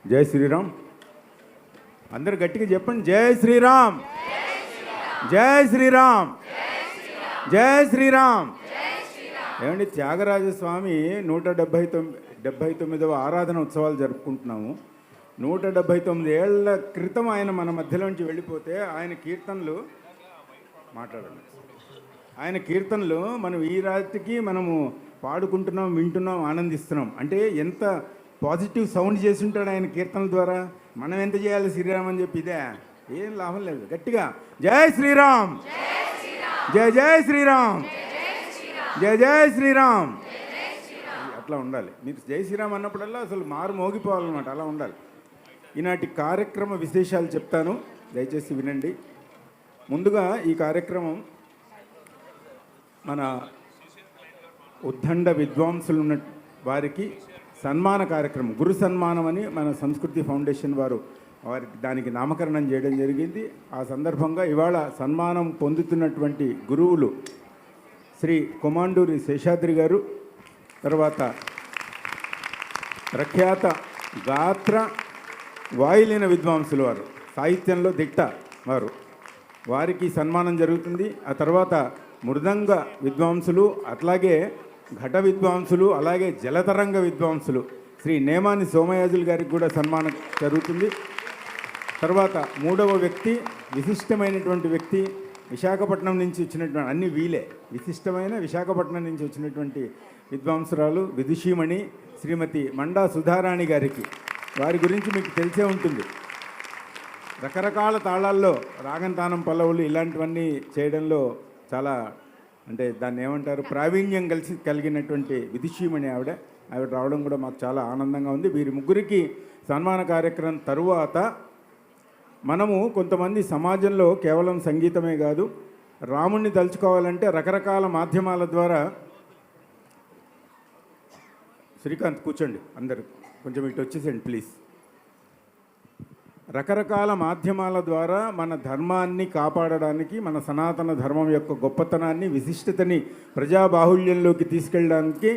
జై శ్రీరామ్. అందరు గట్టిగా చెప్పండి. జై శ్రీరామ్, జై శ్రీరామ్, జై శ్రీరామ్. ఏమండి, త్యాగరాజస్వామి 179వ ఆరాధన ఉత్సవాలు జరుపుకుంటున్నాము. 179 ఏళ్ల క్రితం ఆయన మన మధ్యలోంచి వెళ్ళిపోతే ఆయన కీర్తనలు మాట్లాడండి. ఆయన కీర్తనలు మనం ఈ రాత్రికి మనము పాడుకుంటున్నాం, వింటున్నాం, ఆనందిస్తున్నాం. అంటే ఎంత పాజిటివ్ సౌండ్ చేసి ఉంటాడు ఆయన కీర్తనల ద్వారా. మనం ఎంత చేయాలి శ్రీరామ్ అని చెప్పి ఇదే ఏం లాభం లేదు. గట్టిగా జై శ్రీరామ్, జై జై శ్రీరామ్, జై జై శ్రీరామ్. అట్లా ఉండాలి. మీరు జై శ్రీరామ్ అన్నప్పుడల్లా అసలు మారు మోగిపోవాలన్నమాట. అలా ఉండాలి. ఈనాటి కార్యక్రమ విశేషాలు చెప్తాను, దయచేసి వినండి. ముందుగా ఈ కార్యక్రమం మన ఉద్దండ విద్వాంసులు ఉన్న వారికి సన్మాన కార్యక్రమం, గురు సన్మానం అని మన సంస్కృతి ఫౌండేషన్ వారికి దానికి నామకరణం చేయడం జరిగింది. ఆ సందర్భంగా ఇవాళ సన్మానం పొందుతున్నటువంటి గురువులు శ్రీ కొమాండూరి శేషాద్రి గారు, తర్వాత ప్రఖ్యాత గాత్ర వాయులీన విద్వాంసులు వారు, సాహిత్యంలో దిట్ట వారికి సన్మానం జరుగుతుంది. ఆ తర్వాత మృదంగ విద్వాంసులు, అట్లాగే ఘట విద్వాంసులు, అలాగే జలతరంగ విద్వాంసులు శ్రీ నేమాని సోమయాజులు గారికి కూడా సన్మానం జరుగుతుంది. తర్వాత మూడవ వ్యక్తి, విశిష్టమైనటువంటి వ్యక్తి, విశాఖపట్నం నుంచి వచ్చినటువంటి అన్ని వీలే విశిష్టమైన విశాఖపట్నం నుంచి వచ్చినటువంటి విద్వాంసురాలు విదుషీమణి శ్రీమతి మండా సుధారాణి గారికి, వారి గురించి మీకు తెలిసే ఉంటుంది. రకరకాల తాళాల్లో రాగం, తానం, పల్లవులు ఇలాంటివన్నీ చేయడంలో చాలా, అంటే దాన్ని ఏమంటారు, ప్రావీణ్యం కలిగినటువంటి విదుషీమణి ఆవిడ రావడం కూడా మాకు చాలా ఆనందంగా ఉంది. వీరి ముగ్గురికి సన్మాన కార్యక్రమం తరువాత మనము కొంతమంది సమాజంలో కేవలం సంగీతమే కాదు, రాముణ్ణి తలుచుకోవాలంటే రకరకాల మాధ్యమాల ద్వారా. శ్రీకాంత్ కూర్చోండి, అందరూ కొంచెం ఇటు వచ్చేసేయండి ప్లీజ్. రకరకాల మాధ్యమాల ద్వారా మన ధర్మాన్ని కాపాడడానికి, మన సనాతన ధర్మం యొక్క గొప్పతనాన్ని, విశిష్టతని ప్రజాబాహుళ్యంలోకి తీసుకెళ్ళడానికి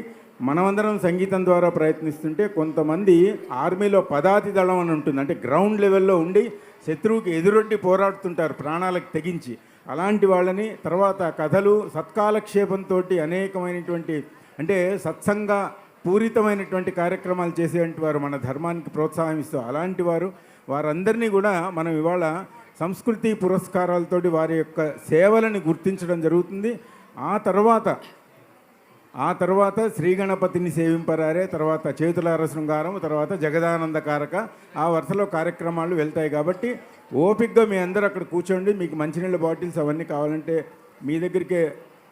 మనమందరం సంగీతం ద్వారా ప్రయత్నిస్తుంటే, కొంతమంది ఆర్మీలో పదాతి దళం అని ఉంటుంది, అంటే గ్రౌండ్ లెవెల్లో ఉండి శత్రువుకి ఎదురొడ్డి పోరాడుతుంటారు ప్రాణాలకు తెగించి. అలాంటి వాళ్ళని, తర్వాత కథలు, సత్కాలక్షేపంతో అనేకమైనటువంటి, అంటే సత్సంగ పూరితమైనటువంటి కార్యక్రమాలు చేసేటువంటి వారు మన ధర్మానికి ప్రోత్సాహమిస్తూ, అలాంటి వారందరినీ కూడా మనం ఇవాళ సంస్కృతి పురస్కారాలతోటి వారి యొక్క సేవలని గుర్తించడం జరుగుతుంది. ఆ తర్వాత శ్రీ గణపతిని సేవింపరారే, తర్వాత చేతులార శృంగారం, తర్వాత జగదానందకారక, ఆ వరుసలో కార్యక్రమాలు వెళ్తాయి. కాబట్టి ఓపికగా మీ అందరూ అక్కడ కూర్చోండి. మీకు మంచినీళ్ళ బాటిల్స్ అవన్నీ కావాలంటే మీ దగ్గరికే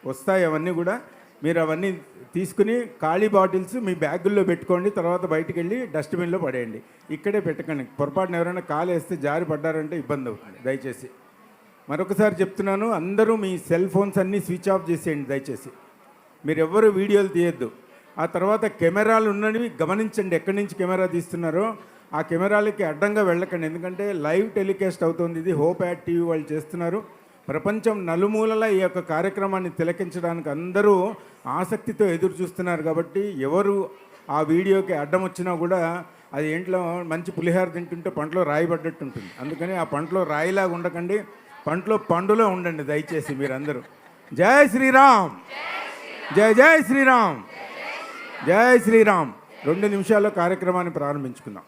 వస్తాయి. అవన్నీ కూడా మీరు అవన్నీ తీసుకుని ఖాళీ బాటిల్స్ మీ బ్యాగుల్లో పెట్టుకోండి. తర్వాత బయటికి వెళ్ళి డస్ట్బిన్లో పడేయండి. ఇక్కడే పెట్టకండి. పొరపాటున ఎవరైనా కాలు వేస్తే జారి పడ్డారంటే ఇబ్బంది అవుతుంది. దయచేసి మరొకసారి చెప్తున్నాను, అందరూ మీ సెల్ ఫోన్స్ అన్నీ స్విచ్ ఆఫ్ చేసేయండి దయచేసి. మీరు ఎవ్వరూ వీడియోలు తీయద్దు. ఆ తర్వాత కెమెరాలు ఉన్నవి గమనించండి, ఎక్కడి నుంచి కెమెరా తీస్తున్నారో ఆ కెమెరాలకి అడ్డంగా వెళ్ళకండి. ఎందుకంటే లైవ్ టెలికాస్ట్ అవుతుంది. ఇది హోప్ యాడ్ టీవీ వాళ్ళు చేస్తున్నారు. ప్రపంచం నలుమూలల ఈ యొక్క కార్యక్రమాన్ని తిలకించడానికి అందరూ ఆసక్తితో ఎదురు చూస్తున్నారు. కాబట్టి ఎవరు ఆ వీడియోకి అడ్డం వచ్చినా కూడా అది ఏంట్లో మంచి పులిహార తింటుంటే పంటలో రాయి పడ్డట్టు ఉంటుంది. అందుకని ఆ పంటలో రాయిలాగా ఉండకండి, పంటలో పండులో ఉండండి దయచేసి మీరందరూ. జై శ్రీరామ్, జై జై శ్రీరామ్, జై శ్రీరామ్. 2 నిమిషాల్లో కార్యక్రమాన్ని ప్రారంభించుకుందాం.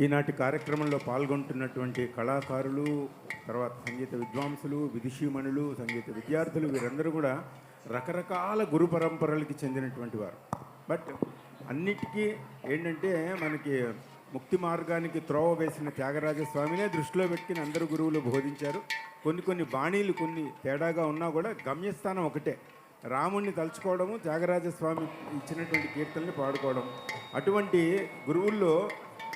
ఈనాటి కార్యక్రమంలో పాల్గొంటున్నటువంటి కళాకారులు, తర్వాత సంగీత విద్వాంసులు, విదుషీమణులు, సంగీత విద్యార్థులు, వీరందరూ కూడా రకరకాల గురు పరంపరలకి చెందినటువంటి వారు. బట్ అన్నిటికీ ఏంటంటే మనకి ముక్తి మార్గానికి త్రోవ వేసిన త్యాగరాజ స్వామినే దృష్టిలో పెట్టుకుని అందరు గురువులు బోధించారు. కొన్ని బాణీలు కొన్ని తేడాగా ఉన్నా కూడా గమ్యస్థానం ఒకటే, రాముణ్ణి తలుచుకోవడము, త్యాగరాజ స్వామి ఇచ్చినటువంటి కీర్తనని పాడుకోవడం. అటువంటి గురువుల్లో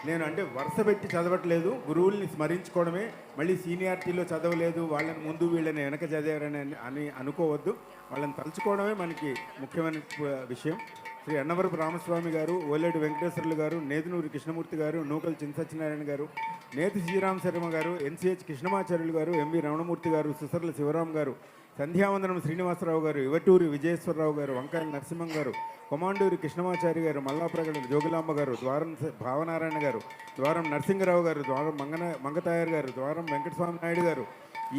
నేను అంటే వరుస పెట్టి చదవట్లేదు, గురువుల్ని స్మరించుకోవడమే. మళ్ళీ సీనియారిటీలో చదవలేదు, వాళ్ళని ముందు వీళ్ళని వెనక చదివారని అని అనుకోవద్దు. వాళ్ళని తలుచుకోవడమే మనకి ముఖ్యమైన విషయం. శ్రీ అన్నవరపు రామస్వామి గారు, ఓలేడు వెంకటేశ్వర్లు గారు, నేదునూరి కృష్ణమూర్తి గారు, నూకల్ చింతసత్యనారాయణ గారు, నేతి శ్రీరామ శర్మ గారు, ఎన్సిహెచ్ కృష్ణమాచార్యులు గారు, ఎంవి రమణమూర్తి గారు, సుసర్ల శివరాం గారు, సంధ్యావందనం శ్రీనివాసరావు గారు, ఇవటూరి విజయేశ్వరరావు గారు, వంకాయ నరసింహం గారు, కొమాండూరి కృష్ణమాచారి గారు, మల్లాప్రగడ జోగులాంబ గారు, ద్వారం భావనారాయణ గారు, ద్వారం నరసింహరావు గారు, ద్వారం మంగతాయర్ గారు, ద్వారం వెంకటస్వామి నాయుడు గారు,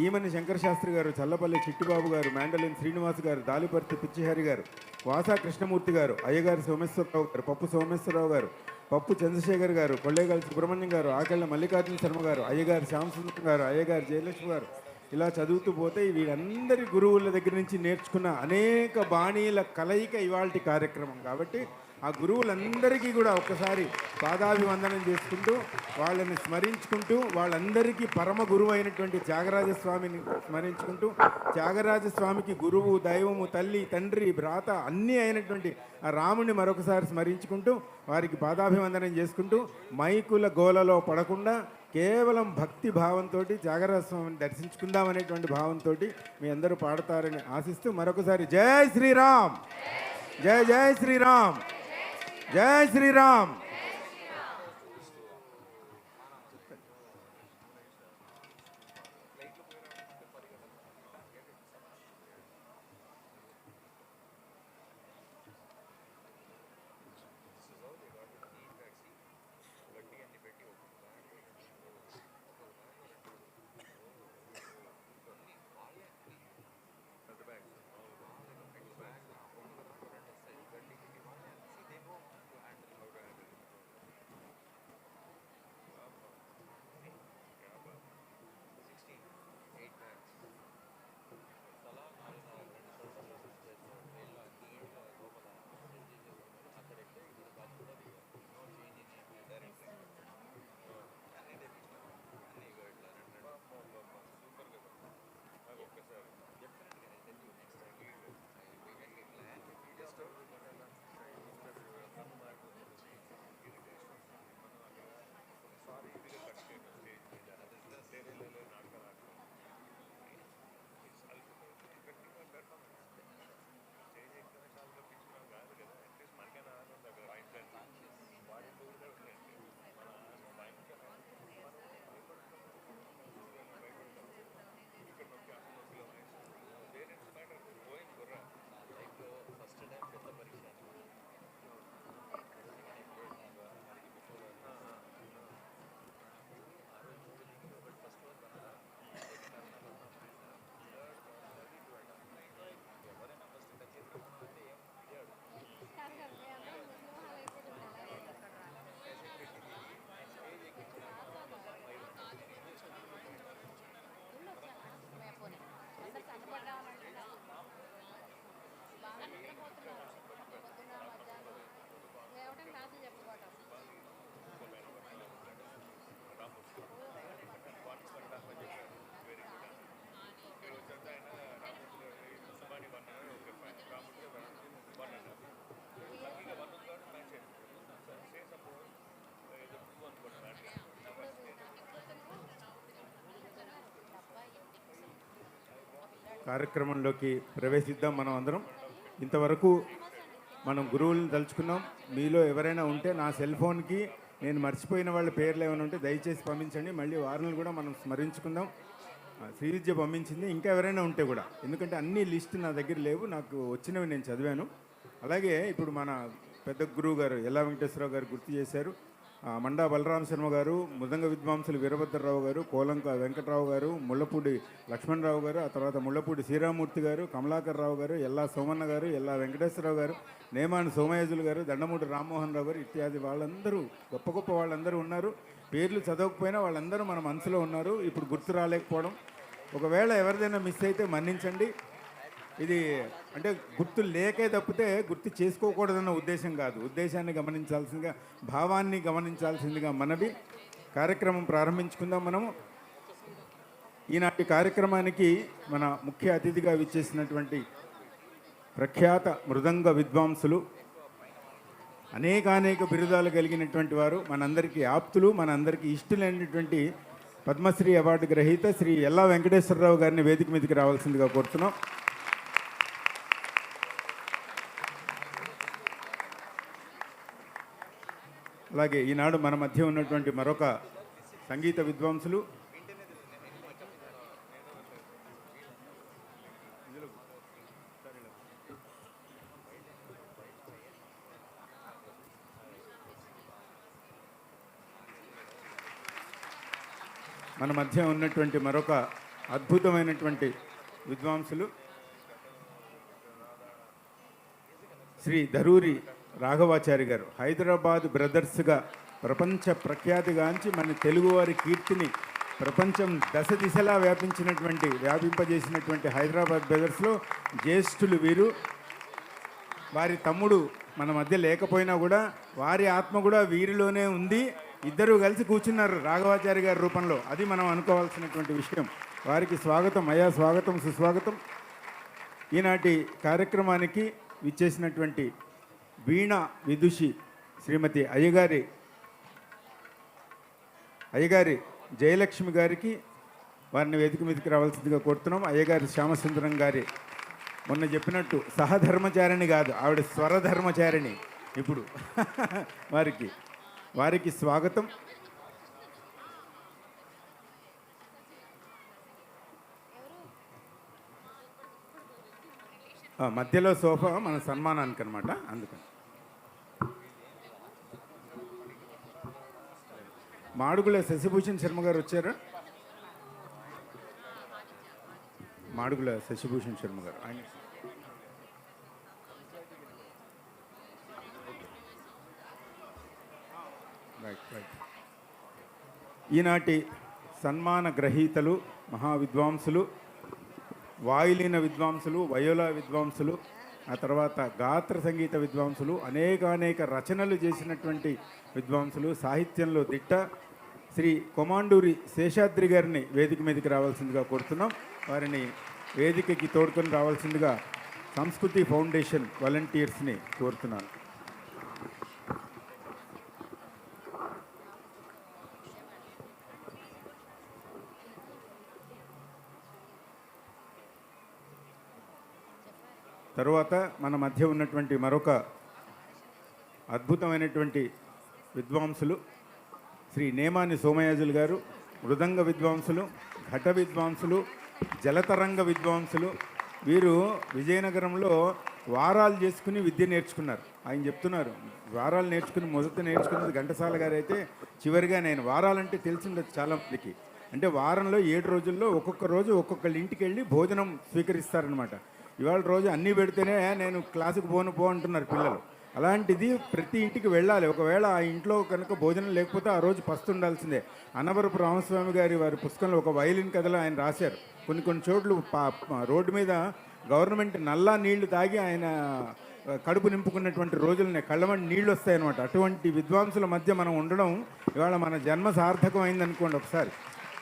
ఈమని శంకర శాస్త్రి గారు, చల్లపల్లి చిట్టిబాబు గారు, మ్యాండలిన్ శ్రీనివాస్ గారు, దాలిపర్తి పిచ్చిహరి గారు, వాసా కృష్ణమూర్తి గారు, అయ్యగారి సోమేశ్వరరావు గారు, పప్పు సోమేశ్వరరావు గారు, పప్పు చంద్రశేఖర్ గారు, కొల్లేగాలి సుబ్రహ్మణ్యం గారు, ఆకెళ్ళ మల్లికార్జున శర్మ గారు, అయ్యగారి శ్యామసుందరం గారు, అయ్యగారి జయలక్ష్మి గారు, ఇలా చదువుతూ పోతే వీళ్ళందరి గురువుల దగ్గర నుంచి నేర్చుకున్న అనేక బాణీల కలయిక ఇవాల్టి కార్యక్రమం. కాబట్టి ఆ గురువులందరికీ కూడా ఒక్కసారి పాదాభివందనం చేసుకుంటూ వాళ్ళని స్మరించుకుంటూ వాళ్ళందరికీ పరమ గురువు అయినటువంటి త్యాగరాజ స్వామిని స్మరించుకుంటూ, త్యాగరాజ స్వామికి గురువు, దైవము, తల్లి, తండ్రి, భ్రాత అన్నీ అయినటువంటి ఆ రాముని మరొకసారి స్మరించుకుంటూ వారికి పాదాభివందనం చేసుకుంటూ మైకుల గోలలో పడకుండా కేవలం భక్తి భావంతో త్యాగరాజ స్వామిని దర్శించుకుందామనేటువంటి భావంతో మీ అందరూ పాడతారని ఆశిస్తూ మరొకసారి జై శ్రీరామ్, జై జై శ్రీరామ్, జై శ్రీరామ్. కార్యక్రమంలోకి ప్రవేశిద్దాం మనం అందరం. ఇంతవరకు మనం గురువులను తలుచుకున్నాం. మీలో ఎవరైనా ఉంటే నా సెల్ ఫోన్కి నేను మర్చిపోయిన వాళ్ళ పేర్లు ఏమైనా ఉంటే దయచేసి పంపించండి. మళ్ళీ వారిని కూడా మనం స్మరించుకుందాం. శ్రీ విద్య పంపించింది, ఇంకా ఎవరైనా ఉంటే కూడా, ఎందుకంటే అన్ని లిస్ట్ నా దగ్గర లేవు, నాకు వచ్చినవి నేను చదివాను. అలాగే ఇప్పుడు మన పెద్ద గురువు గారు ఎల్లా వెంకటేశ్వరరావు గారు గుర్తు చేశారు. మండా బలరామ శర్మ గారు, మృదంగ విద్వాంసులు వీరభద్రరావు గారు, కోలంక వెంకటరావు గారు, ముళ్ళపూడి లక్ష్మణరావు గారు, ఆ తర్వాత ముళ్ళపూడి శ్రీరామూర్తి గారు, కమలాకర్ రావు గారు, ఎల్లా సోమన్న గారు, ఎల్లా వెంకటేశ్వరరావు గారు, నేమాని సోమయాజులు గారు, దండమూడి రామ్మోహన్ రావు గారు ఇత్యాది వాళ్ళందరూ గొప్ప గొప్ప వాళ్ళందరూ ఉన్నారు. పేర్లు చదవకపోయినా వాళ్ళందరూ మన మనసులో ఉన్నారు. ఇప్పుడు గుర్తు రాలేకపోవడం, ఒకవేళ ఎవరిదైనా మిస్ అయితే మన్నించండి. ఇది అంటే గుర్తు లేకే తప్పితే గుర్తు చేసుకోకూడదన్న ఉద్దేశం కాదు. ఉద్దేశాన్ని గమనించాల్సిందిగా, భావాన్ని గమనించాల్సిందిగా మనవి. కార్యక్రమం ప్రారంభించుకుందాం మనము. ఈనాటి కార్యక్రమానికి మన ముఖ్య అతిథిగా విచ్చేసినటువంటి ప్రఖ్యాత మృదంగ విద్వాంసులు, అనేక బిరుదాలు కలిగినటువంటి వారు, మనందరికీ ఆప్తులు, మనందరికీ ఇష్టలైనటువంటి పద్మశ్రీ అవార్డు గ్రహీత శ్రీ ఎల్లా వెంకటేశ్వరరావు గారిని వేదిక మీదకి రావాల్సిందిగా కోరుతున్నాం. అలాగే ఈనాడు మన మధ్య ఉన్నటువంటి మరొక సంగీత విద్వాంసులు, మన మధ్య ఉన్నటువంటి మరొక అద్భుతమైనటువంటి విద్వాంసులు శ్రీ ధరూరి రాఘవాచారి గారు. హైదరాబాద్ బ్రదర్స్గా ప్రపంచ ప్రఖ్యాతిగాంచి మన తెలుగువారి కీర్తిని ప్రపంచం దశ దిశలా వ్యాపింపజేసినటువంటి హైదరాబాద్ బ్రదర్స్లో జ్యేష్ఠులు వీరు. వారి తమ్ముడు మన మధ్య లేకపోయినా కూడా వారి ఆత్మ కూడా వీరిలోనే ఉంది. ఇద్దరు కలిసి కూర్చున్నారు రాఘవాచారి గారి రూపంలో. అది మనం అనుకోవాల్సినటువంటి విషయం. వారికి స్వాగతం. అయ్యా స్వాగతం, సుస్వాగతం. ఈనాటి కార్యక్రమానికి విచ్చేసినటువంటి వీణ విదుషి శ్రీమతి అయ్యగారి జయలక్ష్మి గారికి వారిని వేదిక మీదకి రావాల్సిందిగా కోరుతున్నాం. అయ్యగారి శ్యామసుందరం గారి మొన్న చెప్పినట్టు సహధర్మచారిణి కాదు, ఆవిడ స్వరధర్మచారిణి ఇప్పుడు. వారికి స్వాగతం. మధ్యలో సోఫా మన సన్మానానికి అనమాట, అందుకని. మాడుగుల శశిభూషణ్ శర్మ గారు వచ్చారా? మాడుగుల శశిభూషణ్ శర్మ గారు ఆయన ఈనాటి సన్మాన గ్రహీతలు, మహావిద్వాంసులు, వాయులీన విద్వాంసులు, వయోలా విద్వాంసులు, ఆ తర్వాత గాత్ర సంగీత విద్వాంసులు, అనేక రచనలు చేసినటువంటి విద్వాంసులు, సాహిత్యంలో దిట్ట శ్రీ కొమాండూరి శేషాద్రి గారిని వేదిక మీదకి రావాల్సిందిగా కోరుతున్నాం. వారిని వేదికకి తోడుకొని రావాల్సిందిగా సంస్కృతి ఫౌండేషన్ వాలంటీర్స్ని కోరుతున్నాను. తరువాత మన మధ్య ఉన్నటువంటి మరొక అద్భుతమైనటువంటి విద్వాంసులు శ్రీ నేమాని సోమయాజులు గారు. మృదంగ విద్వాంసులు, ఘట విద్వాంసులు, జలతరంగ విద్వాంసులు. వీరు విజయనగరంలో వారాలు చేసుకుని విద్య నేర్చుకున్నారు. ఆయన చెప్తున్నారు, వారాలు మొదట నేర్చుకున్నది ఘంటసాల గారు అయితే, చివరిగా నేను వారాలంటే తెలిసిండదు చాలామందికి. అంటే వారంలో 7 రోజుల్లో ఒక్కొక్క రోజు ఒక్కొక్కళ్ళ ఇంటికి వెళ్ళి భోజనం స్వీకరిస్తారనమాట. ఇవాళ రోజు అన్నీ పెడితేనే నేను క్లాసుకు పో అంటున్నారు పిల్లలు. అలాంటిది ప్రతి ఇంటికి వెళ్ళాలి. ఒకవేళ ఆ ఇంట్లో కనుక భోజనం లేకపోతే ఆ రోజు పస్తు ఉండాల్సిందే. అన్నవరపు రామస్వామి గారి వారి పుస్తకంలో ఒక వైలిన్ కథలో ఆయన రాశారు. కొన్ని చోట్ల రోడ్డు మీద గవర్నమెంట్ నల్లా నీళ్లు తాగి ఆయన కడుపు నింపుకున్నటువంటి రోజులనే కళ్ళమంటి నీళ్ళు వస్తాయన్నమాట. అటువంటి విద్వాంసుల మధ్య మనం ఉండడం ఇవాళ మన జన్మ సార్థకం అయిందనుకోండి ఒకసారి.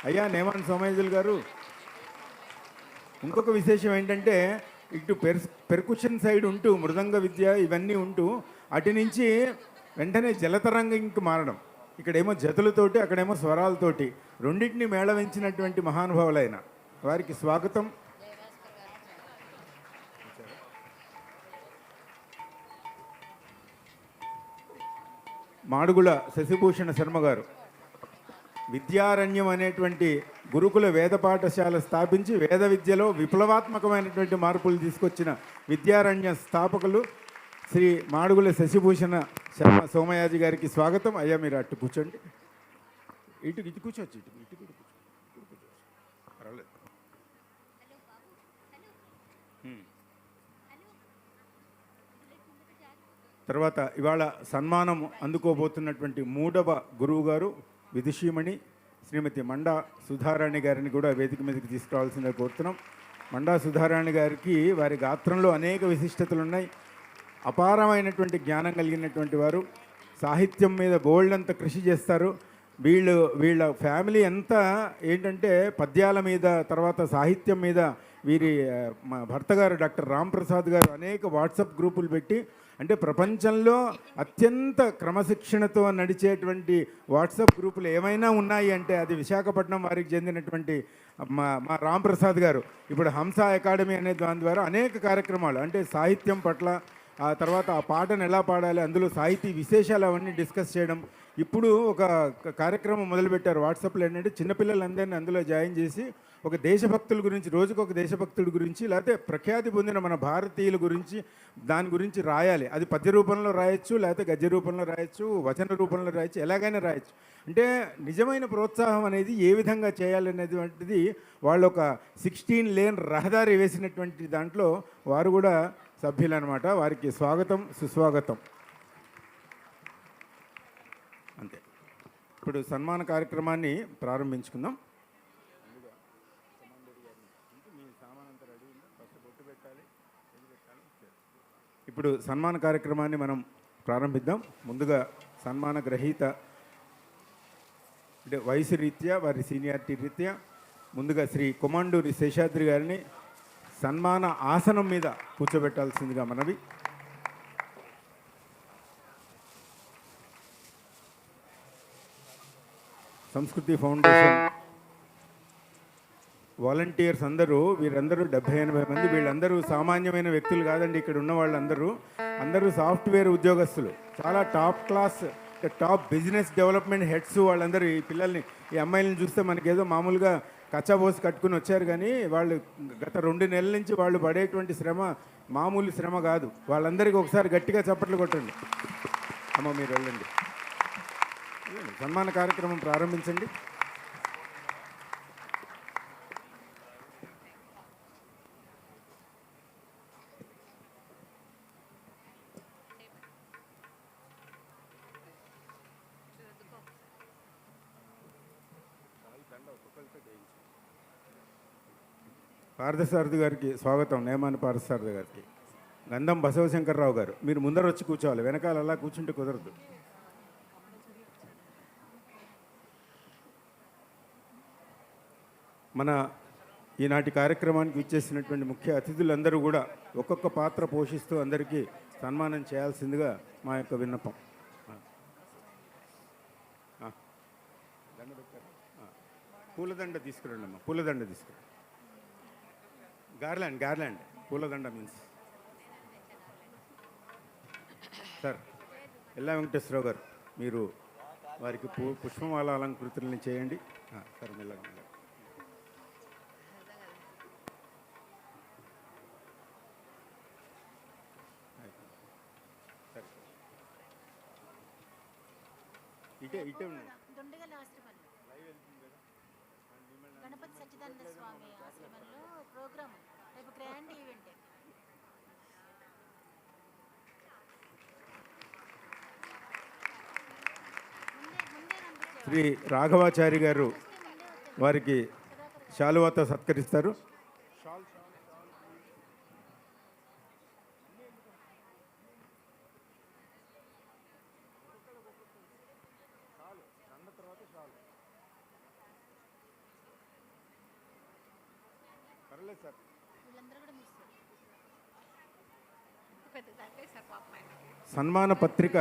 అయ్యా నేమాని సోమయాజులు గారు, ఇంకొక విశేషం ఏంటంటే, ఇటు పెర్కుషన్ సైడ్ ఉంటూ మృదంగ విద్య ఇవన్నీ ఉంటూ అటు నుంచి వెంటనే జలతరంగంకి మారడం. ఇక్కడేమో జతులతోటి, అక్కడేమో స్వరాలతోటి రెండింటినీ మేళవించినటువంటి మహానుభావులైన వారికి స్వాగతం. మాడుగుల శశిభూషణ శర్మ గారు విద్యారణ్యం అనేటువంటి గురుకుల వేద పాఠశాల స్థాపించి వేద విద్యలో విప్లవాత్మకమైనటువంటి మార్పులు తీసుకొచ్చిన విద్యారణ్య స్థాపకులు శ్రీ మాడుగుల శశిభూషణ శర్మ సోమయాజి గారికి స్వాగతం. అయ్యా మీరు అటు కూర్చోండి, ఇటు కూర్చోవచ్చు, ఇటు కూర్చోవచ్చు, పర్వాలేదు. తర్వాత ఇవాళ సన్మానం అందుకోబోతున్నటువంటి 3వ గురువు గారు విదుషీమణి శ్రీమతి మండా సుధారాణి గారిని కూడా వేదిక మీదకి తీసుకురావాల్సిందిగా కోరుతున్నాం. మండా సుధారాణి గారికి వారి గాత్రంలో అనేక విశిష్టతలు ఉన్నాయి. అపారమైనటువంటి జ్ఞానం కలిగినటువంటి వారు, సాహిత్యం మీద బోల్డంత కృషి చేస్తారు. వీళ్ళ ఫ్యామిలీ అంతా ఏంటంటే పద్యాల మీద, తర్వాత సాహిత్యం మీద వీరి మా భర్త గారు డాక్టర్ రామ్ ప్రసాద్ గారు అనేక వాట్సాప్ గ్రూపులు పెట్టి, అంటే ప్రపంచంలో అత్యంత క్రమశిక్షణతో నడిచేటువంటి వాట్సాప్ గ్రూపులు ఏమైనా ఉన్నాయి అంటే అది విశాఖపట్నం వారికి చెందినటువంటి మా రామ్ ప్రసాద్ గారు. ఇప్పుడు హంస అకాడమీ అనే దాని ద్వారా అనేక కార్యక్రమాలు, అంటే సాహిత్యం పట్ల, ఆ తర్వాత ఆ పాటను ఎలా పాడాలి, అందులో సాహితీ విశేషాలు అవన్నీ డిస్కస్ చేయడం. ఇప్పుడు ఒక కార్యక్రమం మొదలుపెట్టారు వాట్సాప్లో, ఏంటంటే చిన్నపిల్లలందరినీ అందులో జాయిన్ చేసి ఒక దేశభక్తుల గురించి, రోజుకు ఒక దేశభక్తుడి గురించి, లేకపోతే ప్రఖ్యాతి పొందిన మన భారతీయుల గురించి, దాని గురించి రాయాలి. అది పద్య రూపంలో రాయొచ్చు, లేకపోతే గద్య రూపంలో రాయొచ్చు, వచన రూపంలో రాయొచ్చు, ఎలాగైనా రాయొచ్చు. అంటే నిజమైన ప్రోత్సాహం అనేది ఏ విధంగా చేయాలనేటువంటిది వాళ్ళు ఒక 16 లేన్ రహదారి వేసినటువంటి దాంట్లో వారు కూడా సభ్యులన్నమాట. వారికి స్వాగతం, సుస్వాగతం. అంతే. ఇప్పుడు సన్మాన కార్యక్రమాన్ని ప్రారంభించుకుందాం. ఇప్పుడు సన్మాన కార్యక్రమాన్ని మనం ప్రారంభిద్దాం. ముందుగా సన్మాన గ్రహీత, అంటే వయసు రీత్యా, వారి సీనియారిటీ రీత్యా ముందుగా శ్రీ కొమండూరి శేషాద్రి గారిని సన్మాన ఆసనం మీద కూర్చోబెట్టాల్సిందిగా మనవి. సంస్కృతి ఫౌండేషన్ వాలంటీర్స్ అందరూ, వీరందరూ 70-80 మంది. వీళ్ళందరూ సామాన్యమైన వ్యక్తులు కాదండి. ఇక్కడ ఉన్న వాళ్ళందరూ అందరూ సాఫ్ట్వేర్ ఉద్యోగస్తులు, చాలా top class, top business development heads. వాళ్ళందరూ ఈ పిల్లల్ని, ఈ అమ్మాయిలను చూస్తే మనకేదో మామూలుగా కచ్చాబోసి కట్టుకుని వచ్చారు, కానీ వాళ్ళు గత 2 నెలల నుంచి వాళ్ళు పడేటువంటి శ్రమ మామూలు శ్రమ కాదు. వాళ్ళందరికీ ఒకసారి గట్టిగా చప్పట్లు కొట్టండి. అమ్మ మీరు వెళ్ళండి, సన్మాన కార్యక్రమం ప్రారంభించండి. పార్థసారథి గారికి స్వాగతం. నేమాని పార్థసారథి గారికి. గంధం బసవశంకర్రావు గారు, మీరు ముందర వచ్చి కూర్చోవాలి, వెనకాల అలా కూర్చుంటే కుదరదు. మన ఈనాటి కార్యక్రమానికి ఇచ్చేసినటువంటి ముఖ్య అతిథులందరూ కూడా ఒక్కొక్క పాత్ర పోషిస్తూ అందరికీ సన్మానం చేయాల్సిందిగా మా యొక్క విన్నపం. పూలదండ తీసుకురండి అమ్మా, పూలదండ తీసుకురండి. గార్లాండ్ పూలదండ మీన్స్. సార్ ఎల్లా వెంకటేశ్వరరావు గారు, మీరు వారికి పుష్పమాల అలంకృతుల్ని చేయండి. సార్ మెల్లగా. ఇటే గణపతి సచ్చిదానంద స్వామి ఆశ్రమంలో ప్రోగ్రామ్ రేపు గ్రాండ్ ఈవెంట్. శ్రీ రాఘవాచారి గారు వారికి శాలువాతో సత్కరిస్తారు. సన్మాన పత్రిక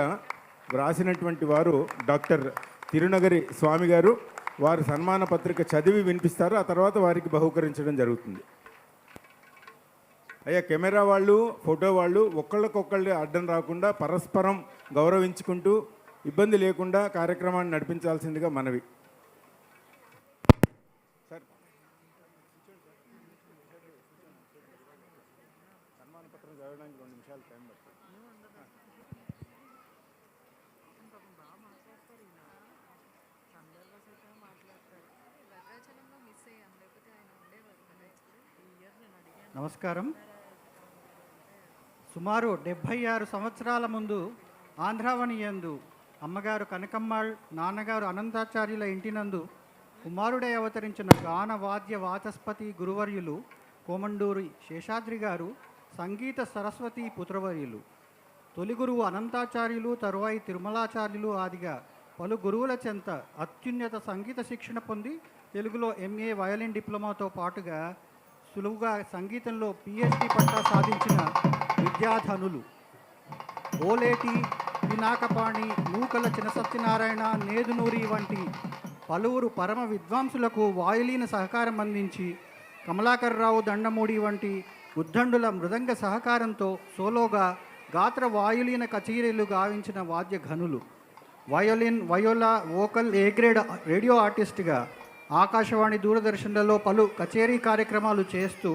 వ్రాసినటువంటి వారు డాక్టర్ తిరునగరి స్వామి గారు. వారు సన్మాన పత్రిక చదివి వినిపిస్తారు, ఆ తర్వాత వారికి బహుకరించడం జరుగుతుంది. అయ్యా కెమెరా వాళ్ళు, ఫోటో వాళ్ళు ఒకళ్ళకొకళ్ళు అడ్డం రాకుండా పరస్పరం గౌరవించుకుంటూ ఇబ్బంది లేకుండా కార్యక్రమాన్ని నడిపించాల్సిందిగా మనవి. సార్ సన్మాన పత్రం చదవడానికి 2 నిమిషాలు టైం పడుతుంది. నమస్కారం. సుమారు 76 సంవత్సరాల ముందు ఆంధ్రావని యందు అమ్మగారు కనకమ్మాళ్, నాన్నగారు అనంతాచార్యుల ఇంటినందు కుమారుడై అవతరించిన గాన వాద్య వాచస్పతి గురువర్యులు కోమండూరి శేషాద్రి గారు సంగీత సరస్వతి పుత్రవర్యులు. తొలి గురువు అనంతాచార్యులు, తరువాయి తిరుమలాచార్యులు ఆదిగా పలు గురువుల చెంత అత్యున్నత సంగీత శిక్షణ పొంది తెలుగులో ఎంఏ వయలిన్ డిప్లొమాతో పాటుగా సులువుగా సంగీతంలో పిహెచ్డి పట్టా సాధించిన విద్యాధనులు. ఓలేటి, పినాకపాణి, నూకల చినసత్యనారాయణ, నేదునూరి వంటి పలువురు పరమ విద్వాంసులకు వాయులీన సహకారం అందించి కమలాకర్రావు దండమూడి వంటి ఉద్దండుల మృదంగ సహకారంతో సోలోగా గాత్ర వాయులీన కచేరీలు గావించిన వాద్య ఘనులు. Violin, viola, vocal A grade radio ఆర్టిస్ట్గా ఆకాశవాణి, దూరదర్శన్లలో పలు కచేరీ కార్యక్రమాలు చేస్తూ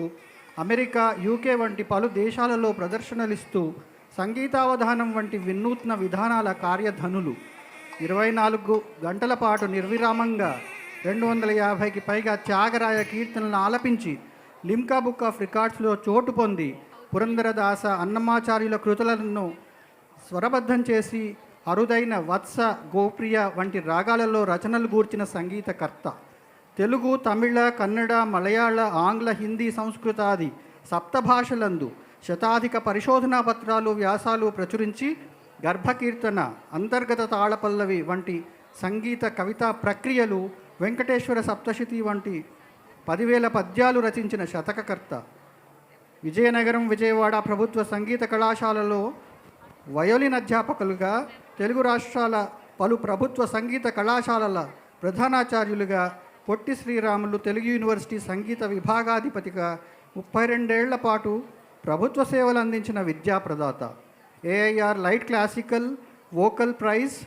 అమెరికా, యూకే వంటి పలు దేశాలలో ప్రదర్శనలిస్తూ సంగీతావధానం వంటి వినూత్న విధానాల కార్యధనులు. 24 గంటల పాటు నిర్విరామంగా 250కి పైగా త్యాగరాయ కీర్తనలను ఆలపించి లిమ్కా బుక్ ఆఫ్ రికార్డ్స్లో చోటు పొంది పురందరదాస, అన్నమాచార్యుల కృతులను స్వరబద్ధం చేసి అరుదైన వత్స, గోప్రియ వంటి రాగాలలో రచనలు గూర్చిన సంగీతకర్త. తెలుగు, తమిళ, కన్నడ, మలయాళ, ఆంగ్ల, హిందీ, సంస్కృతాది సప్తభాషలందు శతాధిక పరిశోధనా పత్రాలు, వ్యాసాలు ప్రచురించి గర్భకీర్తన, అంతర్గత తాళపల్లవి వంటి సంగీత కవితా ప్రక్రియలు, వెంకటేశ్వర సప్తశతి వంటి 10,000 పద్యాలు రచించిన శతకకర్త. విజయనగరం, విజయవాడ ప్రభుత్వ సంగీత కళాశాలలో వయోలిన్ అధ్యాపకులుగా, తెలుగు రాష్ట్రాల పలు ప్రభుత్వ సంగీత కళాశాలల ప్రధానాచార్యులుగా, పొట్టి శ్రీరాములు తెలుగు యూనివర్సిటీ సంగీత విభాగాధిపతిగా 32 ఏళ్ల పాటు ప్రభుత్వ సేవలు అందించిన విద్యాప్రదాత. AIR light classical vocal prize,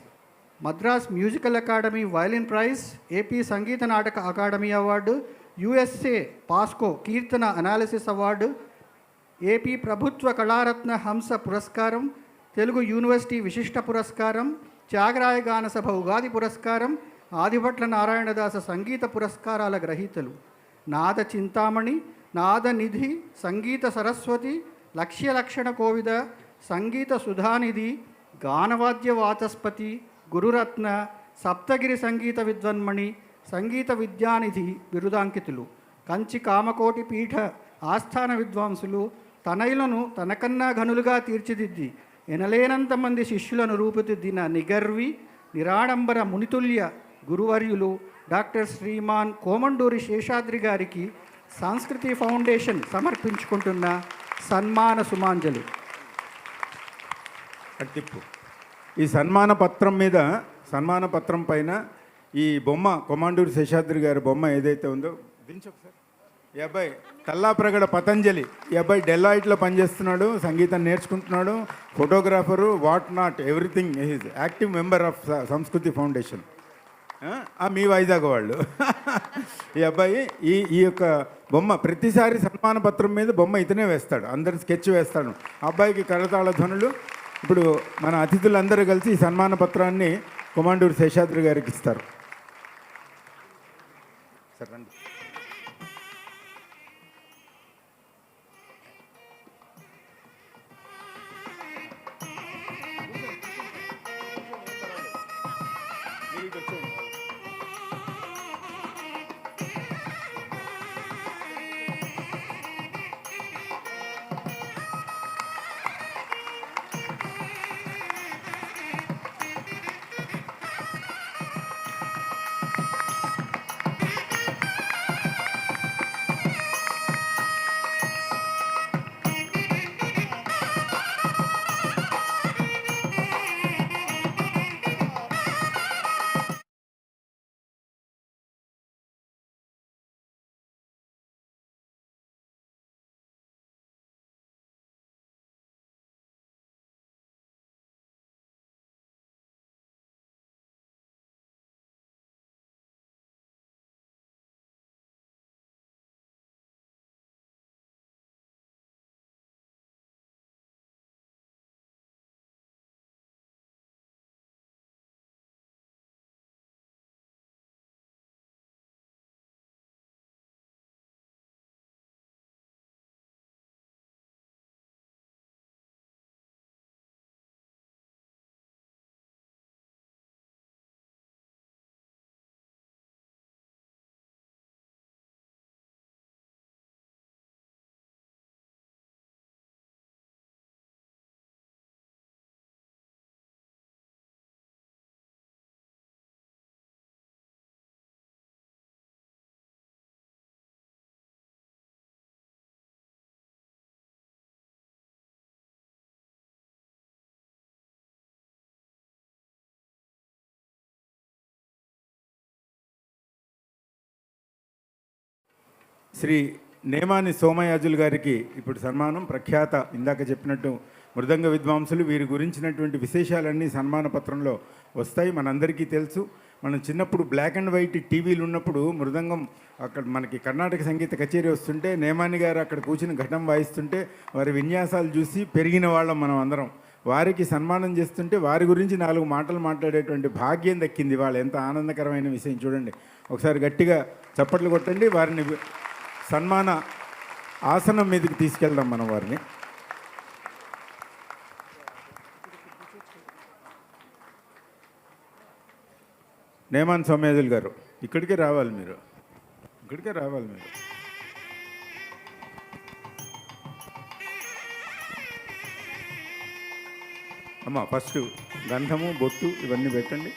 Madras musical academy violin prize, AP Sangeetha Nataka academy award, USA పాస్కో కీర్తన అనాలిసిస్ అవార్డు, ఏపీ ప్రభుత్వ కళారత్న హంస పురస్కారం, తెలుగు యూనివర్సిటీ విశిష్ట పురస్కారం, త్యాగరాయ గాన సభ ఉగాది పురస్కారం, ఆదిభట్ల నారాయణదాస సంగీత పురస్కారాల గ్రహీతలు. నాద చింతామణి, నాద నిధి, సంగీత సరస్వతి, లక్ష్య లక్షణ కోవిద, సంగీత సుధానిధి, గానవాద్య వాచస్పతి, గురురత్న, సప్తగిరి సంగీత విద్వన్మణి, సంగీత విద్యానిధి బిరుదాంకితులు. కంచి కామకోటి పీఠ ఆస్థాన విద్వాంసులు తనయులను తనకన్నా ఘనులుగా తీర్చిదిద్ది ఎనలేనంత మంది శిష్యులను రూపుదిద్దిన నిగర్వి, నిరాడంబర మునితుల్య గురువర్యులు డాక్టర్ శ్రీమాన్ కోమండూరి శేషాద్రి గారికి సంస్కృతి ఫౌండేషన్ సమర్పించుకుంటున్న సన్మాన సుమాంజలి. అట్టిప్పు ఈ సన్మాన పత్రం పైన ఈ బొమ్మ కొమాండూరి శేషాద్రి గారి బొమ్మ ఏదైతే ఉందో దించు ఒకసారి. ఈ అబ్బాయి తల్లాప్రగడ పతంజలి, ఈ అబ్బాయి డెలాయిట్లో పనిచేస్తున్నాడు, సంగీతం నేర్చుకుంటున్నాడు, photographer, what not everything. Is active member of Sanskriti foundation. మీ వైజాగ్ వాళ్ళు. ఈ అబ్బాయి ఈ యొక్క బొమ్మ ప్రతిసారి సన్మాన పత్రం మీద బొమ్మ ఇతనే వేస్తాడు, అందరు స్కెచ్ వేస్తాడు. అబ్బాయికి కరతాళ ధ్వనులు. ఇప్పుడు మన అతిథులందరూ కలిసి ఈ సన్మాన పత్రాన్ని కొమాండూరి శేషాద్రి గారికి ఇస్తారు. సరే రండి. శ్రీ నేమాని సోమయాజులు గారికి ఇప్పుడు సన్మానం. ప్రఖ్యాత ఇందాక చెప్పినట్టు మృదంగ విద్వాంసులు, వీరి గురించినటువంటి విశేషాలన్నీ సన్మాన పత్రంలో వస్తాయి. మనందరికీ తెలుసు, మనం చిన్నప్పుడు బ్లాక్ అండ్ వైట్ టీవీలు ఉన్నప్పుడు మృదంగం అక్కడ మనకి కర్ణాటక సంగీత కచేరీ వస్తుంటే నేమాని గారు అక్కడ కూర్చుని ఘటం వాయిస్తుంటే వారి విన్యాసాలు చూసి పెరిగిన వాళ్ళం మనం అందరం. వారికి సన్మానం చేస్తుంటే వారి గురించి 4 మాటలు మాట్లాడేటువంటి భాగ్యం దక్కింది. వాళ్ళు ఎంత ఆనందకరమైన విషయం చూడండి. ఒకసారి గట్టిగా చప్పట్లు కొట్టండి. వారిని సన్మాన ఆసనం మీదకి తీసుకెళ్దాం మనం వారిని. నేమాన్ సోమయాజులు గారు ఇక్కడికే రావాలి మీరు. అమ్మ ఫస్ట్ గంధము బొట్టు ఇవన్నీ పెట్టండి.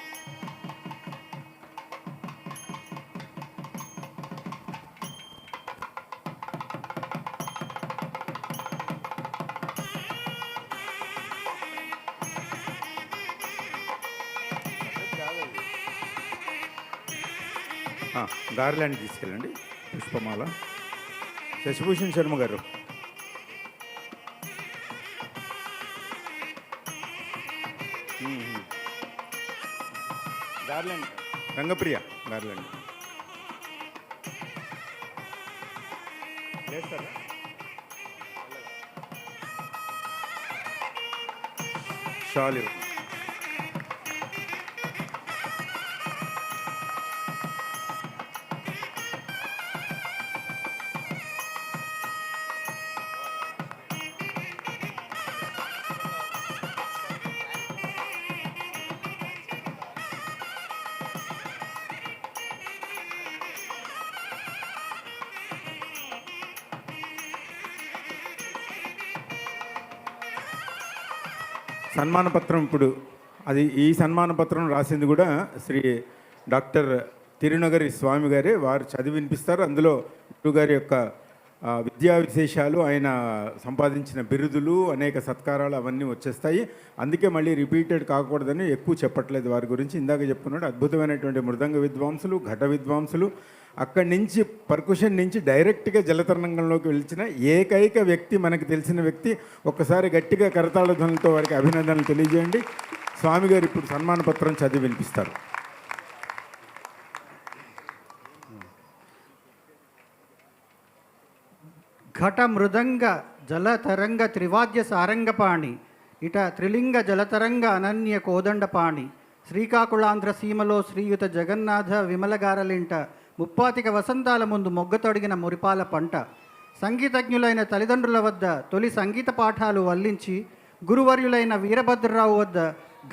గార్లాండ్ తీసుకెళ్ళండి. పుష్పమాల. శశిభూషణ్ శర్మ గారు. గార్లాండ్. రంగప్రియ గార్లాండ్ చేస్తారా? షాల్ ఇవ్వండి. సన్మాన పత్రం ఇప్పుడు ఈ సన్మాన పత్రం రాసింది కూడా శ్రీ డాక్టర్ తిరునగరి స్వామి గారే. వారు చదివి వినిపిస్తారు. అందులో గురుగారి యొక్క విద్యా విశేషాలు, ఆయన సంపాదించిన బిరుదులు, అనేక సత్కారాలు అవన్నీ వచ్చేస్తాయి. అందుకే మళ్ళీ రిపీటెడ్ కాకూడదని ఎక్కువ చెప్పట్లేదు వారి గురించి. ఇందాక చెప్పుకున్నాడు అద్భుతమైనటువంటి మృదంగ విద్వాంసులు, ఘట విద్వాంసులు. అక్కడి నుంచి పర్కుషన్ నుంచి డైరెక్ట్గా జలతరంగంలోకి వెళ్ళిన ఏకైక వ్యక్తి, మనకు తెలిసిన వ్యక్తి. ఒక్కసారి గట్టిగా కరతాళ ధ్వనులతో వారికి అభినందనలు తెలియజేయండి. స్వామి గారు ఇప్పుడు సన్మాన పత్రం చదివి వినిపిస్తారు. ఘట మృదంగ జలతరంగ త్రివాద్య సారంగపాణి ఇట త్రిలింగ జలతరంగ అనన్య కోదండపాణి శ్రీకాకుళాంధ్ర సీమలో శ్రీయుత జగన్నాథ విమలగారలింట 35 వసంతాల ముందు మొగ్గతొడిగిన మురిపాల పంట. సంగీతజ్ఞులైన తల్లిదండ్రుల వద్ద తొలి సంగీత పాఠాలు వల్లించి గురువర్యులైన వీరభద్రరావు వద్ద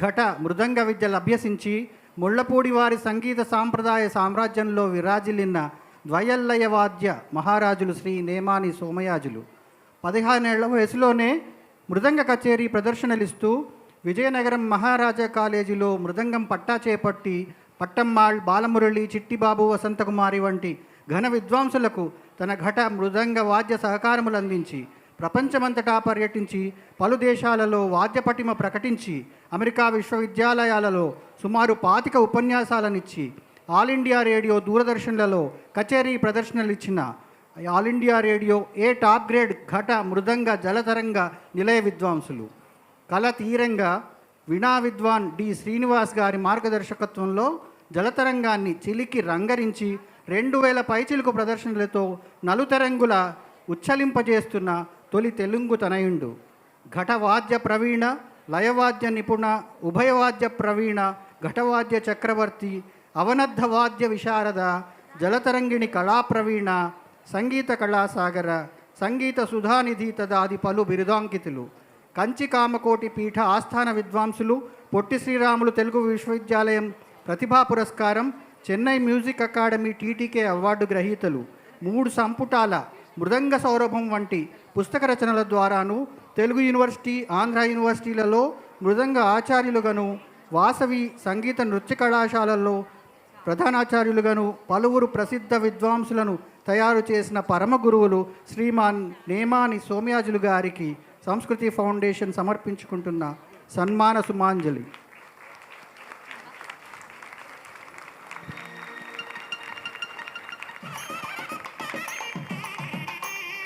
ఘట మృదంగ విద్యలు అభ్యసించి ముళ్లపూడి వారి సంగీత సాంప్రదాయ సామ్రాజ్యంలో విరాజిల్లిన ద్వయల్లయ వాద్య మహారాజులు శ్రీ నేమాని సోమయాజులు 15 ఏళ్ల వయసులోనే మృదంగ కచేరీ ప్రదర్శనలిస్తూ విజయనగరం మహారాజా కాలేజీలో మృదంగం పట్టా చేపట్టి పట్టమ్మాళ్, బాలమురళి, చిట్టిబాబు, వసంతకుమారి వంటి ఘన విద్వాంసులకు తన ఘట మృదంగ వాద్య సహకారములు అందించి ప్రపంచమంతటా పర్యటించి పలు దేశాలలో వాద్యపటిమ ప్రకటించి అమెరికా విశ్వవిద్యాలయాలలో సుమారు 25 ఉపన్యాసాలనిచ్చి ఆల్ ఇండియా రేడియో, దూరదర్శన్లలో కచేరీ ప్రదర్శనలు ఇచ్చిన all India radio top grade ఘట మృదంగ జలతరంగ నిలయ విద్వాంసులు. కళ తీరంగా వీణా విద్వాన్ డి శ్రీనివాస్ గారి మార్గదర్శకత్వంలో జలతరంగాన్ని చిలికి రంగరించి 2000 పైచిలుకు ప్రదర్శనలతో నలుతరంగుల ఉచ్చలింపజేస్తున్న తొలి తెలుగు తనయుండు. ఘటవాద్య ప్రవీణ, లయవాద్య నిపుణ, ఉభయవాద్య ప్రవీణ, ఘటవాద్య చక్రవర్తి, అవనద్ధ వాద్య విశారద, జలతరంగిణి కళాప్రవీణ, సంగీత కళాసాగర, సంగీత సుధానిధి తదాది పలు బిరుదాంకితులు. కంచి కామకోటి పీఠ ఆస్థాన విద్వాంసులు, పొట్టి శ్రీరాములు తెలుగు విశ్వవిద్యాలయం ప్రతిభా పురస్కారం, Chennai music academy TTK award గ్రహీతలు. 3 సంపుటాల మృదంగ సౌరభం వంటి పుస్తక రచనల ద్వారాను తెలుగు యూనివర్సిటీ, ఆంధ్ర యూనివర్సిటీలలో మృదంగ ఆచార్యులుగాను, వాసవి సంగీత నృత్య కళాశాలల్లో ప్రధానాచార్యులుగాను పలువురు ప్రసిద్ధ విద్వాంసులను తయారు చేసిన పరమ గురువులు శ్రీమాన్ నేమాని సోమయాజులు గారికి సంస్కృతి ఫౌండేషన్ సమర్పించుకుంటున్న సన్మాన సుమాంజలి.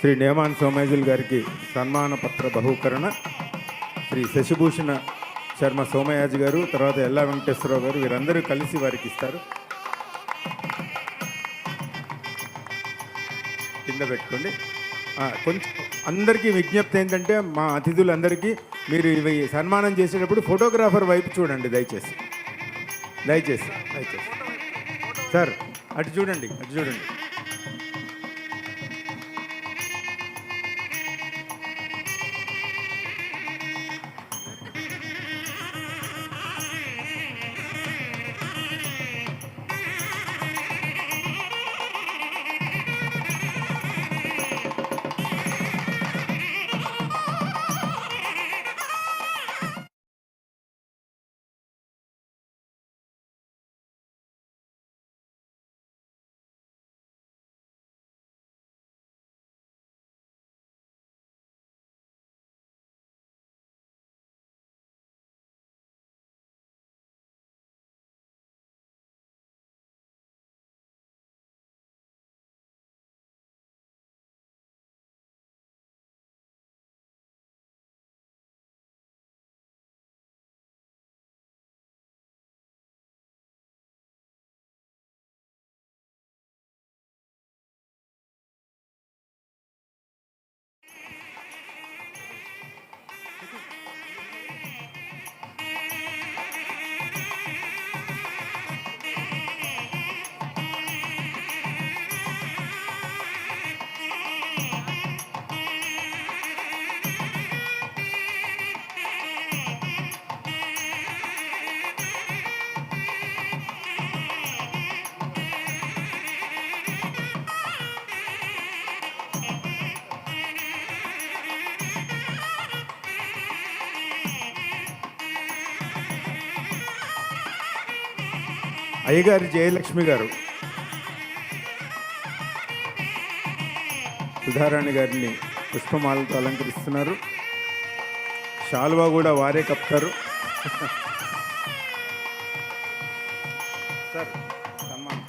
శ్రీ నేమాన్ సోమయాజుల్ గారికి సన్మాన పత్ర బహూకరణ శ్రీ శశిభూషణ శర్మ సోమయాజు గారు, తర్వాత ఎల్లా వెంకటేశ్వరరావు గారు, వీరందరూ కలిసి వారికి ఇస్తారు. కింద పెట్టుకోండి. కొంచెం అందరికీ విజ్ఞప్తి ఏంటంటే, మా అతిథులందరికీ మీరు ఇవి సన్మానం చేసేటప్పుడు ఫోటోగ్రాఫర్ వైపు చూడండి దయచేసి. దయచేసి దయచేసి సార్ అటు చూడండి, అటు చూడండి. అయ్యగారి జయలక్ష్మి గారు సుధారాణి గారిని పుష్పమాలతో అలంకరిస్తున్నారు. శాలువా కూడా వారే కప్తారు. సార్ సన్మానం.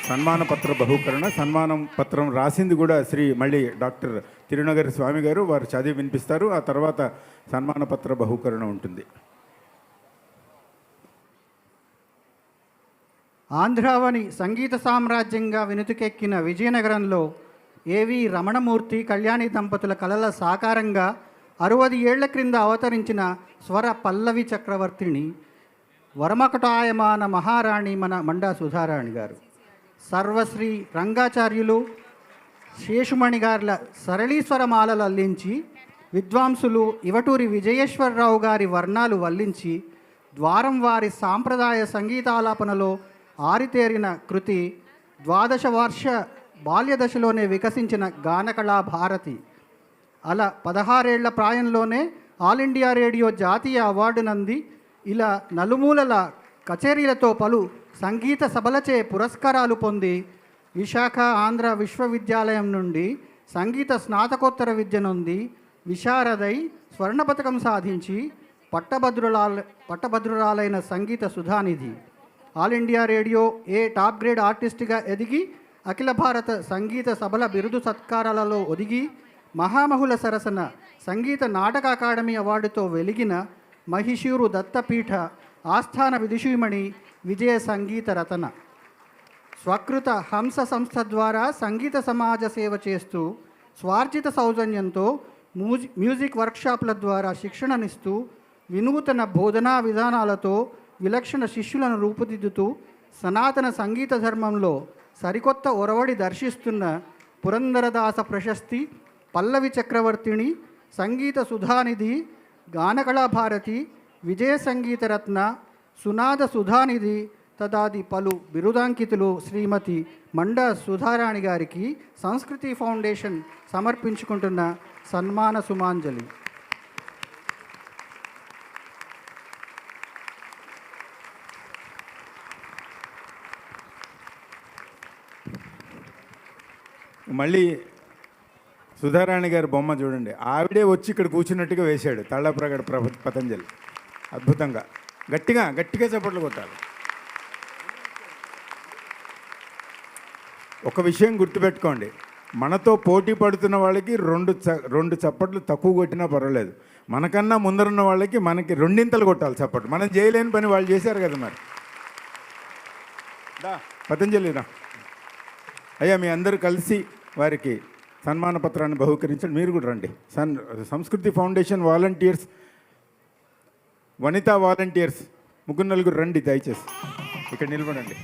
సన్మాన పత్ర బహూకరణ. సన్మానం పత్రం రాసింది కూడా శ్రీ మళ్ళీ డాక్టర్ తిరునగరి స్వామి గారు, వారు చదివి వినిపిస్తారు. ఆ తర్వాత సన్మాన పత్ర బహూకరణ ఉంటుంది. ఆంధ్రావని సంగీత సామ్రాజ్యంగా వెనుతికెక్కిన విజయనగరంలో ఏవి రమణమూర్తి కళ్యాణి దంపతుల కలల సాకారంగా 60 ఏళ్ల క్రింద అవతరించిన స్వర పల్లవి చక్రవర్తిని వరమకటాయమాన మహారాణి మన మండా సుధారాణి గారు. సర్వశ్రీ రంగాచార్యులు శేషుమణి గార్ల సరళీస్వరమాలలు అల్లించి, విద్వాంసులు ఇవటూరి విజయేశ్వరరావు గారి వర్ణాలు వల్లించి, ద్వారం వారి సాంప్రదాయ సంగీతాలాపనలో ఆరితేరిన కృతి 12 వర్ష బాల్యదశలోనే వికసించిన గానకళా భారతి. అలా 16 ఏళ్ల ప్రాయంలోనే ఆల్ ఇండియా రేడియో జాతీయ అవార్డు నంది ఇలా నలుమూలల కచేరీలతో పలు సంగీత సభలచే పురస్కారాలు పొంది విశాఖ ఆంధ్ర విశ్వవిద్యాలయం నుండి సంగీత స్నాతకోత్తర విద్య నొంది విశారదై స్వర్ణ పతకం సాధించి పట్టభద్రురాలైన సంగీత సుధానిధి. All India radio top grade ఆర్టిస్ట్గా ఎదిగి అఖిల భారత సంగీత సభల బిరుదు సత్కారాలలో ఒదిగి మహామహుల సరసన సంగీత నాటక అకాడమీ అవార్డుతో వెలిగిన మహిషూరు దత్తపీఠ ఆస్థాన విదుషీమణి విజయ సంగీత రతన. స్వకృత హంస సంస్థ ద్వారా సంగీత సమాజ సేవ చేస్తూ స్వార్జిత సౌజన్యంతో మ్యూజిక్ వర్క్షాప్ల ద్వారా శిక్షణనిస్తూ వినూతన బోధనా విధానాలతో విలక్షణ శిష్యులను రూపుదిద్దుతూ సనాతన సంగీత ధర్మంలో సరికొత్త ఒరవడి దర్శిస్తున్న పురందరదాస ప్రశస్తి, పల్లవి చక్రవర్తిని, సంగీత సుధానిధి, గానకళా భారతి, విజయ సంగీత రత్న, సునాద సుధానిధి తదాది పలు బిరుదాంకితులు శ్రీమతి మండా సుధారాణి గారికి సంస్కృతి ఫౌండేషన్ సమర్పించుకుంటున్న సన్మాన సుమాంజలి. మళ్ళీ సుధారాణి గారి బొమ్మ చూడండి, ఆవిడే వచ్చి ఇక్కడ కూర్చున్నట్టుగా వేశాడు తళ్ళప్రగడ పతంజలి. అద్భుతంగా గట్టిగా గట్టిగా చప్పట్లు కొట్టాలి. ఒక విషయం గుర్తుపెట్టుకోండి, మనతో పోటీ పడుతున్న వాళ్ళకి రెండు చప్పట్లు తక్కువ కొట్టినా పర్వాలేదు, మనకన్నా ముందరున్న వాళ్ళకి మనకి రెండింతలు కొట్టాలి చప్పట్లు. మనం చేయలేని పని వాళ్ళు చేశారు కదా. మరి పతంజలి రా అయ్యా, మీ అందరూ కలిసి వారికి సన్మాన పత్రాన్ని బహుకరించండి. మీరు కూడా రండి. సంస్కృతి ఫౌండేషన్ వాలంటీర్స్, వనితా వాలంటీర్స్ ముగ్గురు నలుగురు రండి, దయచేసి ఇక్కడ నిలబడండి.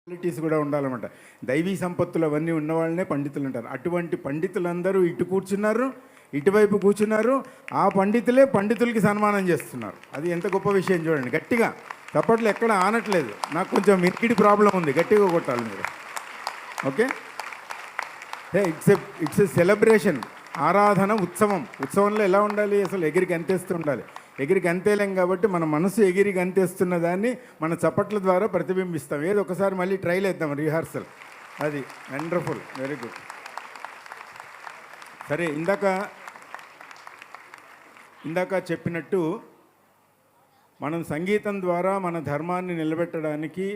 క్వాలిటీస్ కూడా ఉండాలన్నమాట. దైవీ సంపత్తులు అవన్నీ ఉన్నవాళ్ళనే పండితులు అంటారు. అటువంటి పండితులందరూ ఇటు కూర్చున్నారు, ఇటువైపు కూర్చున్నారు. ఆ పండితులే పండితులకి సన్మానం చేస్తున్నారు. అది ఎంత గొప్ప విషయం చూడండి. గట్టిగా చప్పట్లు ఎక్కడ ఆనట్లేదు. నాకు కొంచెం మినికిడి ప్రాబ్లం ఉంది, గట్టిగా కొట్టాలి మీరు. ఓకే, ఇట్స్ ఎ సెలబ్రేషన్, ఆరాధన, ఉత్సవం. ఉత్సవంలో ఎలా ఉండాలి? అసలు ఎగిరి గంతేస్తూ ఉండాలి. ఎగిరి గంతేలేం కాబట్టి మన మనసు ఎగిరి గంతేస్తున్న దాన్ని మన చప్పట్ల ద్వారా ప్రతిబింబిస్తాం. ఏదో ఒకసారి మళ్ళీ ట్రైల్ వేద్దాం, రిహార్సల్. అది వండర్ఫుల్, వెరీ గుడ్. సరే, ఇందాక చెప్పినట్టు మనం సంగీతం ద్వారా మన ధర్మాన్ని నిలబెట్టడానికి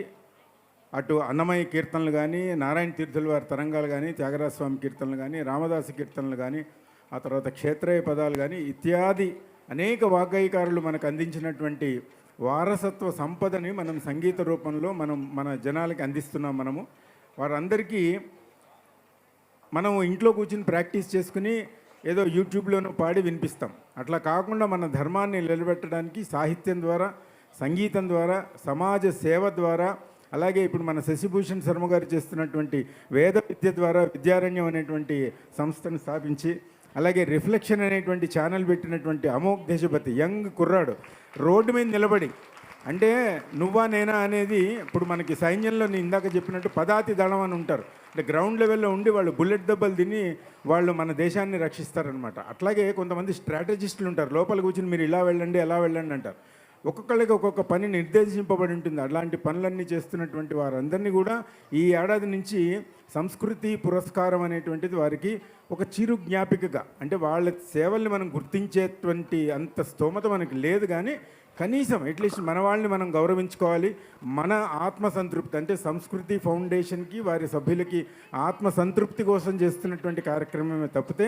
అటు అన్నమయ్య కీర్తనలు కానీ, నారాయణ తీర్థుల వారి తరంగాలు కానీ, త్యాగరాజస్వామి కీర్తనలు కానీ, రామదాసు కీర్తనలు కానీ, ఆ తర్వాత క్షేత్రయ పదాలు కానీ ఇత్యాది అనేక వాగ్గేయకారులు మనకు అందించినటువంటి వారసత్వ సంపదని మనం సంగీత రూపంలో మన జనాలకి అందిస్తున్నాం. వారందరికీ మనం ఇంట్లో కూర్చుని ప్రాక్టీస్ చేసుకుని ఏదో యూట్యూబ్లోనూ పాడి వినిపిస్తాం. అట్లా కాకుండా మన ధర్మాన్ని నిలబెట్టడానికి సాహిత్యం ద్వారా, సంగీతం ద్వారా, సమాజ సేవ ద్వారా, అలాగే ఇప్పుడు మన శశిభూషణ్ శర్మ గారు చేస్తున్నటువంటి వేద విద్య ద్వారా విద్యారణ్యం అనేటువంటి సంస్థను స్థాపించి, అలాగే రిఫ్లెక్షన్ అనేటువంటి ఛానల్ పెట్టినటువంటి అమోఘ్ దేశపతి యంగ్ కుర్రాడు రోడ్డు మీద నిలబడి, అంటే నువ్వా నేనా అనేది ఇప్పుడు మనకి సైన్యంలో నేను ఇందాక చెప్పినట్టు పదాతి దళం అని ఉంటారు. అంటే గ్రౌండ్ లెవెల్లో ఉండి వాళ్ళు బుల్లెట్ దెబ్బలు తిని వాళ్ళు మన దేశాన్ని రక్షిస్తారనమాట. అట్లాగే కొంతమంది స్ట్రాటజిస్టులు ఉంటారు, లోపల కూర్చుని మీరు ఇలా వెళ్ళండి అలా వెళ్ళండి అంటారు. ఒక్కొక్కళ్ళకి ఒక్కొక్క పని నిర్దేశింపబడి ఉంటుంది. అలాంటి పనులన్నీ చేస్తున్నటువంటి వారందరినీ కూడా ఈ ఏడాది నుంచి సంస్కృతి పురస్కారం అనేటువంటిది వారికి ఒక చిరు జ్ఞాపికగా, అంటే వాళ్ళ సేవల్ని మనం గుర్తించేటువంటి అంత స్తోమత మనకి లేదు, కానీ కనీసం అట్లీస్ట్ మన వాళ్ళని మనం గౌరవించుకోవాలి. మన ఆత్మసంతృప్తి, అంటే సంస్కృతి ఫౌండేషన్కి వారి సభ్యులకి ఆత్మసంతృప్తి కోసం చేస్తున్నటువంటి కార్యక్రమమే తప్పితే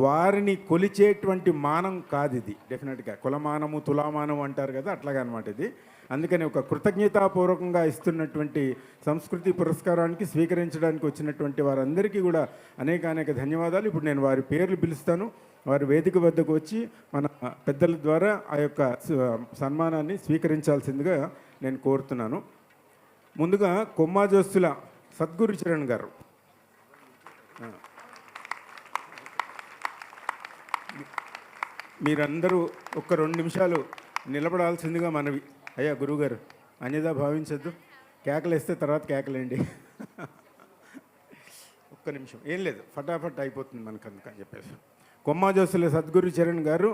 వారిని కొలిచేటువంటి మానం కాదు ఇది. డెఫినెట్గా కులమానము తులామానం అంటారు కదా, అట్లాగా అనమాట ఇది. అందుకని ఒక కృతజ్ఞతాపూర్వకంగా ఇస్తున్నటువంటి సంస్కృతి పురస్కారానికి స్వీకరించడానికి వచ్చినటువంటి వారందరికీ కూడా అనేక ధన్యవాదాలు. ఇప్పుడు నేను వారి పేర్లు పిలుస్తాను. వారి వేదిక వద్దకు వచ్చి మన పెద్దల ద్వారా ఆ యొక్క సన్మానాన్ని స్వీకరించాల్సిందిగా నేను కోరుతున్నాను. ముందుగా కొమ్మాజోస్తుల సద్గురు చరణ్ గారు. మీరందరూ ఒక 2 నిమిషాలు నిలబడాల్సిందిగా మనవి. అయ్యా గురువుగారు, అన్యదా భావించద్దు. కేకలేస్తే తర్వాత కేకలేండి. ఒక్క నిమిషం, ఏం లేదు, ఫటాఫట్ అయిపోతుంది మనకు, అందుకని చెప్పేసి. కొమ్మాజోసుల సద్గురు చరణ్ గారు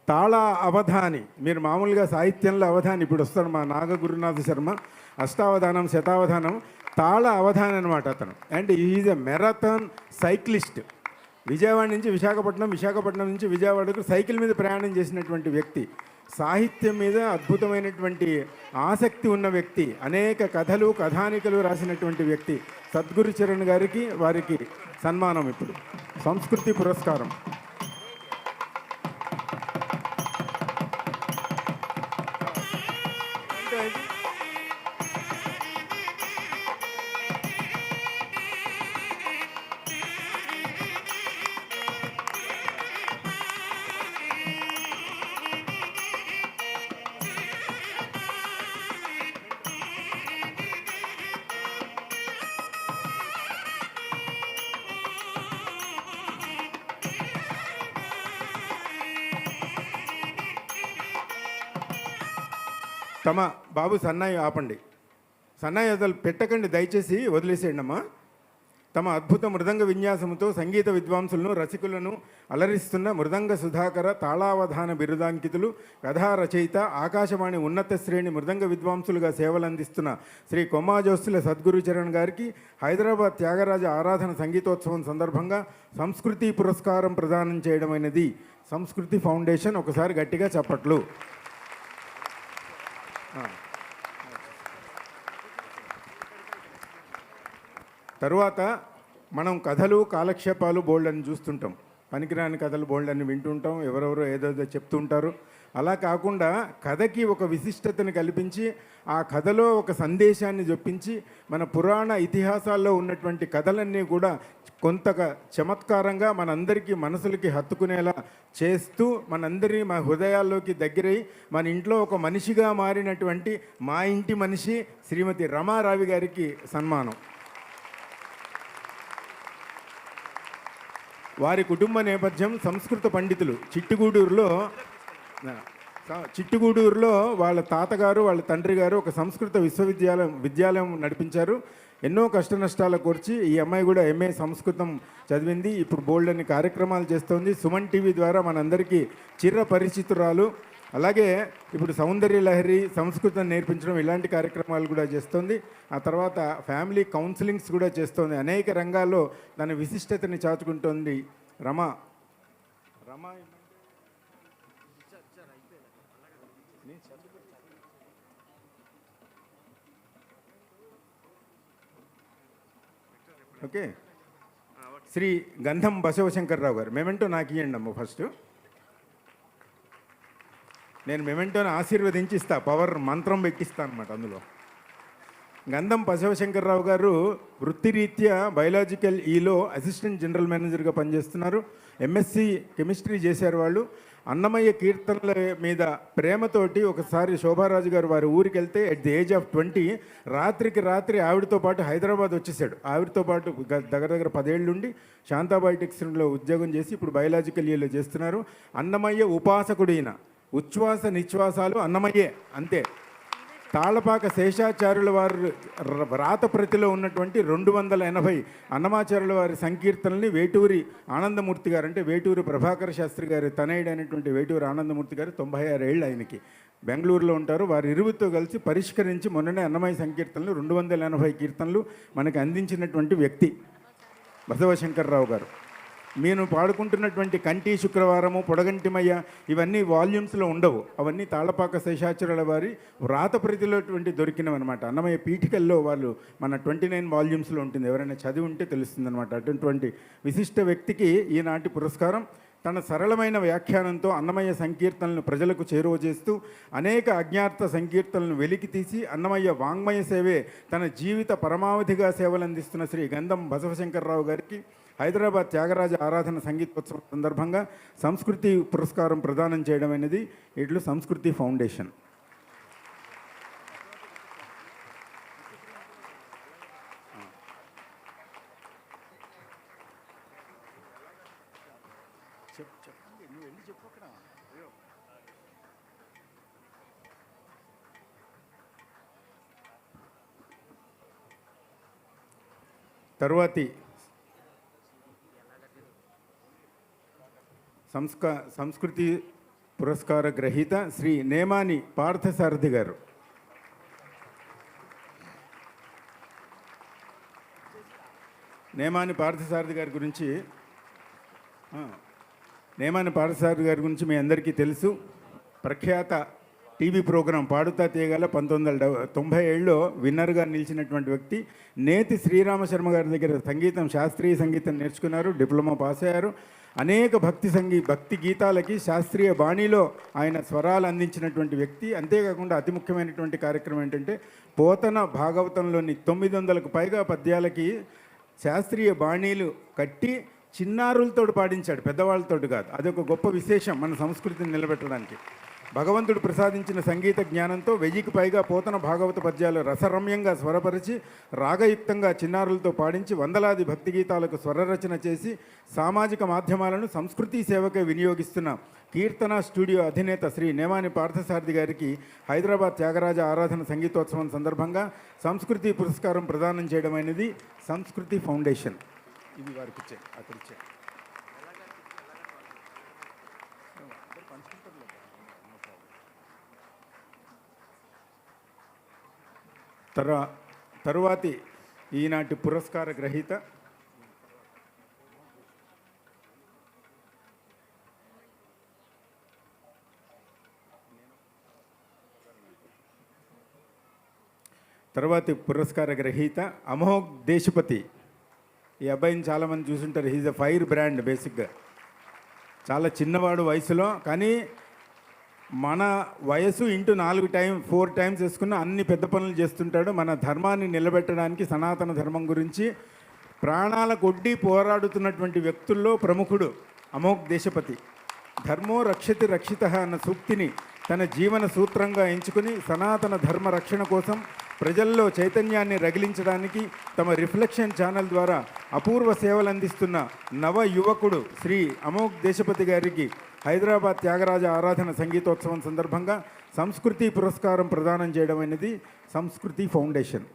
తాళ అవధాని. మీరు మామూలుగా సాహిత్యంలో అవధాని, ఇప్పుడు వస్తాడు మా నాగ గురునాథ శర్మ, అష్టావధానం శతావధానం, తాళ అవధాని అనమాట అతను. And is a marathon cyclist. Vijayawada నుంచి విశాఖపట్నం, విశాఖపట్నం నుంచి విజయవాడకు సైకిల్ మీద ప్రయాణం చేసినటువంటి వ్యక్తి. సాహిత్యం మీద అద్భుతమైనటువంటి ఆసక్తి ఉన్న వ్యక్తి. అనేక కథలు కథానికలు రాసినటువంటి వ్యక్తి సద్గురు చరణ్ గారికి వారికి సన్మానం ఇప్పుడు. సంస్కృతి పురస్కారం. తమ బాబు సన్నాయి ఆపండి. సన్నాయి అసలు పెట్టకండి, దయచేసి వదిలేసేయండి అమ్మా. తమ అద్భుత మృదంగ విన్యాసంతో సంగీత విద్వాంసులను రసికులను అలరిస్తున్న మృదంగ సుధాకర తాళావధాన బిరుదాంకితులు, కథా రచయిత, ఆకాశవాణి ఉన్నత శ్రేణి మృదంగ విద్వాంసులుగా సేవలందిస్తున్న శ్రీ కొమ్మాజోస్తుల సద్గురు చరణ్ గారికి హైదరాబాద్ త్యాగరాజ ఆరాధన సంగీతోత్సవం సందర్భంగా సంస్కృతి పురస్కారం ప్రదానం చేయడమైనది. సంస్కృతి ఫౌండేషన్. ఒకసారి గట్టిగా చప్పట్లు. తరువాత మనం కథలు కాలక్షేపాలు బోల్డ్ అని చూస్తుంటాం, పనికిరాని కథలు బోల్డ్ అని వింటుంటాం, ఎవరెవరో ఏదేదో చెప్తుంటారు. అలా కాకుండా కథకి ఒక విశిష్టతను కల్పించి ఆ కథలో ఒక సందేశాన్ని జొప్పించి మన పురాణ ఇతిహాసాల్లో ఉన్నటువంటి కథలన్నీ కూడా కొంత చమత్కారంగా మనందరికీ మనసులకి హత్తుకునేలా చేస్తూ మనందరి మా హృదయాల్లోకి దగ్గరై మన ఇంట్లో ఒక మనిషిగా మారినటువంటి మా ఇంటి మనిషి శ్రీమతి రమారావి గారికి సన్మానం. వారి కుటుంబ నేపథ్యం సంస్కృత పండితులు. చిట్టుగూడూరులో వాళ్ళ తాతగారు వాళ్ళ తండ్రి గారు ఒక సంస్కృత విద్యాలయం నడిపించారు. ఎన్నో కష్ట నష్టాల కోర్చి ఈ అమ్మాయి కూడా ఎంఏ సంస్కృతం చదివింది. ఇప్పుడు బోల్డ్ అని కార్యక్రమాలు చేస్తోంది. సుమన్ టీవీ ద్వారా మనందరికీ చిర పరిచితురాలు. అలాగే ఇప్పుడు సౌందర్య లహరి, సంస్కృతం నేర్పించడం, ఇలాంటి కార్యక్రమాలు కూడా చేస్తోంది. ఆ తర్వాత ఫ్యామిలీ కౌన్సిలింగ్స్ కూడా చేస్తోంది. అనేక రంగాల్లో తన విశిష్టతని చాటుకుంటోంది రమ. ఓకే, శ్రీ గంధం బసవశంకర్రావు గారు. మెమెంటో నాకు ఇవ్వండి అమ్మ. ఫస్ట్ నేను మెమెంటోని ఆశీర్వదించి ఇస్తా, పవర్ మంత్రం పెట్టిస్తాను అనమాట. అందులో గంధం బసవశంకర్రావు గారు వృత్తిరీత్యా బయలాజికల్ ఈలో అసిస్టెంట్ జనరల్ మేనేజర్గా పనిచేస్తున్నారు. ఎంఎస్సి కెమిస్ట్రీ చేశారు వాళ్ళు. అన్నమయ్య కీర్తనల మీద ప్రేమతోటి ఒకసారి శోభారాజు గారు వారి ఊరికి వెళ్తే ఎట్ ది ఏజ్ ఆఫ్ 20 రాత్రికి రాత్రి ఆవిడతో పాటు హైదరాబాద్ వచ్చేసాడు. ఆవిడతో పాటు దగ్గర 10 ఏళ్ళుండి శాంతాబాయి టెక్స్టైల్లో ఉద్యోగం చేసి ఇప్పుడు బయలాజికల్ ఈలో చేస్తున్నారు. అన్నమయ్య ఉపాసకుడైన ఉచ్ఛ్వాస నిశ్వాసాలు అన్నమయ్యే, అంతే. తాళపాక శేషాచార్యుల వారి రాతప్రతిలో ఉన్నటువంటి 280 అన్నమాచార్యుల వారి సంకీర్తనల్ని వేటూరి ఆనందమూర్తి గారు, అంటే వేటూరి ప్రభాకర శాస్త్రి గారి తనయుడైనటువంటి వేటూరి ఆనందమూర్తి గారు, 96 ఏళ్ళు ఆయనకి, బెంగళూరులో ఉంటారు. వారి ఇరువురితో కలిసి పరిష్కరించి మొన్ననే అన్నమయ్య సంకీర్తనలు 280 కీర్తనలు మనకు అందించినటువంటి వ్యక్తి బసవశంకర్రావు గారు. నేను పాడుకుంటున్నటువంటి కంటి శుక్రవారము, పొడగంటిమయ్య ఇవన్నీ వాల్యూమ్స్లో ఉండవు. అవన్నీ తాళపాక శేషాచార్యుల వారి వ్రాతప్రతిలో దొరికినవన్నమాట. అన్నమయ్య పీఠికల్లో వాళ్ళు మన 29 వాల్యూమ్స్లో ఉంటుంది. ఎవరైనా చదివి ఉంటే తెలుస్తుంది అనమాట. అటువంటి విశిష్ట వ్యక్తికి ఈనాటి పురస్కారం. తన సరళమైన వ్యాఖ్యానంతో అన్నమయ్య సంకీర్తనలను ప్రజలకు చేరువ చేస్తూ అనేక అజ్ఞాత సంకీర్తనలను వెలికి తీసి అన్నమయ్య వాంగ్మయ సేవే తన జీవిత పరమావధిగా సేవలందిస్తున్న శ్రీ గంధం బసవశంకర్రావు గారికి హైదరాబాద్ త్యాగరాజ ఆరాధన సంగీతోత్సవం సందర్భంగా సంస్కృతి పురస్కారం ప్రదానం చేయడం అనేది ఇట్లు సంస్కృతి ఫౌండేషన్. తరువాతి సంస్కృతి పురస్కార గ్రహీత శ్రీ నేమాని పార్థసారథి గారు. నేమాని పార్థసారథి గారి గురించి మీ అందరికీ తెలుసు. ప్రఖ్యాత టీవీ ప్రోగ్రాం పాడుతా తీయగల 1997లో విన్నర్గా నిలిచినటువంటి వ్యక్తి. నేతి శ్రీరామ శర్మ గారి దగ్గర శాస్త్రీయ సంగీతం నేర్చుకున్నారు, డిప్లొమా పాస్ అయ్యారు. అనేక భక్తి గీతాలకి శాస్త్రీయ బాణీలో ఆయన స్వరాలు అందించినటువంటి వ్యక్తి. అంతేకాకుండా అతి ముఖ్యమైనటువంటి కార్యక్రమం ఏంటంటే పోతన భాగవతంలోని 900కు పైగా పద్యాలకి శాస్త్రీయ బాణీలు కట్టి చిన్నారులతో పాడించాడు, పెద్దవాళ్ళతో కాదు. అదొక గొప్ప విశేషం మన సంస్కృతిని నిలబెట్టడానికి. భగవంతుడు ప్రసాదించిన సంగీత జ్ఞానంతో 1000కి పైగా పోతన భాగవత పద్యాలు రసరమ్యంగా స్వరపరిచి రాగయుక్తంగా చిన్నారులతో పాడించి వందలాది భక్తి గీతాలకు స్వరరచన చేసి సామాజిక మాధ్యమాలను సంస్కృతి సేవకే వినియోగిస్తున్న కీర్తన స్టూడియో అధినేత శ్రీ నేమాని పార్థసారథి గారికి హైదరాబాద్ త్యాగరాజ ఆరాధన సంగీతోత్సవం సందర్భంగా సంస్కృతి పురస్కారం ప్రదానం చేయడం అనేది సంస్కృతి ఫౌండేషన్. ఇది వారికి ఇచ్చాయి, అక్కడ ఇచ్చాయి. తరువాతి ఈనాటి పురస్కార గ్రహీత అమోఘ్ దేశపతి. ఈ అబ్బాయిని చాలామంది చూసుంటారు. He's a firebrand. బేసిక్గా చాలా చిన్నవాడు వయసులో, కానీ మన వయసు ఇంటూ 4 టైమ్స్ వేసుకున్న అన్ని పెద్ద పనులు చేస్తుంటాడు. మన ధర్మాన్ని నిలబెట్టడానికి, సనాతన ధర్మం గురించి ప్రాణాల కొద్దీ పోరాడుతున్నటువంటి వ్యక్తుల్లో ప్రముఖుడు అమోఘ్ దేశపతి. ధర్మో రక్షతి రక్షిత అన్న సూక్తిని తన జీవన సూత్రంగా ఎంచుకుని సనాతన ధర్మ రక్షణ కోసం ప్రజల్లో చైతన్యాన్ని రగిలించడానికి తమ రిఫ్లెక్షన్ ఛానల్ ద్వారా అపూర్వ సేవలు అందిస్తున్న నవ యువకుడు శ్రీ అమోఘ్ దేశపతి గారికి హైదరాబాద్ త్యాగరాజ ఆరాధన సంగీతోత్సవం సందర్భంగా సంస్కృతి పురస్కారం ప్రదానం చేయడం అనేది సంస్కృతి ఫౌండేషన్.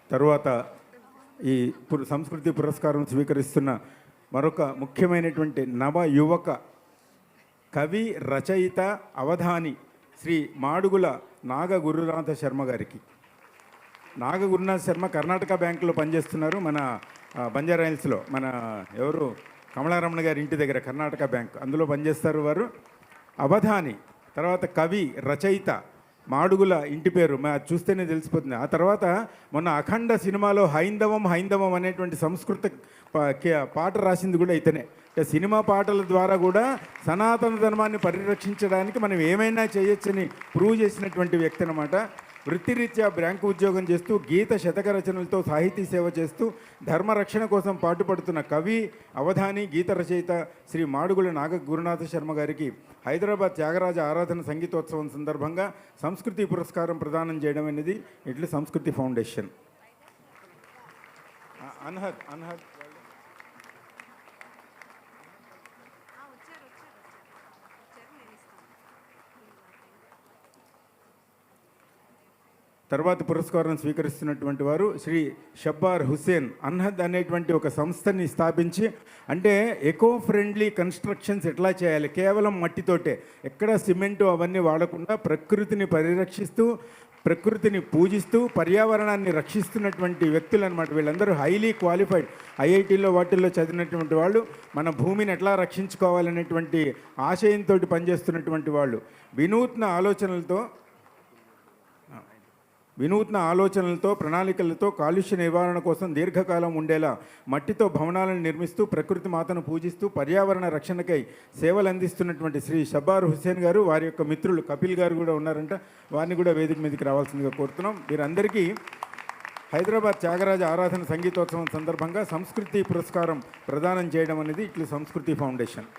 తరువాత ఈ సంస్కృతి పురస్కారం స్వీకరిస్తున్న మరొక ముఖ్యమైనటువంటి నవ యువక కవి, రచయిత, అవధాని శ్రీ మాడుగుల నాగ గురునాథ శర్మ గారికి. నాగ గురునాథ శర్మ కర్ణాటక బ్యాంకులో పనిచేస్తున్నారు. మన బంజారా హిల్స్లో మన ఎవరు కమలారమణ గారి ఇంటి దగ్గర కర్ణాటక బ్యాంక్, అందులో పనిచేస్తారు వారు. అవధాని, తర్వాత కవి, రచయిత. మాడుగుల ఇంటి పేరు చూస్తేనే తెలిసిపోతుంది. ఆ తర్వాత మొన్న అఖండ సినిమాలో హైందవం అనేటువంటి సంస్కృత పాట రాసింది కూడా ఇతనే. సినిమా పాటల ద్వారా కూడా సనాతన ధర్మాన్ని పరిరక్షించడానికి మనం ఏమైనా చేయొచ్చని ప్రూవ్ చేసినటువంటి వ్యక్తి అన్నమాట. వృత్తిరీత్యా బ్యాంకు ఉద్యోగం చేస్తూ గీత శతక రచనలతో సాహితీ సేవ చేస్తూ ధర్మరక్షణ కోసం పాటుపడుతున్న కవి, అవధాని, గీత రచయిత శ్రీ మాడుగుల నాగ గురునాథ శర్మ గారికి హైదరాబాద్ త్యాగరాజ ఆరాధన సంగీతోత్సవం సందర్భంగా సంస్కృతి పురస్కారం ప్రదానం చేయడం అనేది ఇట్లా సంస్కృతి ఫౌండేషన్. అన్హద్ తర్వాత పురస్కారం స్వీకరిస్తున్నటువంటి వారు శ్రీ షబ్బార్ హుస్సేన్. అన్హద్ అనేటువంటి ఒక సంస్థని స్థాపించి, అంటే ఎకో ఫ్రెండ్లీ కన్స్ట్రక్షన్స్ ఎట్లా చేయాలి, కేవలం మట్టితోటే, ఎక్కడ సిమెంటు అవన్నీ వాడకుండా ప్రకృతిని పరిరక్షిస్తూ, ప్రకృతిని పూజిస్తూ, పర్యావరణాన్ని రక్షిస్తున్నటువంటి వ్యక్తులు అనమాట. వీళ్ళందరూ హైలీ క్వాలిఫైడ్, ఐఐటీలో వాటిల్లో చదివినటువంటి వాళ్ళు, మన భూమిని ఎట్లా రక్షించుకోవాలనేటువంటి ఆశయంతో పనిచేస్తున్నటువంటి వాళ్ళు. వినూత్న ఆలోచనలతో, ప్రణాళికలతో కాలుష్య నివారణ కోసం దీర్ఘకాలం ఉండేలా మట్టితో భవనాలను నిర్మిస్తూ, ప్రకృతి మాతను పూజిస్తూ, పర్యావరణ రక్షణకై సేవలు అందిస్తున్నటువంటి శ్రీ షబ్బార్ హుస్సేన్ గారు, వారి యొక్క మిత్రులు కపిల్ గారు కూడా ఉన్నారంట. వారిని కూడా వేదిక మీదకి రావాల్సిందిగా కోరుతున్నాం. వీరందరికీ హైదరాబాద్ త్యాగరాజ ఆరాధన సంగీతోత్సవం సందర్భంగా సంస్కృతి పురస్కారం ప్రదానం చేయడం అనేది ఇట్లా సంస్కృతి ఫౌండేషన్.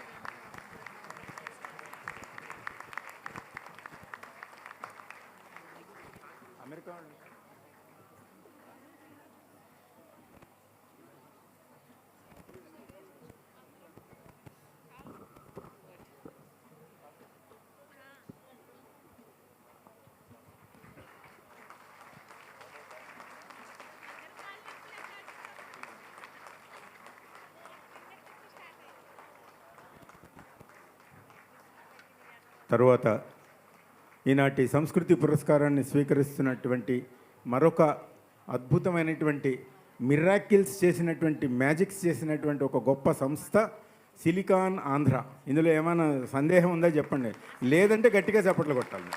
తరువాత ఈనాటి సంస్కృతి పురస్కారాన్ని స్వీకరిస్తున్నటువంటి మరొక అద్భుతమైనటువంటి మిరాకిల్స్ చేసినటువంటి మ్యాజిక్స్ చేసినటువంటి ఒక గొప్ప సంస్థ సిలికాన్ ఆంధ్ర. ఇందులో ఏమైనా సందేహం ఉందా చెప్పండి, లేదంటే గట్టిగా చప్పట్లు కొట్టాలి.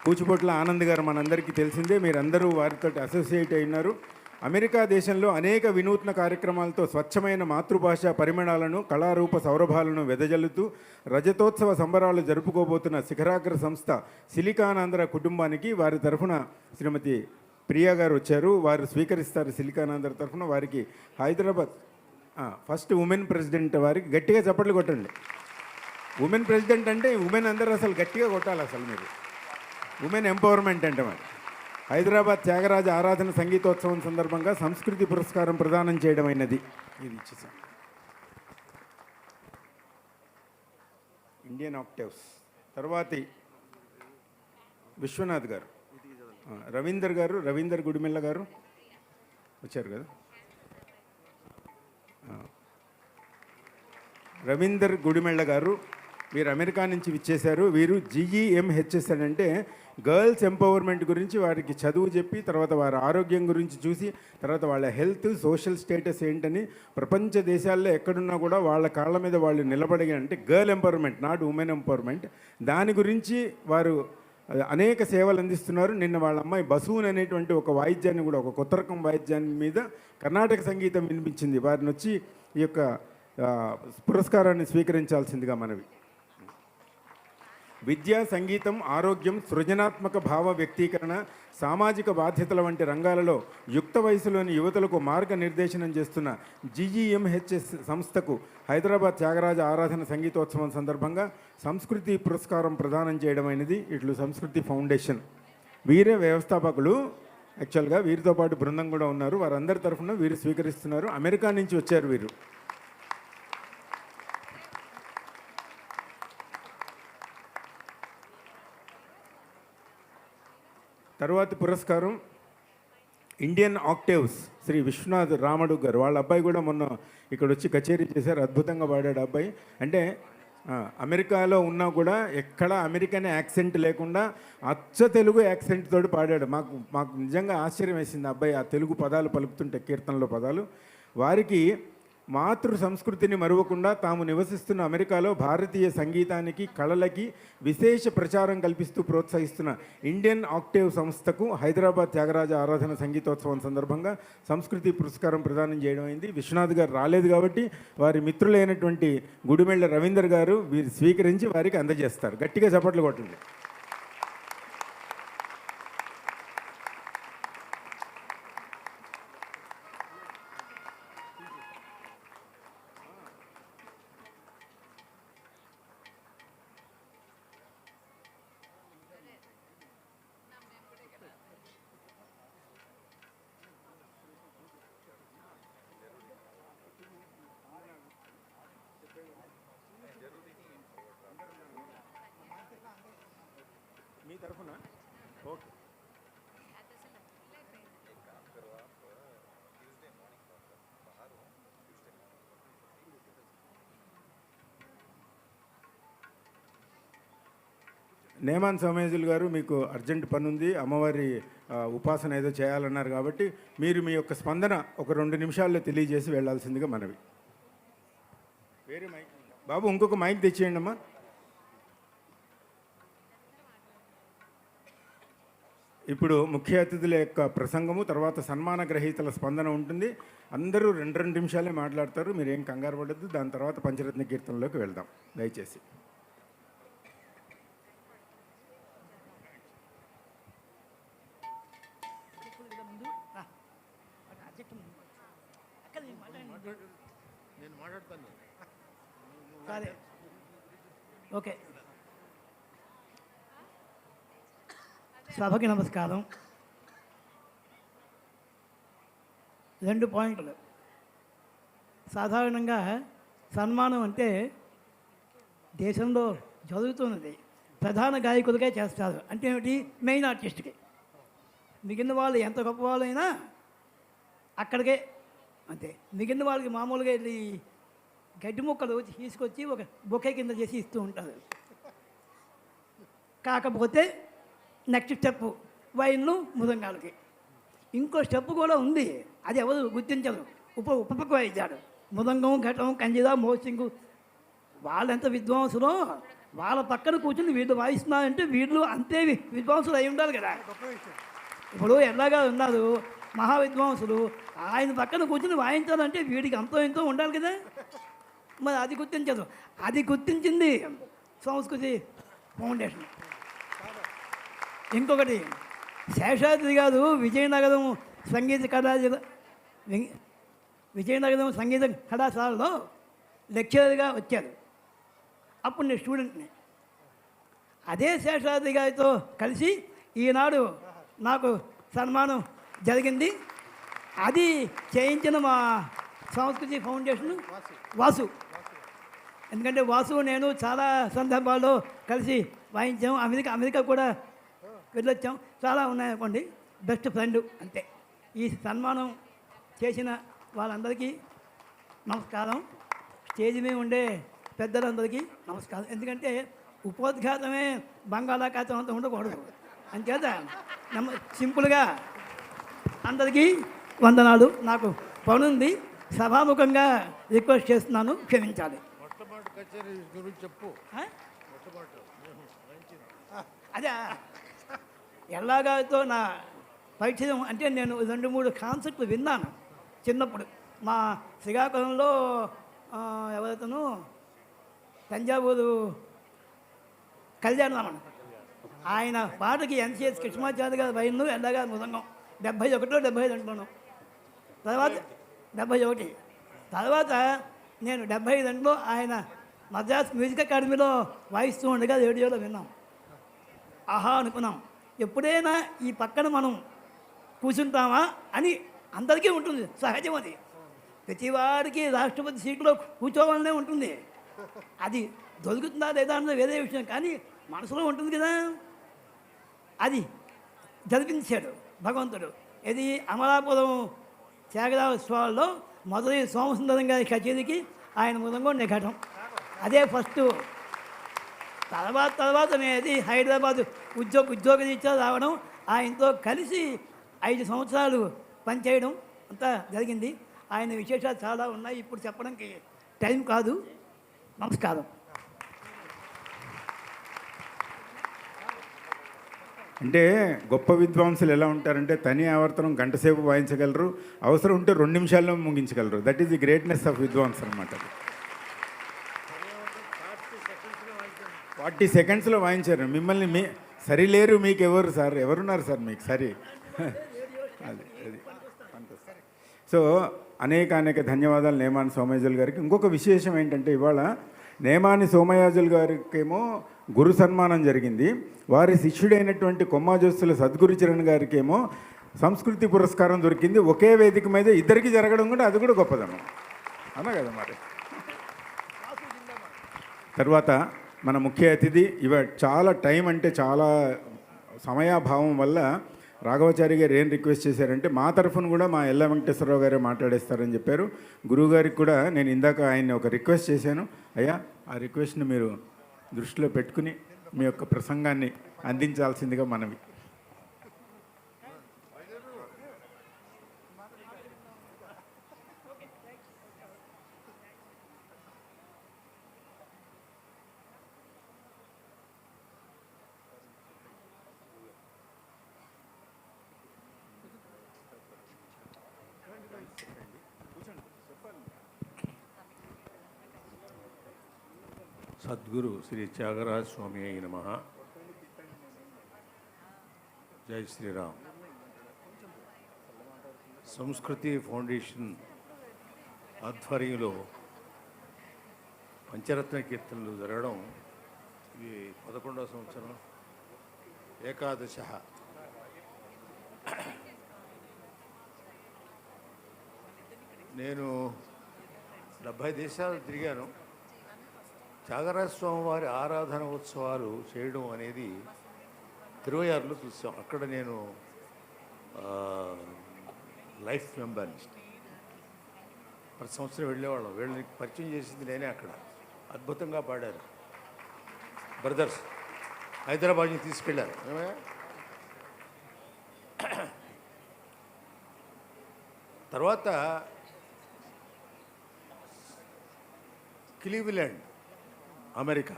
కూచిపొట్ల ఆనంద్ గారు మనందరికీ తెలిసిందే, మీరందరూ వారితో అసోసియేట్ అయినారు. అమెరికా దేశంలో అనేక వినూత్న కార్యక్రమాలతో స్వచ్ఛమైన మాతృభాష పరిమాణాలను కళారూప సౌరభాలను వెదజల్లుతూ రజతోత్సవ సంబరాలు జరుపుకోబోతున్న శిఖరాగ్ర సంస్థ సిలికాన్ ఆంధ్ర కుటుంబానికి వారి తరఫున శ్రీమతి ప్రియా గారు వచ్చారు. వారు స్వీకరిస్తారు సిలికాన్ ఆంధ్ర తరఫున. వారికి హైదరాబాద్ ఫస్ట్ ఉమెన్ ప్రెసిడెంట్ వారికి గట్టిగా చప్పట్లు కొట్టండి. ఉమెన్ ప్రెసిడెంట్ అంటే ఉమెన్ అందరూ అసలు గట్టిగా కొట్టాలి. అసలు మీరు ఉమెన్ ఎంపవర్మెంట్ అంటే మరి హైదరాబాద్ త్యాగరాజ ఆరాధన సంగీతోత్సవం సందర్భంగా సంస్కృతి పురస్కారం ప్రదానం చేయడం అయినది. ఇది ఇచ్చేసాం. ఇండియన్ ఆక్టేవ్స్ తర్వాతి విశ్వనాథ్ గారు, రవీందర్ గుడిమెల్ల గారు వచ్చారు కదా. రవీందర్ గుడిమెళ్ళ గారు వీరు అమెరికా నుంచి విచ్చేశారు. వీరు GEMHS అని అంటే గర్ల్స్ ఎంపవర్మెంట్ గురించి వారికి చదువు చెప్పి తర్వాత వారి ఆరోగ్యం గురించి చూసి తర్వాత వాళ్ళ హెల్త్ సోషల్ స్టేటస్ ఏంటని ప్రపంచ దేశాల్లో ఎక్కడున్నా కూడా వాళ్ళ కాళ్ళ మీద వాళ్ళు నిలబడి, అంటే girl empowerment not women empowerment, దాని గురించి వారు అనేక సేవలు అందిస్తున్నారు. నిన్న వాళ్ళ అమ్మాయి బసూన్ అనేటువంటి ఒక వాయిద్యాన్ని కూడా, ఒక కొత్త రకం వాయిద్యాన్ని మీద కర్ణాటక సంగీతం వినిపించింది. వారిని వచ్చి ఈ యొక్క పురస్కారాన్ని స్వీకరించాల్సిందిగా మనవి. విద్య, సంగీతం, ఆరోగ్యం, సృజనాత్మక భావ వ్యక్తీకరణ, సామాజిక బాధ్యతల వంటి రంగాలలో యుక్త వయసులోని యువతలకు మార్గనిర్దేశనం చేస్తున్న GEMHS సంస్థకు హైదరాబాద్ త్యాగరాజ ఆరాధన సంగీతోత్సవం సందర్భంగా సంస్కృతి పురస్కారం ప్రదానం చేయడమైనది. ఇట్లు సంస్కృతి ఫౌండేషన్ వీరే వ్యవస్థాపకులు. యాక్చువల్గా వీరితో పాటు బృందం కూడా ఉన్నారు. వారందరి తరఫున వీరు స్వీకరిస్తున్నారు. అమెరికా నుంచి వచ్చారు వీరు. తరువాతి పురస్కారం ఇండియన్ ఆక్టేవ్స్ శ్రీ విశ్వనాథ్ రామడు గారు. వాళ్ళ అబ్బాయి కూడా మొన్న ఇక్కడ వచ్చి కచేరీ చేశారు. అద్భుతంగా పాడాడు అబ్బాయి. అంటే అమెరికాలో ఉన్నా కూడా ఎక్కడ అమెరికన్ యాక్సెంట్ లేకుండా అచ్చ తెలుగు యాక్సెంట్ తోటి పాడాడు. మాకు నిజంగా ఆశ్చర్యం వేసింది అబ్బాయి ఆ తెలుగు పదాలు పలుకుతుంటే, కీర్తనలో పదాలు. వారికి మాతృ సంస్కృతిని మరువకుండా తాము నివసిస్తున్న అమెరికాలో భారతీయ సంగీతానికి, కళలకి విశేష ప్రచారం కల్పిస్తూ ప్రోత్సహిస్తున్న ఇండియన్ ఆక్టేవ్ సంస్థకు హైదరాబాద్ త్యాగరాజ ఆరాధన సంగీతోత్సవం సందర్భంగా సంస్కృతి పురస్కారం ప్రదానం చేయడం అయింది. విశ్వనాథ్ గారు రాలేదు కాబట్టి వారి మిత్రులైనటువంటి గుడిమెళ్ళ రవీందర్ గారు వీరు స్వీకరించి వారికి అందజేస్తారు. గట్టిగా చప్పట్లు కొట్టండి. మీ తరఫున ఓకే. నేమాన్ సోమేజులు గారు, మీకు అర్జెంట్ పని ఉంది, అమ్మవారి ఉపాసన ఏదో చేయాలన్నారు కాబట్టి మీరు మీ యొక్క స్పందన ఒక 2 నిమిషాల్లో తెలియజేసి వెళ్ళాల్సిందిగా మనవి. వేరే మైక్ బాబు, ఇంకొక మైక్ తెచ్చేయండి అమ్మా. ఇప్పుడు ముఖ్య అతిథుల యొక్క ప్రసంగము, తర్వాత సన్మాన గ్రహీతల స్పందన ఉంటుంది. అందరూ 2 నిమిషాలే మాట్లాడతారు, మీరేం కంగారు పడద్దు. దాని తర్వాత పంచరత్న కీర్తనలోకి వెళ్దాం దయచేసి. ఓకే, సభకి నమస్కారం. 2 పాయింట్లు. సాధారణంగా సన్మానం అంటే దేశంలో జరుగుతున్నది ప్రధాన గాయకులకే చేస్తారు. అంటే ఏమిటి? మెయిన్ ఆర్టిస్ట్కి. మిగిలిన వాళ్ళు ఎంత గొప్ప వాళ్ళైనా అక్కడికే అంతే. మిగిలిన వాళ్ళకి మామూలుగా వెళ్ళి గడ్డి ముక్కలు తీసుకొచ్చి ఒక బొకే కింద చేసి ఇస్తూ ఉంటారు. కాకపోతే నెక్స్ట్ స్టెప్ వైన్లు మృదంగాలకి. ఇంకో స్టెప్ కూడా ఉంది, అది ఎవరు గుర్తించరు. ఉపపక్క వాయిద్యాలు మృదంగం, ఘటం, కంజిద, మోసింగు. వాళ్ళెంత విద్వాంసులో వాళ్ళ పక్కన కూర్చుని వీళ్ళు వాయిస్తున్నారంటే వీళ్ళు అంతే విద్వాంసులు అయి ఉండాలి కదా. ఇప్పుడు ఎలాగా ఉన్నారు మహా విద్వాంసులు, ఆయన పక్కన కూర్చుని వాయించాలంటే వీడికి అంతో ఎంతో ఉండాలి కదా. మరి అది గుర్తించదు. అది గుర్తించింది సంస్కృతి ఫౌండేషన్. ఇంకొకటి శేషాద్రి గారు విజయనగరం సంగీత కళాశాలలో లెక్చరర్గా వచ్చారు. అప్పుడు నేను స్టూడెంట్ని. అదే శేషాద్రి గారితో కలిసి ఈనాడు నాకు సన్మానం జరిగింది. అది చేయించిన మా సంస్కృతి ఫౌండేషన్ వాసు. ఎందుకంటే వాసు నేను చాలా సందర్భాల్లో కలిసి వాయించాము. అమెరికా కూడా వెళ్ళొచ్చాం. చాలా ఉన్నాయనుకోండి. బెస్ట్ ఫ్రెండ్ అంతే. ఈ సన్మానం చేసిన వాళ్ళందరికీ నమస్కారం. స్టేజ్ మీద ఉండే పెద్దలందరికీ నమస్కారం. ఎందుకంటే ఉపోద్ఘాతమే బంగాళాఖాతం అంతా ఉండకూడదు. అంచేత సింపుల్గా అందరికీ వందనాలు. నాకు పనుంది, సభాముఖంగా రిక్వెస్ట్ చేస్తున్నాను, క్షమించాలి. అదే ఎల్లాగారితో నా పరిచయం అంటే నేను 2-3 కాన్సెప్ట్లు విన్నాను చిన్నప్పుడు. మా శ్రీకాకుళంలో ఎవరైతేనో తంజావూరు కళ్యాణరామన్ ఆయన పాటకి ఎన్సిఎస్ కృష్ణమాచార్య గారు వైన్ను ఎల్లగా మృదంగం 71 75 అంటున్నాను. తర్వాత 71 తర్వాత నేను 75లో ఆయన మద్రాస్ మ్యూజిక్ అకాడమీలో వాయిస్తూ ఉండగా రేడియోలో విన్నాం. ఆహా అనుకున్నాం, ఎప్పుడైనా ఈ పక్కన మనం కూర్చుంటామా అని అందరికీ ఉంటుంది, సహజం. అది ప్రతివాడికి రాష్ట్రపతి సీట్లో కూర్చోవాలనే ఉంటుంది. అది దొరుకుతుందా లేదా అన్నది వేరే విషయం, కానీ మనసులో ఉంటుంది కదా. అది జరిపించాడు భగవంతుడు. ఇది అమలాపురం త్యాగరాజోత్సవాల్లో మొదటి సోమసుందరం గారి కచేరీకి ఆయన మృదంగం నిఘటం. అదే ఫస్ట్. తర్వాత అనేది హైదరాబాద్ ఉద్యోగరీత్యా రావడం, ఆయనతో కలిసి 5 సంవత్సరాలు పనిచేయడం అంతా జరిగింది. ఆయన విశేషాలు చాలా ఉన్నాయి, ఇప్పుడు చెప్పడానికి టైం కాదు. నమస్కారం. అంటే గొప్ప విద్వాంసులు ఎలా ఉంటారంటే తని ఆవర్తనం గంటసేపు వాయించగలరు, అవసరం ఉంటే 2 నిమిషాల్లో ముగించగలరు. That is the greatness of విద్వాంస్ అనమాట. 40 సెకండ్స్లో వాయించారు. మిమ్మల్ని సరిలేరు మీకు ఎవరు సార్, ఎవరున్నారు సార్ మీకు సరి. అది సో అనేక ధన్యవాదాలు నేమాని సోమయాజులు గారికి. ఇంకొక విశేషం ఏంటంటే ఇవాళ నేమాని సోమయాజులు గారికేమో గురు సన్మానం జరిగింది. వారి శిష్యుడైనటువంటి కొమ్మాజోస్తుల సద్గురుచరణ్ గారికేమో సంస్కృతి పురస్కారం దొరికింది. ఒకే వేదిక మీద ఇద్దరికి జరగడం కూడా అది కూడా గొప్పదనం అన్నా కదా. మరి తర్వాత మన ముఖ్య అతిథి చాలా టైం అంటే చాలా సమయాభావం వల్ల రాఘవాచారి గారు ఏం రిక్వెస్ట్ చేశారంటే మా తరఫున కూడా మా ఎల్ల వెంకటేశ్వరరావు గారే మాట్లాడేస్తారని చెప్పారు. గురువు గారికి కూడా నేను ఇందాక ఆయన్ని ఒక రిక్వెస్ట్ చేశాను. అయ్యా, ఆ రిక్వెస్ట్ని మీరు దృష్టిలో పెట్టుకుని మీ యొక్క ప్రసంగాన్ని అందించాల్సిందిగా మనవి. సద్గురు శ్రీ త్యాగరాజ స్వామి అయి నమః. జై శ్రీరామ్. సంస్కృతి ఫౌండేషన్ ఆధ్వర్యంలో పంచరత్న కీర్తనలు జరగడం ఇది 11వ సంవత్సరం, ఏకాదశ. నేను 70 దేశాలు తిరిగాను. త్యాగరాజ స్వామి వారి ఆరాధన ఉత్సవాలు చేయడం అనేది 26లో చూసాం. అక్కడ నేను లైఫ్ మెంబర్ని. ప్రతి సంవత్సరం వెళ్ళేవాళ్ళం. వీళ్ళని పరిచయం చేసింది నేనే అక్కడ. అద్భుతంగా పాడారు బ్రదర్స్. హైదరాబాద్ నుంచి తీసుకెళ్ళారు. ఏమయ్య? తర్వాత క్లీవ్లాండ్, అమెరికా.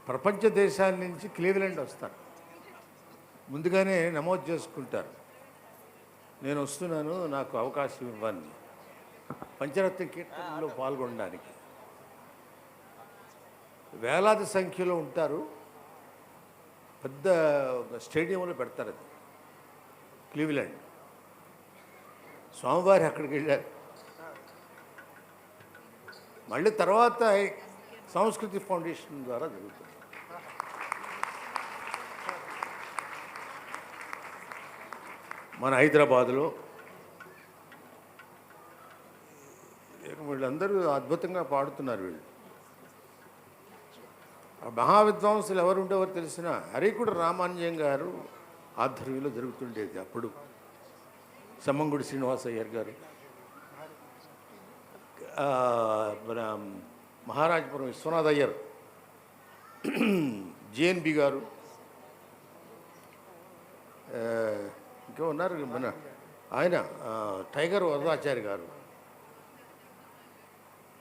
ప్రపంచ దేశాల నుంచి క్లీవ్లాండ్ వస్తారు. ముందుగానే నమోదు చేసుకుంటారు, నేను వస్తున్నాను, నాకు అవకాశం ఇవ్వండి పంచరత్న కీర్తనలో పాల్గొనడానికి. వేలాది సంఖ్యలో ఉంటారు. పెద్ద స్టేడియంలో పెడతారు అది, క్లీవ్లాండ్. స్వామివారి అక్కడికి వెళ్ళారు. మళ్ళీ తర్వాత సంస్కృతి ఫౌండేషన్ ద్వారా జరుగుతుంది. మన హైదరాబాదులో వీళ్ళందరూ అద్భుతంగా పాడుతున్నారు. వీళ్ళు మహావిద్వాంసులు ఎవరు ఉండేవారు తెలిసిన హరికుడు రామానుజం గారు ఆధ్వర్యంలో జరుగుతుండేది. అప్పుడు సమ్మంగుడి శ్రీనివాసయ్యర్ గారు, మన మహారాజపురం విశ్వనాథ్ అయ్యర్, జేఎన్బి గారు, ఇంకా ఉన్నారు మన ఆయన టైగర్ వరదాచారి గారు,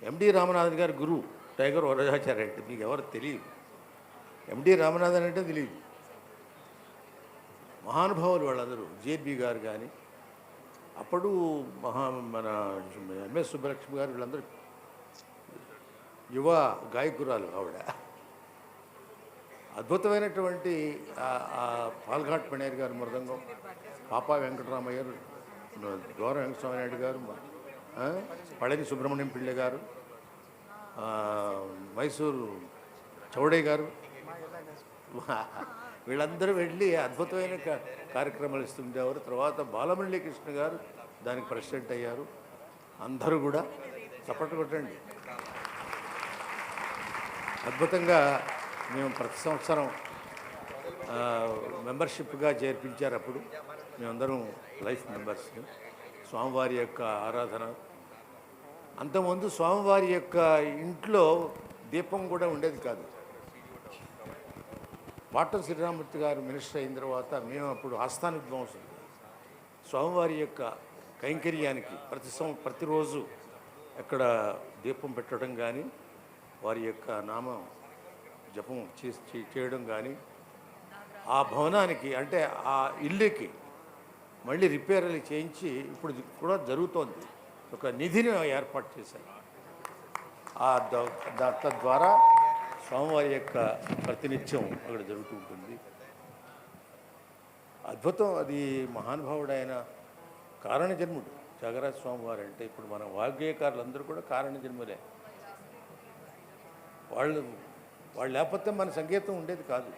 ఎండి రామనాథన్ గారి గురువు టైగర్ వరదాచారి. అంటే మీకు ఎవరు తెలియదు, ఎండి రామనాథన్ అంటే తెలియదు. మహానుభావులు వాళ్ళందరూ. జేబీ గారు కానీ, అప్పుడు మన ఎంఎస్ సుబ్బలక్ష్మి గారు, వీళ్ళందరూ యువ గాయకురాలు ఆవిడ. అద్భుతమైనటువంటి పాల్ఘాట్ పణేర్ గారు మృదంగం, పాపా వెంకటరామయ్య గారు, ద్వార వెంకటస్వామి నాయుడు గారు, పళని సుబ్రహ్మణ్యం పిళ్ళ గారు, మైసూరు చౌడే గారు, వీళ్ళందరూ వెళ్ళి అద్భుతమైన కార్యక్రమాలు ఇస్తుండేవారు. తర్వాత బాలమురళీ కృష్ణ గారు దానికి ప్రెసిడెంట్ అయ్యారు. అందరూ కూడా చప్పట్లు కొట్టండి. అద్భుతంగా మేము ప్రతి సంవత్సరం మెంబర్షిప్గా చేర్పించారు. అప్పుడు మేమందరం లైఫ్ మెంబర్స్. స్వామివారి యొక్క ఆరాధన. అంతకుముందు స్వామివారి యొక్క ఇంట్లో దీపం కూడా ఉండేది కాదు. పాటం శ్రీరామూర్తి గారు మినిస్టర్ అయిన తర్వాత మేము అప్పుడు ఆస్థాన విద్వాంసులు స్వామివారి యొక్క కైంకర్యానికి ప్రతిరోజు ఎక్కడ దీపం పెట్టడం కానీ, వారి యొక్క నామం జపం చేయడం కానీ, ఆ భవనానికి అంటే ఆ ఇల్లుకి మళ్ళీ రిపేర్లు చేయించి ఇప్పుడు కూడా జరుగుతోంది. ఒక నిధిని ఏర్పాటు చేశారు. తద్వారా స్వామివారి యొక్క ప్రతినిత్యం అక్కడ జరుగుతూ ఉంటుంది. అద్భుతం. అది మహానుభావుడైన కారణజన్ముడు త్యాగరాజ స్వామివారు. అంటే ఇప్పుడు మన వాగ్గేయకారులందరూ కూడా కారణజన్ములే. వాళ్ళు లేకపోతే మన సంగీతం ఉండేది కాదు.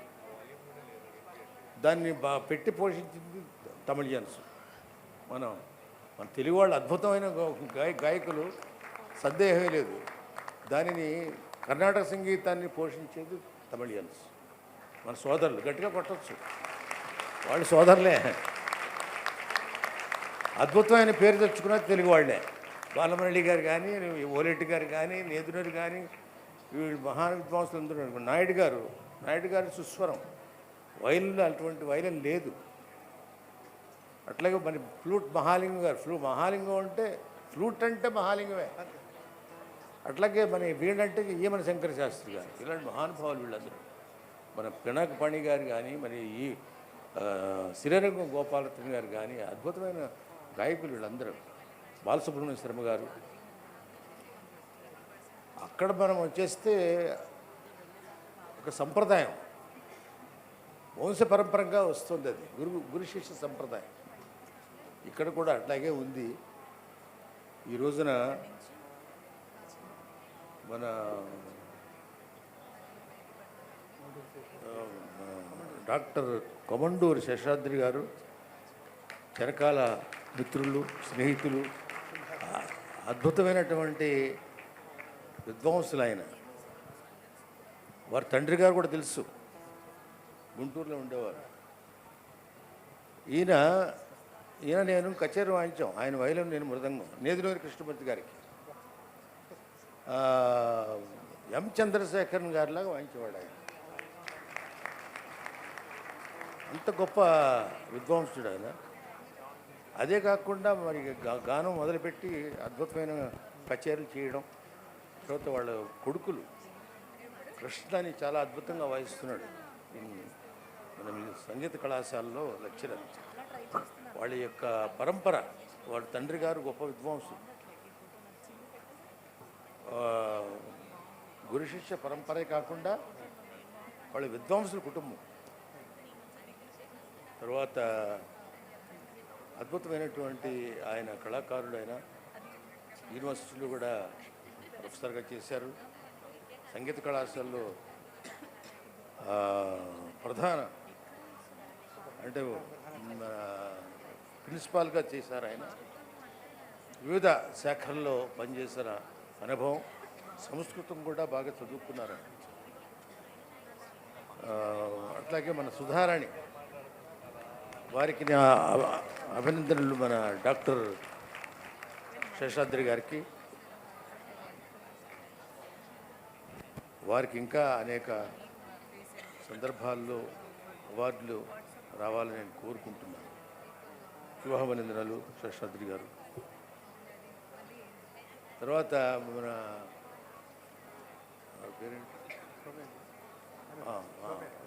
దాన్ని పెట్టి పోషించింది తమిళియన్స్. మన తెలుగు వాళ్ళు అద్భుతమైన గాయకులు, సందేహమే లేదు. దానిని కర్ణాటక సంగీతాన్ని పోషించేది తమిళియన్స్, మన సోదరులు. గట్టిగా కొట్టచ్చు, వాళ్ళు సోదరులే. అద్భుతమైన పేరు తెచ్చుకున్నది తెలుగు వాళ్ళే. బాలమురళి గారు కానీ, ఓలెట్టి గారు కానీ, నేదునూరు కానీ, వీళ్ళు మహాన్ విద్వాంసులు అందరూ. నాయుడు గారు సుస్వరం. వైలిన్లో అటువంటి వైలిన్ లేదు. అట్లాగే మన ఫ్లూట్ మహాలింగం గారు. మహాలింగం అంటే ఫ్లూట్ అంటే మహాలింగమే. అట్లాగే మన వీళ్ళంటే ఈమన శంకర శాస్త్రి గారు. ఇలాంటి మహానుభావులు వీళ్ళందరూ. మన పినాకపాణి గారు కానీ, మరి ఈ శ్రీరంగం గోపాలరత్న గారు కానీ అద్భుతమైన గాయకులు వీళ్ళందరూ. బాలసుబ్రహ్మణ్య శర్మ గారు. అక్కడ మనం వచ్చేస్తే ఒక సంప్రదాయం వంశపరంపరంగా వస్తుంది. అది గురు శిష్య సంప్రదాయం. ఇక్కడ కూడా అట్లాగే ఉంది. ఈ రోజున మన డాక్టర్ కొమండూరి శేషాద్రి గారు, చిరకాల మిత్రులు, స్నేహితులు, అద్భుతమైనటువంటి విద్వాంసులు ఆయన. వారి తండ్రి గారు కూడా తెలుసు, గుంటూరులో ఉండేవారు. ఈయన ఈయన నేను కచేరీ వాయించాం. ఆయన వైలిన్, నేను మృదంగం. నేదునూరి కృష్ణమూర్తి గారికి. ఎం చంద్రశేఖరన్ గారిలాగా వాయించేవాడు ఆయన. అంత గొప్ప విద్వాంసుడు ఆయన. అదే కాకుండా మరి గానం మొదలుపెట్టి అద్భుతమైన కచేరీలు చేయడం. తర్వాత వాళ్ళ కొడుకులు కృష్ణని చాలా అద్భుతంగా వాయిస్తున్నాడు. మన సంగీత కళాశాలలో లెక్చరర్. వాళ్ళ యొక్క పరంపర, వాళ్ళ తండ్రి గారు గొప్ప విద్వాంసుడు. గురు శిష్య పరంపరే కాకుండా వాళ్ళ విద్వాంసుల కుటుంబం. తర్వాత అద్భుతమైనటువంటి ఆయన కళాకారుడు. ఆయన యూనివర్సిటీలో కూడా ప్రొఫెసర్గా చేశారు. సంగీత కళాశాలలో ప్రధాన అంటే ప్రిన్సిపాల్గా చేశారు ఆయన. వివిధ శాఖల్లో పనిచేసిన అనుభవం. సంస్కృతం కూడా బాగా చదువుకున్నారు. అట్లాగే మన సుధారాణి వారికి నా అభినందనలు. మన డాక్టర్ శేషాద్రి గారికి, వారికి ఇంకా అనేక సందర్భాల్లో అవార్డులు రావాలని నేను కోరుకుంటున్నాను. శుభాభినందనలు శేషాద్రి గారు. తర్వాత మన పేరేంటి,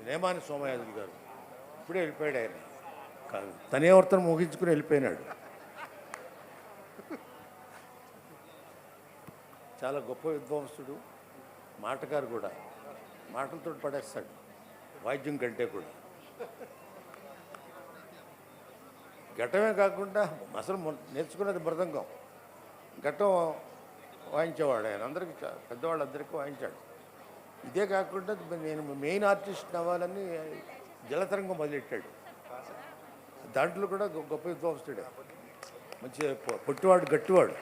నేమాని సోమయాజులు గారు. ఇప్పుడే వెళ్ళిపోయాడు ఆయన. తనే వర్తన ముగించుకుని వెళ్ళిపోయినాడు. చాలా గొప్ప విద్వాంసుడు, మాటగారు కూడా. మాటలతో పడేస్తాడు వాయిద్యం కంటే కూడా. ఘటమే కాకుండా అసలు నేర్చుకున్నది మృదంగం. ఘటం వాయించేవాడు ఆయన. అందరికీ, పెద్దవాళ్ళందరికీ వాయించాడు. ఇదే కాకుండా నేను మెయిన్ ఆర్టిస్ట్ అవ్వాలని జలతరంగం మొదలెట్టాడు. దాంట్లో కూడా గొప్ప విద్వాంసుడే. మంచి పొట్టివాడు, గట్టివాడు.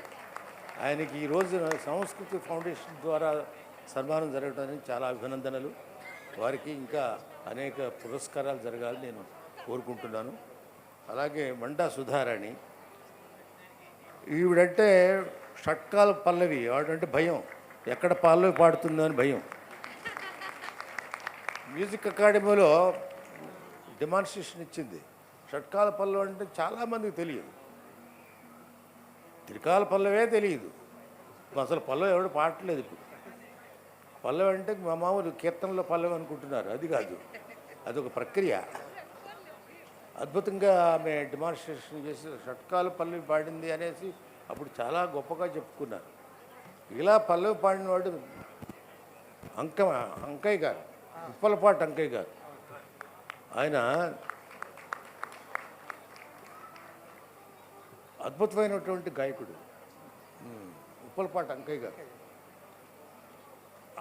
ఆయనకి ఈరోజు సంస్కృతి ఫౌండేషన్ ద్వారా సన్మానం జరగడానికి చాలా అభినందనలు. వారికి ఇంకా అనేక పురస్కారాలు జరగాలని నేను కోరుకుంటున్నాను. అలాగే మండా సుధారాణి. ఈవిడంటే షట్కాల పల్లవి. వాడంటే భయం, ఎక్కడ పల్లవి పాడుతుందో అని భయం. మ్యూజిక్ అకాడమీలో డెమాన్స్ట్రేషన్ ఇచ్చింది. షట్కాల పల్లవి అంటే చాలామందికి తెలియదు. త్రికాల పల్లవే తెలియదు. అసలు పల్లవి ఎవడు పాడట్లేదు ఇప్పుడు. పల్లవి అంటే మా మామూలు కీర్తనలో పల్లవి అనుకుంటున్నారు. అది కాదు, అదొక ప్రక్రియ. అద్భుతంగా ఆమె డెమాన్స్ట్రేషన్ చేసి షట్కాల పల్లవి పాడింది అనేసి అప్పుడు చాలా గొప్పగా చెప్పుకున్నారు. ఇలా పల్లవి పాడినవాడు అంకయ్య గారు, ఉప్పలపాటి అంకయ్య గారు. ఆయన అద్భుతమైనటువంటి గాయకుడు, ఉప్పలపాటి అంకయ్య గారు.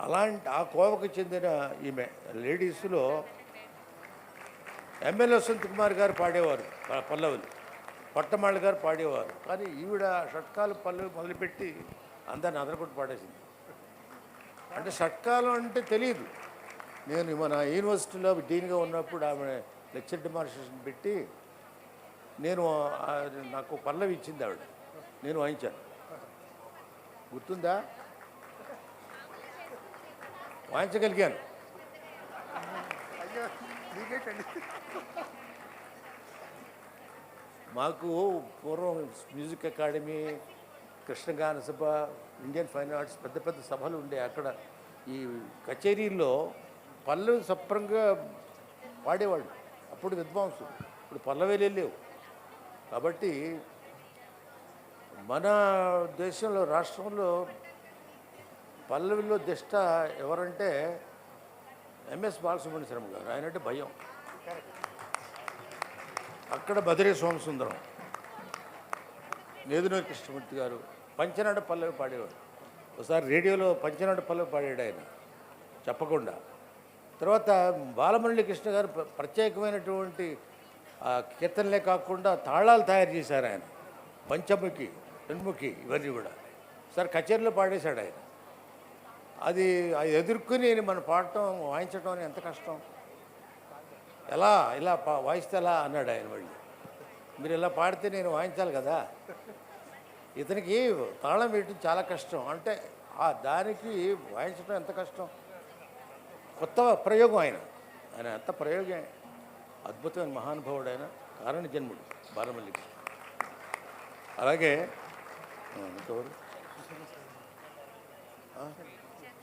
అలాంటి ఆ కోవకు చెందిన ఈమె లేడీస్లో ఎమ్మెల్యే వసంత్ కుమార్ గారు పాడేవారు పల్లవులు, పట్టమాళ్ళ గారు పాడేవారు. కానీ ఈవిడ షట్కాలు పల్లవి మొదలుపెట్టి అందరిని అదరకొట్టి పాడేసింది. అంటే షట్కాలం అంటే తెలియదు. నేను మన యూనివర్సిటీలో డీన్గా ఉన్నప్పుడు ఆమె లెక్చర్ డెమాన్స్ట్రేషన్ పెట్టి నాకు పల్లవి ఇచ్చింది ఆవిడ. నేను వాయించాను. గుర్తుందా? వాయించగలిగాను. మాకు పూర్వం మ్యూజిక్ అకాడమీ, కృష్ణగాన సభ, ఇండియన్ ఫైన్ ఆర్ట్స్ పెద్ద పెద్ద సభలు ఉండే. అక్కడ ఈ కచేరీల్లో పల్లవి సప్రంగా పాడేవాళ్ళు. అప్పుడు విద్వాంసులు. ఇప్పుడు పల్లవేలే లేవు. కాబట్టి మన దేశంలో, రాష్ట్రంలో పల్లవిలో దిష్ట ఎవరంటే ఎంఎస్ బాలసుబ్రహ్మణ్య శర్మ గారు. ఆయనంటే భయం. అక్కడ బదిరే సోమసుందరం, నేదునూరి కృష్ణమూర్తి గారు పంచనాడ పల్లవి పాడేవాడు. ఒకసారి రేడియోలో పంచనాడ పల్లవి పాడాడు ఆయన చెప్పకుండా. తర్వాత బాలమురళీ కృష్ణ గారు ప్రత్యేకమైనటువంటి కీర్తనలే కాకుండా తాళాలు తయారు చేశారు ఆయన. పంచముఖి, షణ్ముఖి, ఇవన్నీ కూడా సార్ కచేరీలో పాడేశాడు ఆయన. అది ఎదుర్కొని మన పాడటం, వాయించడం అని ఎంత కష్టం. ఎలా ఇలా వాయిస్తే ఎలా అన్నాడు ఆయన. మళ్ళీ మీరు ఇలా పాడితే నేను వాయించాలి కదా. ఇతనికి తాళం వేయటం చాలా కష్టం. అంటే ఆ దానికి వాయించడం ఎంత కష్టం. కొత్త ప్రయోగం ఆయన ఎంత ప్రయోగం. అద్భుతమైన మహానుభావుడు ఆయన, కారణ జన్ముడు బాలమల్లికి. అలాగే ఇంకెవరు,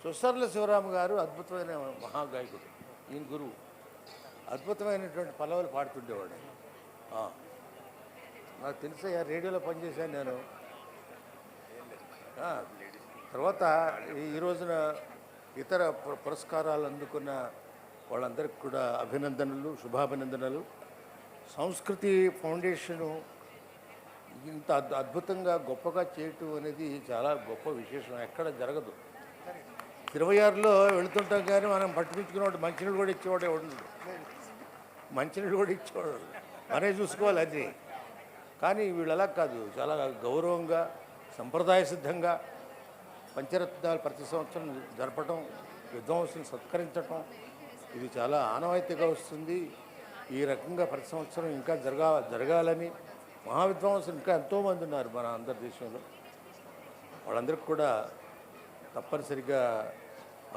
సుసర్ల శివరామ గారు అద్భుతమైన మహాగాయకుడు. ఈయన గురువు. అద్భుతమైనటువంటి పల్లవులు పాడుతుండేవాడు. నాకు తెలుసయ్యా, రేడియోలో పనిచేశాను నేను. తర్వాత ఈ రోజున ఇతర పురస్కారాలు అందుకున్న వాళ్ళందరికీ కూడా అభినందనలు, శుభాభినందనలు. సంస్కృతి ఫౌండేషను ఇంత అద్భుతంగా గొప్పగా చేయటం అనేది చాలా గొప్ప విశేషం. ఎక్కడ జరగదు. 26లో వెళుతుంటాం కానీ మనం పట్టుకుంటున్నవాడు మంచినీళ్ళు కూడా ఇచ్చేవాడే ఉండదు. మంచినీళ్ళు కూడా ఇచ్చేవాడు, మనే చూసుకోవాలి అది. కానీ వీళ్ళు అలా కాదు, చాలా గౌరవంగా సంప్రదాయ సిద్ధంగా పంచరత్నాలు ప్రతి సంవత్సరం జరపడం, విద్వాంసులను సత్కరించటం, ఇది చాలా ఆనవాయితీగా వస్తుంది. ఈ రకంగా ప్రతి సంవత్సరం ఇంకా జరగాలని మహావిద్వాంసులు ఇంకా ఎంతోమంది ఉన్నారు మన ఆంధ్రదేశంలో. వాళ్ళందరికీ కూడా తప్పనిసరిగా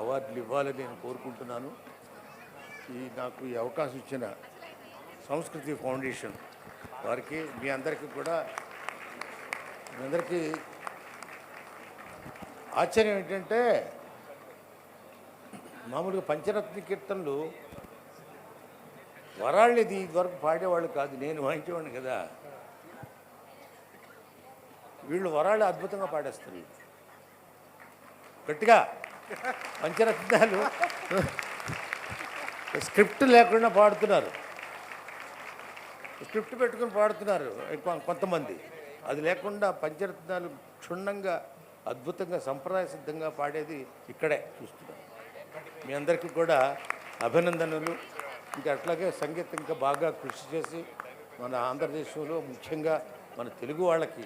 అవార్డులు ఇవ్వాలని నేను కోరుకుంటున్నాను. నాకు ఈ అవకాశం ఇచ్చిన సంస్కృతి ఫౌండేషన్ వారికి, మీ అందరికీ ఆశ్చర్యం ఏంటంటే, మామూలుగా పంచరత్న కీర్తనలు వరాళ్ళు ఇది ఇదివరకు పాడేవాళ్ళు కాదు, నేను వాయించేవాడిని కదా. వీళ్ళు వరాళ్ళు అద్భుతంగా పాడేస్తారు. గట్టిగా పంచరత్నాలు స్క్రిప్ట్ లేకుండా పాడుతున్నారు. స్క్రిప్ట్ పెట్టుకుని పాడుతున్నారు కొంతమంది. అది లేకుండా పంచరత్నాలు క్షుణ్ణంగా అద్భుతంగా సంప్రదాయ సిద్ధంగా పాడేది ఇక్కడే చూస్తున్నాం. మీ అందరికీ కూడా అభినందనలు. ఇంకా అట్లాగే సంగీతం ఇంకా బాగా కృషి చేసి మన ఆంధ్రదేశంలో ముఖ్యంగా మన తెలుగు వాళ్ళకి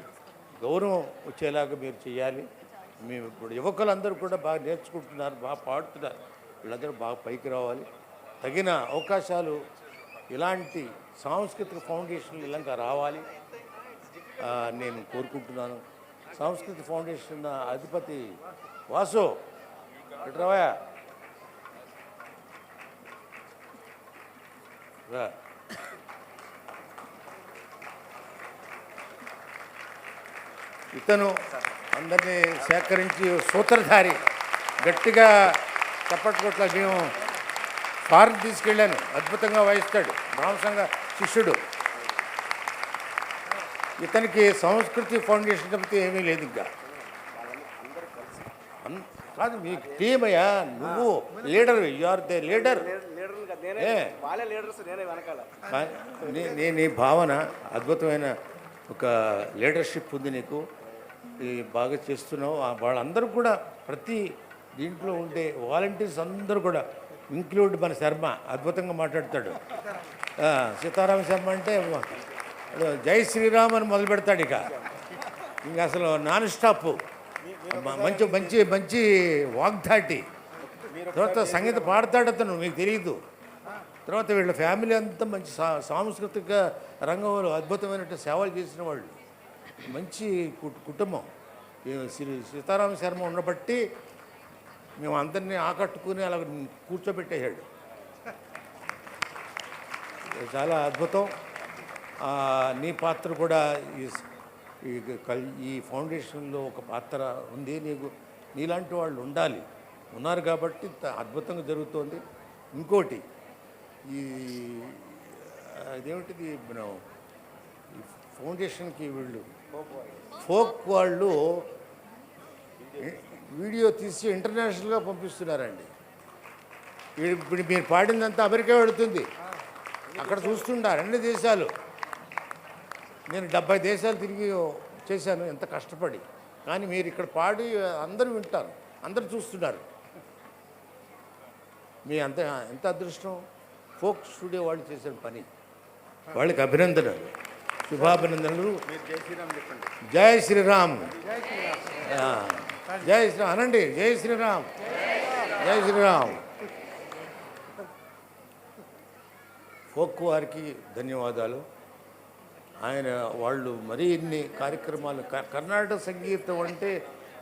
గౌరవం వచ్చేలాగా మీరు చేయాలి. మీ ఇప్పుడు యువకులందరూ కూడా బాగా నేర్చుకుంటున్నారు, బాగా పాడుతున్నారు. వీళ్ళందరూ బాగా పైకి రావాలి. తగిన అవకాశాలు ఇలాంటి సాంస్కృతిక ఫౌండేషన్లు ఇలాగా రావాలి నేను కోరుకుంటున్నాను. సాంస్కృతిక ఫౌండేషన్ అధిపతి వాసు ఎట్రావా ఇతను అందరినీ సేకరించి సూత్రధారి, గట్టిగా చప్పట్ల మేము ఫారెన్ తీసుకెళ్ళాను, అద్భుతంగా వాయిస్తాడు, మాంసంగా శిష్యుడు. ఇతనికి సంస్కృతి ఫౌండేషన్ తప్పితే ఏమీ లేదు. ఇంకా కాదు మీ టీమ్ అయ్యా, నువ్వు leader, you are the leader. నీ భావన అద్భుతమైన ఒక లీడర్షిప్ ఉంది నీకు, బాగా చేస్తున్నావు. వాళ్ళందరూ కూడా ప్రతి దీంట్లో ఉండే వాలంటీర్స్ అందరూ కూడా, ఇంక్లూడ్ మన శర్మ అద్భుతంగా మాట్లాడతాడు. సీతారామ శర్మ అంటే జై శ్రీరామ్ అని మొదలు పెడతాడు. ఇంకా అసలు నాన్ స్టాప్, మంచి మంచి మంచి వాగ్దాటి. తర్వాత సంగీత పాడతాడు అతను, మీకు తెలియదు. తర్వాత వీళ్ళ ఫ్యామిలీ అంతా మంచి సాంస్కృతిక రంగంలో అద్భుతమైన సేవలు చేసిన వాళ్ళు, మంచి కుటుంబం. సీతారామ శర్మ ఉండబట్టి మేము అందరినీ ఆకట్టుకుని అలా కూర్చోబెట్టేశాడు. చాలా అద్భుతం. నీ పాత్ర కూడా ఈ ఫౌండేషన్లో ఒక పాత్ర ఉంది. నీలాంటి వాళ్ళు ఉన్నారు కాబట్టి అద్భుతంగా జరుగుతోంది. ఇంకోటి అదేమిటిది, మనం ఈ ఫౌండేషన్కి వీళ్ళు ఫోక్ వాళ్ళు వీడియో తీసి ఇంటర్నేషనల్గా పంపిస్తున్నారండి. ఇప్పుడు మీరు పాడిందంతా అమెరికా వెళుతుంది, అక్కడ చూస్తుంటారు అన్ని దేశాలు. నేను 70 దేశాలు తిరిగి చేశాను ఎంత కష్టపడి. కానీ మీరు ఇక్కడ పాడి అందరూ వింటారు, అందరూ చూస్తున్నారు. మీ ఎంత అదృష్టం. ఫోక్ స్టూడియో వాళ్ళు చేసిన పని, వాళ్ళకి అభినందనలు, శుభాభినందనలు. జై శ్రీరామ్, జై శ్రీరామ్ అనండి. జై శ్రీరామ్, జై శ్రీరామ్. ఫోక్ వారికి ధన్యవాదాలు. ఆయన వాళ్ళు మరీ ఇన్ని కార్యక్రమాలు కర్ణాటక సంగీతం అంటే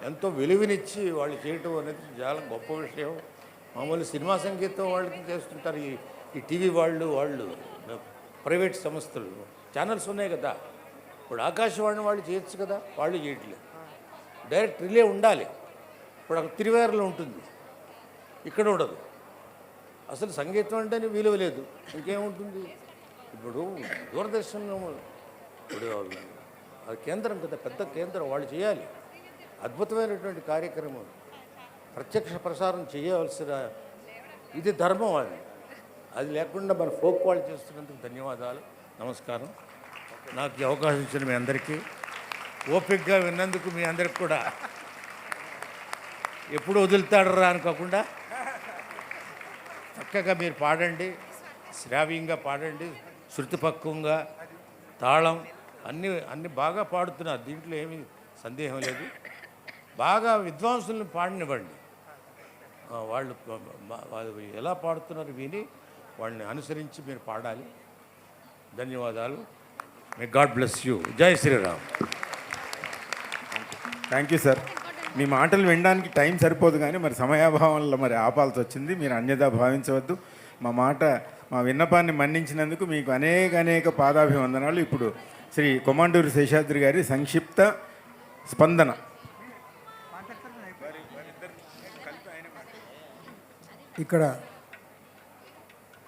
ఎంతో విలువనిచ్చి వాళ్ళు చేయటం అనేది చాలా గొప్ప విషయం. మామూలు సినిమా సంగీతం వాళ్ళకి చేస్తుంటారు, ఈ టీవీ వాళ్ళు ప్రైవేట్ సంస్థలు ఛానల్స్ ఉన్నాయి కదా, ఇప్పుడు ఆకాశవాణి వాళ్ళు చేయొచ్చు కదా, వాళ్ళు చేయట్లేదు. డైరెక్ట్ రిలే ఉండాలి. ఇప్పుడు అక్కడ తిరువేరలో ఉంటుంది, ఇక్కడ ఉండదు. అసలు సంగీతం అంటేనే విలువ లేదు, ఇంకేముంటుంది. ఇప్పుడు దూరదర్శన్ ఇప్పుడు అది కేంద్రం కదా, పెద్ద కేంద్రం, వాళ్ళు చేయాలి అద్భుతమైనటువంటి కార్యక్రమం, ప్రత్యక్ష ప్రసారం చేయవలసిన ఇది ధర్మం. అది లేకుండా మన ఫోక్ వాళ్ళు చేస్తున్నందుకు ధన్యవాదాలు, నమస్కారం. నాకు ఈ అవకాశం ఇచ్చిన మీ అందరికీ, ఓపికగా విన్నందుకు మీ అందరికి కూడా, ఎప్పుడు వదులుతాడరా అనుకోకుండా చక్కగా మీరు పాడండి, శ్రావ్యంగా పాడండి, శృతిపక్వంగా, తాళం అన్నీ బాగా పాడుతున్నారు, దీంట్లో ఏమీ సందేహం లేదు. బాగా విద్వాంసులను పాడనివ్వండి, వాళ్ళు ఎలా పాడుతున్నారు విని వాళ్ళని అనుసరించి మీరు పాడాలి. ధన్యవాదాలు. May God bless you. జై శ్రీరామ్. Thank you sir. మీ మాటలు వినడానికి టైం సరిపోదు, కానీ మరి సమయాభావంలో మరి ఆపాల్సి వచ్చింది. మీరు అన్యదా భావించవద్దు. మా విన్నపాన్ని మన్నించినందుకు మీకు అనేక పాదాభివందనాలు. ఇప్పుడు శ్రీ కొమాండూరు శేషాద్రి గారి సంక్షిప్త స్పందన. ఇక్కడ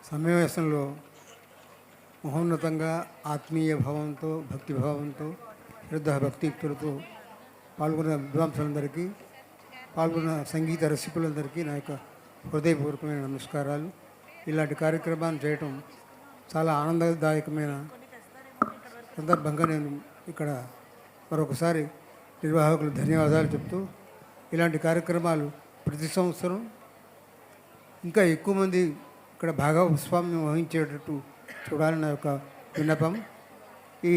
సమావేశంలో మహోన్నతంగా ఆత్మీయ భావంతో, భక్తిభావంతో, భక్తియుక్తులతో పాల్గొన్న విద్వాంసులందరికీ, పాల్గొన్న సంగీత రసికులందరికీ నా యొక్క హృదయపూర్వకమైన నమస్కారాలు. ఇలాంటి కార్యక్రమాన్ని చేయటం చాలా ఆనందదాయకమైన సందర్భంగా నేను ఇక్కడ మరొకసారి నిర్వాహకులు ధన్యవాదాలు చెప్తూ, ఇలాంటి కార్యక్రమాలు ప్రతి సంవత్సరం ఇంకా ఎక్కువ మంది ఇక్కడ భాగస్వామ్యం వహించేటట్టు చూడాలని నా యొక్క విన్నపం. ఈ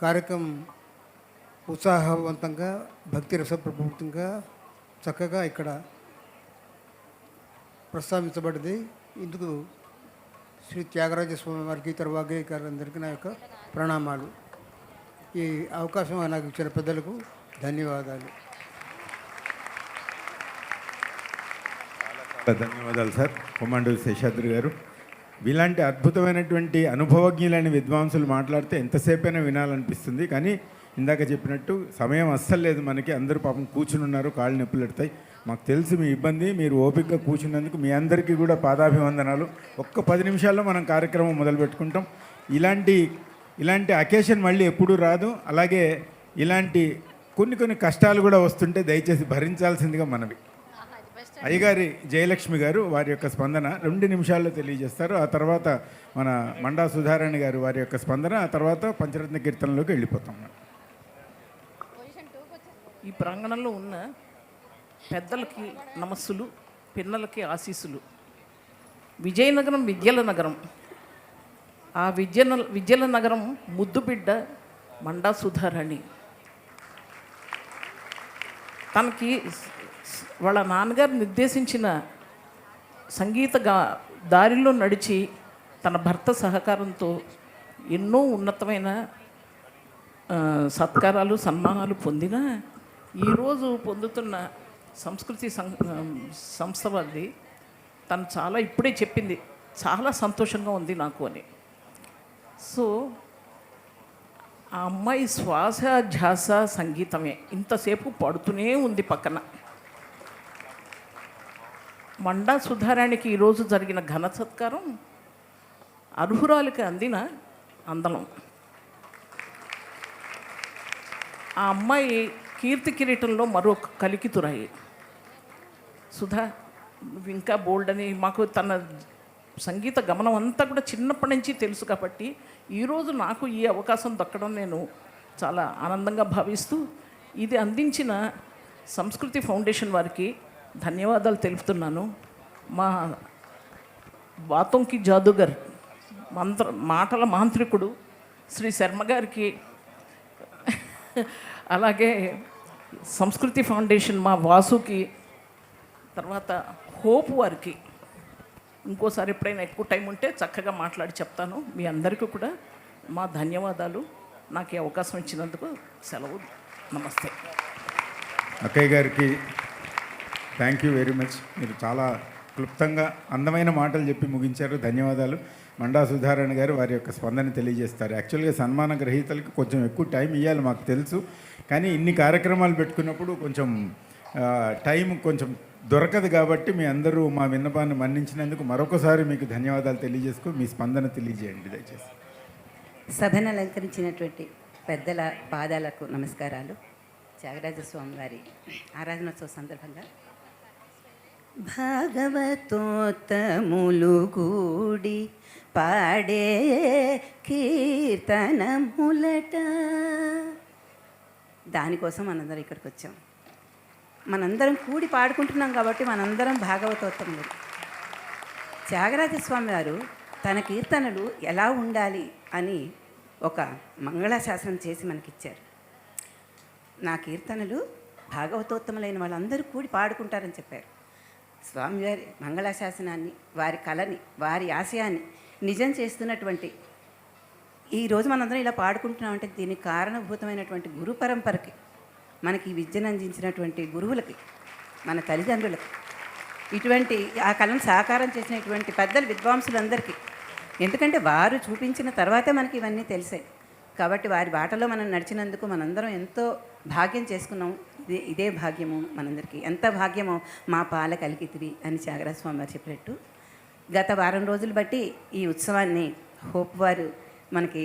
కార్యక్రమం ఉత్సాహవంతంగా, భక్తి రసప్రభూతంగా చక్కగా ఇక్కడ ప్రస్తావించబడింది. ఇందుకు శ్రీ త్యాగరాజ స్వామి వారికి, తర్వాగే గారందరికీ నా యొక్క ప్రణామాలు. ఈ అవకాశం నాకు ఇచ్చిన పెద్దలకు ధన్యవాదాలు. ధన్యవాదాలు సార్ కొమాండూరు శేషాద్రి గారు. ఇలాంటి అద్భుతమైనటువంటి అనుభవజ్ఞులైన విద్వాంసులు మాట్లాడితే ఎంతసేపైనా వినాలనిపిస్తుంది, కానీ ఇందాక చెప్పినట్టు సమయం అస్సలు లేదు మనకి. అందరూ పాపం కూర్చుని ఉన్నారు, కాళ్ళు నొప్పులు పెడతాయి. మాకు తెలుసు మీ ఇబ్బంది, మీరు ఓపికగా కూర్చున్నందుకు మీ అందరికీ కూడా పాదాభివందనాలు. ఒక్క 10 నిమిషాల్లో మనం కార్యక్రమం మొదలు పెట్టుకుంటాం. ఇలాంటి అకేషన్ మళ్ళీ ఎప్పుడూ రాదు. అలాగే ఇలాంటి కొన్ని కష్టాలు కూడా వస్తుంటే దయచేసి భరించాల్సిందిగా మనవి. అయ్యగారి జయలక్ష్మి గారు వారి యొక్క స్పందన 2 నిమిషాల్లో తెలియజేస్తారు. ఆ తర్వాత మన మండా సుధారాణి గారు వారి యొక్క స్పందన, ఆ తర్వాత పంచరత్న కీర్తనలోకి వెళ్ళిపోతాం. ఈ ప్రాంగణంలో ఉన్న పెద్దలకి నమస్సులు, పిల్లలకి ఆశీస్సులు. విజయనగరం విద్యల నగరం. ఆ విద్యల నగరం ముద్దుబిడ్డ మండా సుధారాణి. తనకి వాళ్ళ నాన్నగారు నిర్దేశించిన సంగీత దారిలో నడిచి తన భర్త సహకారంతో ఎన్నో ఉన్నతమైన సత్కారాలు, సన్మానాలు పొందిన ఈరోజు పొందుతున్న సంస్కృతి సంస్థ వారిది. తను చాలా ఇప్పుడే చెప్పింది, చాలా సంతోషంగా ఉంది నాకు అని. సో ఆ అమ్మాయి శ్వాస ధ్యాస సంగీతమే, ఇంతసేపు పాడుతూనే ఉంది పక్కన. మండా సుధారాణికి ఈరోజు జరిగిన ఘన సత్కారం అర్హురాలికి అందిన అందలం. ఆ అమ్మాయి కీర్తి కిరీటంలో మరో కలికితురాయి. సుధా, నువ్వు ఇంకా బోల్డ్ అని మాకు తన సంగీత గమనం అంతా కూడా చిన్నప్పటి నుంచి తెలుసు కాబట్టి ఈరోజు నాకు ఈ అవకాశం దక్కడం నేను చాలా ఆనందంగా భావిస్తూ, ఇది అందించిన సంస్కృతి ఫౌండేషన్ వారికి ధన్యవాదాలు తెలుపుతున్నాను. మా బాతొంకి జాదుగర్ మాటల మాంత్రికుడు శ్రీ శర్మ గారికి, అలాగే సంస్కృతి ఫౌండేషన్ మా వాసుకి, తర్వాత హోప్ వారికి ఇంకోసారి ఎప్పుడైనా ఎక్కువ టైం ఉంటే చక్కగా మాట్లాడి చెప్తాను. మీ అందరికీ కూడా మా ధన్యవాదాలు. నాకు ఈ అవకాశం ఇచ్చినందుకు సెలవు. నమస్తే. అక్కయ్య గారికి థ్యాంక్ యూ వెరీ మచ్. మీరు చాలా క్లుప్తంగా అందమైన మాటలు చెప్పి ముగించారు. ధన్యవాదాలు. మండా సుధారాణి గారు వారి యొక్క స్పందన తెలియజేస్తారు. యాక్చువల్గా సన్మాన గ్రహీతలకు కొంచెం ఎక్కువ టైం ఇవ్వాలి మాకు తెలుసు, కానీ ఇన్ని కార్యక్రమాలు పెట్టుకున్నప్పుడు కొంచెం టైం కొంచెం దొరకదు. కాబట్టి మీ అందరూ మా విన్నపాన్ని మన్నించినందుకు మరొకసారి మీకు ధన్యవాదాలు తెలియజేసుకు మీ స్పందన తెలియజేయండి దయచేసి. సభను అలంకరించినటువంటి పెద్దల పాదాలకు నమస్కారాలు. త్యాగరాజస్వామి వారి ఆరాధనోత్సవ సందర్భంగా భాగవతోత్తములు కూడి పాడే కీర్తనములట, దానికోసం మనందరం ఇక్కడికి వచ్చాం. మనందరం కూడి పాడుకుంటున్నాం కాబట్టి మనందరం భాగవతోత్తములు. త్యాగరాజస్వామి వారు తన కీర్తనలు ఎలా ఉండాలి అని ఒక మంగళాశాసనం చేసి మనకిచ్చారు. నా కీర్తనలు భాగవతోత్తములైన వాళ్ళందరూ కూడి పాడుకుంటారని చెప్పారు. స్వామివారి మంగళాశాసనాన్ని, వారి కళని, వారి ఆశయాన్ని నిజం చేస్తున్నటువంటి ఈరోజు మనందరం ఇలా పాడుకుంటున్నామంటే దీనికి కారణభూతమైనటువంటి గురు పరంపరకి, మనకి ఈ విద్యను అందించినటువంటి గురువులకి, మన తల్లిదండ్రులకి, ఇటువంటి ఆ కళను సాకారం చేసినటువంటి పెద్దల విద్వాంసులందరికీ. ఎందుకంటే వారు చూపించిన తర్వాతే మనకి ఇవన్నీ తెలిసాయి. కాబట్టి వారి బాటలో మనం నడిచినందుకు మనందరం ఎంతో భాగ్యం చేసుకున్నాం. ఇదే భాగ్యము మనందరికీ. ఎంత భాగ్యమో మా పాల కలిగితివి అని త్యాగరాజస్వామి వారు చెప్పినట్టు గత వారం రోజులు బట్టి ఈ ఉత్సవాన్ని హోప్ వారు మనకి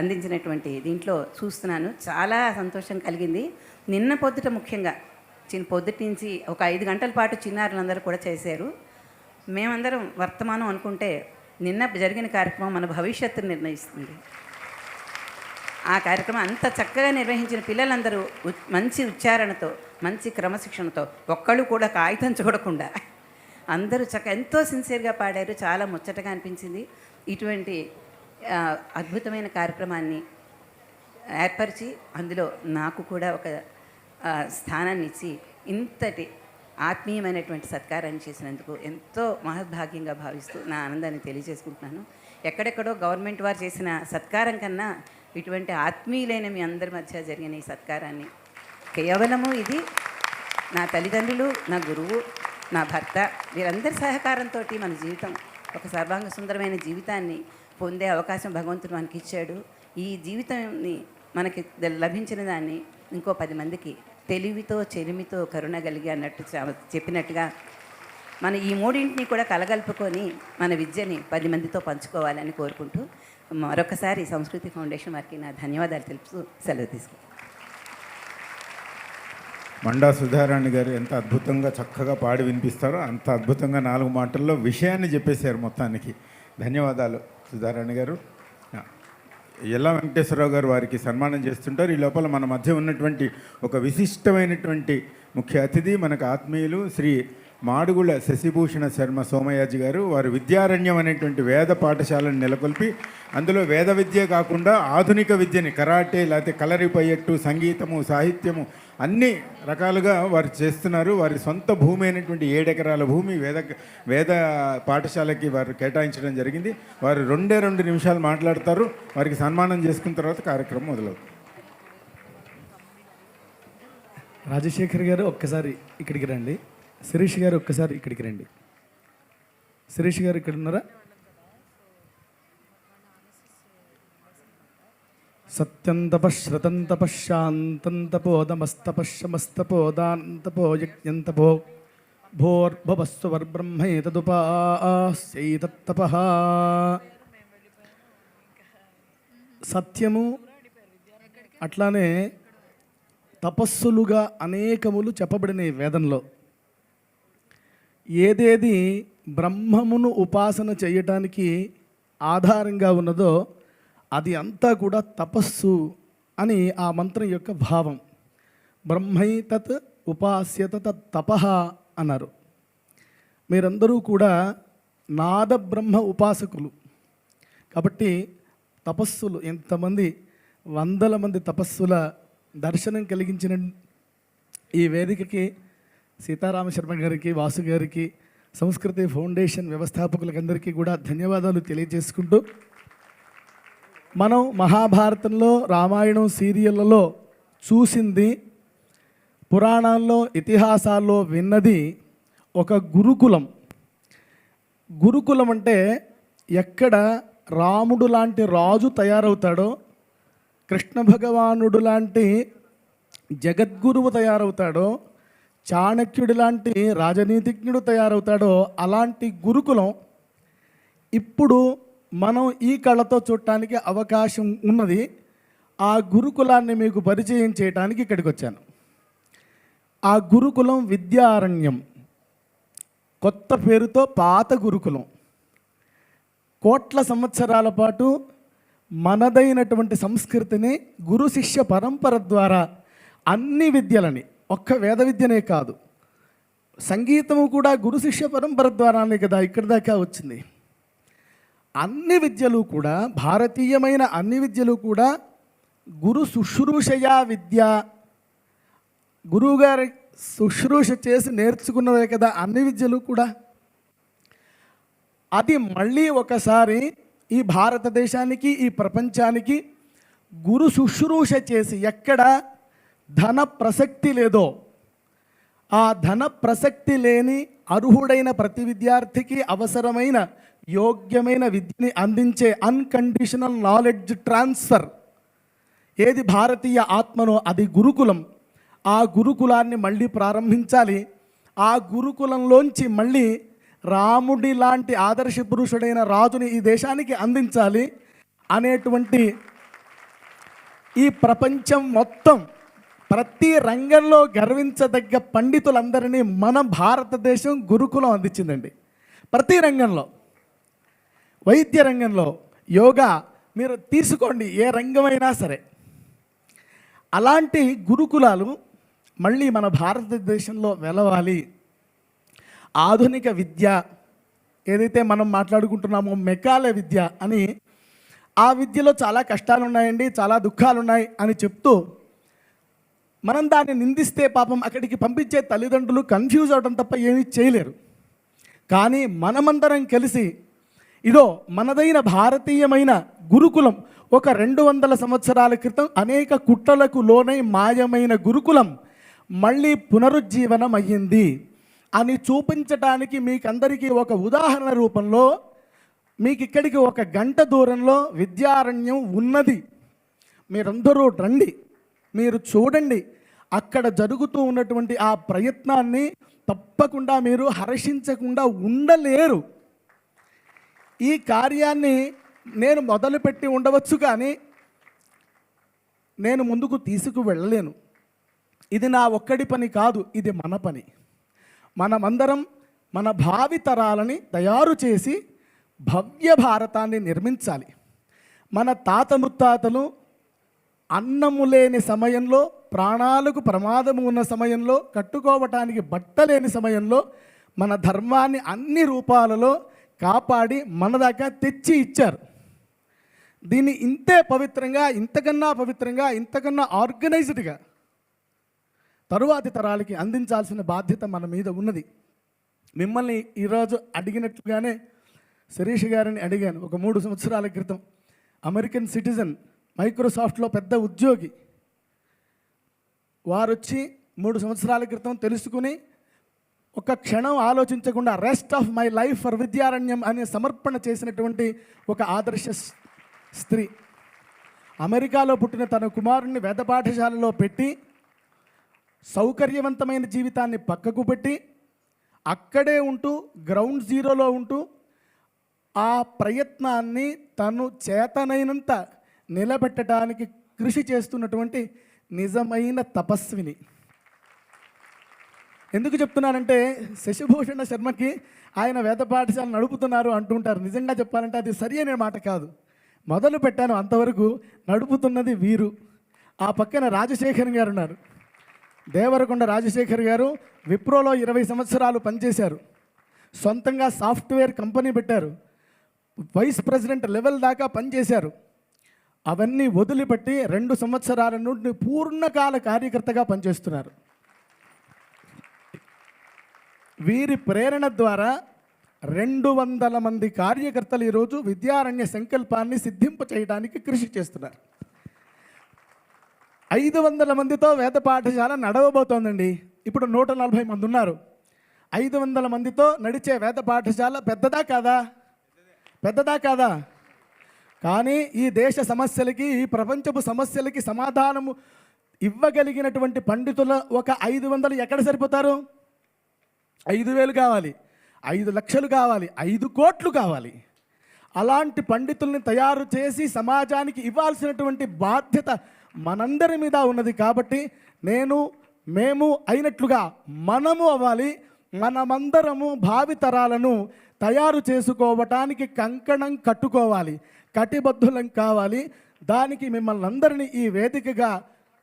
అందించినటువంటి దీంట్లో చూస్తున్నాను. చాలా సంతోషం కలిగింది. నిన్న పొద్దుట ముఖ్యంగా పొద్దుటి నుంచి ఒక 5 గంటల పాటు చిన్నారులందరూ కూడా చేశారు. మేమందరం వర్తమానం అనుకుంటే నిన్న జరిగిన కార్యక్రమం మన భవిష్యత్తును నిర్ణయిస్తుంది. ఆ కార్యక్రమం అంత చక్కగా నిర్వహించిన పిల్లలందరూ మంచి ఉచ్చారణతో, మంచి క్రమశిక్షణతో, ఒక్కళ్ళు కూడా కాగితం చూడకుండా అందరూ ఎంతో సిన్సియర్గా పాడారు. చాలా ముచ్చటగా అనిపించింది. ఇటువంటి అద్భుతమైన కార్యక్రమాన్ని ఏర్పరిచి అందులో నాకు కూడా ఒక స్థానాన్ని ఇచ్చి ఇంతటి ఆత్మీయమైనటువంటి సత్కారాన్ని చేసినందుకు ఎంతో మహద్భాగ్యంగా భావిస్తూ నా ఆనందాన్ని తెలియజేసుకుంటున్నాను. ఎక్కడెక్కడో గవర్నమెంట్ వారు చేసిన సత్కారం కన్నా ఇటువంటి ఆత్మీయులైన మీ అందరి మధ్య జరిగిన ఈ సత్కారాన్ని కేవలము ఇది నా తల్లిదండ్రులు, నా గురువు, నా భర్త వీరందరి సహకారంతో మన జీవితం ఒక సర్వాంగ సుందరమైన జీవితాన్ని పొందే అవకాశం భగవంతుడు మనకి ఇచ్చాడు. ఈ జీవితాన్ని మనకి లభించిన దాన్ని ఇంకో 10 మందికి తెలివితో, చెలిమితో, కరుణ కలిగి అన్నట్టు చెప్పినట్టుగా మన ఈ మూడింటిని కూడా కలగలుపుకొని మన విద్యని 10 మందితో పంచుకోవాలని కోరుకుంటూ మరొకసారి సంస్కృతి ఫౌండేషన్ వారికి నా ధన్యవాదాలు తెలుపుతూ సెలవు తీసుకుంటాను. మండా సుధారాణి గారు ఎంత అద్భుతంగా చక్కగా పాడి వినిపిస్తారో అంత అద్భుతంగా 4 మాటల్లో విషయాన్ని చెప్పేశారు మొత్తానికి. ధన్యవాదాలు సుధారాణి గారు. ఎల్లా వెంకటేశ్వరరావు గారు వారికి సన్మానం చేస్తుంటారు. ఈ లోపల మన మధ్య ఉన్నటువంటి ఒక విశిష్టమైనటువంటి ముఖ్య అతిథి మనకు ఆత్మీయులు శ్రీ మాడుగుల శశిభూషణ శర్మ సోమయాజి గారు. వారు విద్యారణ్యం అనేటువంటి వేద పాఠశాలను నెలకొల్పి అందులో వేద విద్య కాకుండా ఆధునిక విద్యని కరాటే, లేకపోతే కలరిపయ్యట్టు, సంగీతము, సాహిత్యము అన్ని రకాలుగా వారు చేస్తున్నారు. వారి సొంత భూమి అయినటువంటి 7 ఎకరాల భూమి వేద పాఠశాలకి వారు కేటాయించడం జరిగింది. వారు 2 నిమిషాలు మాట్లాడతారు. వారికి సన్మానం చేసుకున్న తర్వాత కార్యక్రమం మొదలవుతుంది. రాజశేఖర్ గారు ఒక్కసారి ఇక్కడికి రండి. శిరీష్ గారు ఒక్కసారి ఇక్కడికి రండి. శిరీష్ గారు ఇక్కడ ఉన్నారా? సత్యం తపశ్రతం తపశ్శాంతం తపోదమస్తపశ్యమస్తపోదాంతపో యజ్ఞంతపో భోర్భవస్వర్బ్రహ్మైతదుపాస్యైతత్తపః. సత్యము అట్లానే తపస్సులుగా అనేకములు చెప్పబడిన ఈ వేదంలో ఏదేది బ్రహ్మమును ఉపాసన చేయటానికి ఆధారంగా ఉన్నదో అది అంతా కూడా తపస్సు అని ఆ మంత్రం యొక్క భావం. బ్రహ్మై తత్ ఉపాస్యత తత్ తపః అన్నారు. మీరందరూ కూడా నాద బ్రహ్మ ఉపాసకులు కాబట్టి తపస్సులు ఎంతమంది 100 మంది తపస్సుల దర్శనం కలిగించిన ఈ వేదికకి సీతారామ శర్మ గారికి, వాసు గారికి, సంస్కృతి ఫౌండేషన్ వ్యవస్థాపకులకందరికీ కూడా ధన్యవాదాలు తెలియజేసుకుంటూ మనం మహాభారతంలో, రామాయణం సీరియళ్ళలో చూసింది, పురాణాల్లో, ఇతిహాసాల్లో విన్నది ఒక గురుకులం. గురుకులం అంటే ఎక్కడ రాముడు లాంటి రాజు తయారవుతాడో, కృష్ణ భగవానుడు లాంటి జగద్గురువు తయారవుతాడో, చాణక్యుడి లాంటి రాజనీతిజ్ఞుడు తయారవుతాడో అలాంటి గురుకులం ఇప్పుడు మనం ఈ కళతో చూడటానికి అవకాశం ఉన్నది. ఆ గురుకులాన్ని మీకు పరిచయం చేయడానికి ఇక్కడికి వచ్చాను. ఆ గురుకులం విద్యారణ్యం, కొత్త పేరుతో పాత గురుకులం. కోట్ల సంవత్సరాల పాటు మనదైనటువంటి సంస్కృతిని గురు శిష్య పరంపర ద్వారా అన్ని విద్యలని, ఒక్క వేద విద్యనే కాదు, సంగీతము కూడా గురు శిష్య పరంపర ద్వారానే కదా ఇక్కడి దాకా వచ్చింది. అన్ని విద్యలు కూడా, భారతీయమైన అన్ని విద్యలు కూడా గురు శుశ్రూషయా విద్య, గురువుగారి శుశ్రూష చేసి నేర్చుకున్నవే కదా అన్ని విద్యలు కూడా. అది మళ్ళీ ఒకసారి ఈ భారతదేశానికి, ఈ ప్రపంచానికి గురు శుశ్రూష చేసి ఎక్కడ ధన ప్రసక్తి లేదో, ఆ ధన ప్రసక్తి లేని అర్హుడైన ప్రతి విద్యార్థికి అవసరమైన యోగ్యమైన విద్యని అందించే అన్కండిషనల్ నాలెడ్జ్ ట్రాన్స్ఫర్ ఏది భారతీయ ఆత్మనో అది గురుకులం. ఆ గురుకులాన్ని మళ్ళీ ప్రారంభించాలి. ఆ గురుకులంలోంచి మళ్ళీ రాముడి లాంటి ఆదర్శ పురుషుడైన రాజుని ఈ దేశానికి అందించాలి అనేటువంటి ఈ ప్రపంచం మొత్తం ప్రతి రంగంలో గర్వించదగ్గ పండితులందరినీ మన భారతదేశం గురుకులం అందించిందండి. ప్రతి రంగంలో, వైద్య రంగంలో, యోగా, మీరు తీసుకోండి, ఏ రంగమైనా సరే. అలాంటి గురుకులాలు మళ్ళీ మన భారతదేశంలో వెలవాలి. ఆధునిక విద్య ఏదైతే మనం మాట్లాడుకుంటున్నామో మెకాలే విద్య అని, ఆ విద్యలో చాలా కష్టాలు ఉన్నాయండి, చాలా దుఃఖాలు ఉన్నాయి అని చెప్తూ మనం దాన్ని నిందిస్తే పాపం అక్కడికి పంపించే తల్లిదండ్రులు కన్ఫ్యూజ్ అవడం తప్ప ఏమీ చేయలేరు. కానీ మనమందరం కలిసి ఇదో మనదైన భారతీయమైన గురుకులం, ఒక 200 సంవత్సరాల క్రితం అనేక కుట్రలకు లోనై మాయమైన గురుకులం మళ్ళీ పునరుజ్జీవనం అయ్యింది అని చూపించటానికి మీకందరికీ ఒక ఉదాహరణ రూపంలో మీకు ఇక్కడికి 1 గంట దూరంలో విద్యారణ్యం ఉన్నది. మీరందరూ రండి, మీరు చూడండి. అక్కడ జరుగుతూ ఉన్నటువంటి ఆ ప్రయత్నాన్ని తప్పకుండా మీరు హర్షించకుండా ఉండలేరు. ఈ కార్యాన్ని నేను మొదలుపెట్టి ఉండవచ్చు, కానీ నేను ముందుకు తీసుకు వెళ్ళలేను. ఇది నా ఒక్కడి పని కాదు, ఇది మన పని. మనమందరం మన భావితరాలని తయారు చేసి భవ్య భారతాన్ని నిర్మించాలి. మన తాత ముత్తాతలు అన్నము లేని సమయంలో, ప్రాణాలకు ప్రమాదము ఉన్న సమయంలో, కట్టుకోవటానికి బట్ట లేని సమయంలో మన ధర్మాన్ని అన్ని రూపాలలో కాపాడి మన దాకా తెచ్చి ఇచ్చారు. దీన్ని ఇంతే పవిత్రంగా, ఇంతకన్నా పవిత్రంగా, ఇంతకన్నా ఆర్గనైజ్డ్గా తరువాతి తరాలకి అందించాల్సిన బాధ్యత మన మీద ఉన్నది. మిమ్మల్ని ఈరోజు అడిగినట్లుగానే శిరీష్ గారిని అడిగాను. ఒక 3 సంవత్సరాల క్రితం అమెరికన్ సిటిజన్, మైక్రోసాఫ్ట్లో పెద్ద ఉద్యోగి, వారు వచ్చి 3 సంవత్సరాల క్రితం తెలుసుకుని ఒక క్షణం ఆలోచించకుండా rest of my life for విద్యారణ్యం అనే సమర్పణ చేసినటువంటి ఒక ఆదర్శ స్త్రీ. అమెరికాలో పుట్టిన తన కుమారుణ్ణి వేద పాఠశాలలో పెట్టి సౌకర్యవంతమైన జీవితాన్ని పక్కకు పెట్టి అక్కడే ఉంటూ గ్రౌండ్ జీరోలో ఉంటూ ఆ ప్రయత్నాన్ని తను చేతనైనంత నిలబెట్టడానికి కృషి చేస్తున్నటువంటి నిజమైన తపస్విని. ఎందుకు చెప్తున్నానంటే, శశిభూషణ శర్మకి ఆయన వేద పాఠశాల నడుపుతున్నారు అంటుంటారు. నిజంగా చెప్పాలంటే అది సరి అనే మాట కాదు. మొదలు పెట్టాను, అంతవరకు నడుపుతున్నది వీరు. ఆ పక్కన రాజశేఖర్ గారు ఉన్నారు. దేవరకొండ రాజశేఖర్ గారు విప్రోలో 20 సంవత్సరాలు పనిచేశారు. సొంతంగా సాఫ్ట్వేర్ కంపెనీ పెట్టారు. వైస్ ప్రెసిడెంట్ లెవెల్ దాకా పనిచేశారు. అవన్నీ వదిలిపెట్టి 2 సంవత్సరాల నుండి పూర్ణకాల కార్యకర్తగా పనిచేస్తున్నారు. వీరి ప్రేరణ ద్వారా 200 మంది కార్యకర్తలు ఈరోజు విద్యారణ్య సంకల్పాన్ని సిద్ధింప చేయడానికి కృషి చేస్తున్నారు. 500 మందితో వేద పాఠశాల నడవబోతోందండి. ఇప్పుడు 140 మంది ఉన్నారు. 500 మందితో నడిచే వేద పాఠశాల పెద్దదా కాదా? పెద్దదా కాదా? కానీ ఈ దేశ సమస్యలకి, ఈ ప్రపంచపు సమస్యలకి సమాధానము ఇవ్వగలిగినటువంటి పండితుల ఒక 500 ఎక్కడ సరిపోతారు? 5,000 కావాలి, 5 లక్షలు కావాలి, 5 కోట్లు కావాలి. అలాంటి పండితుల్ని తయారు చేసి సమాజానికి ఇవ్వాల్సినటువంటి బాధ్యత మనందరి మీద ఉన్నది. కాబట్టి మేము అయినట్లుగా మనము అవ్వాలి. మనమందరము భావితరాలను తయారు చేసుకోవటానికి కంకణం కట్టుకోవాలి, కటిబద్ధులం కావాలి. దానికి మిమ్మల్ని అందరినీ ఈ వేదికగా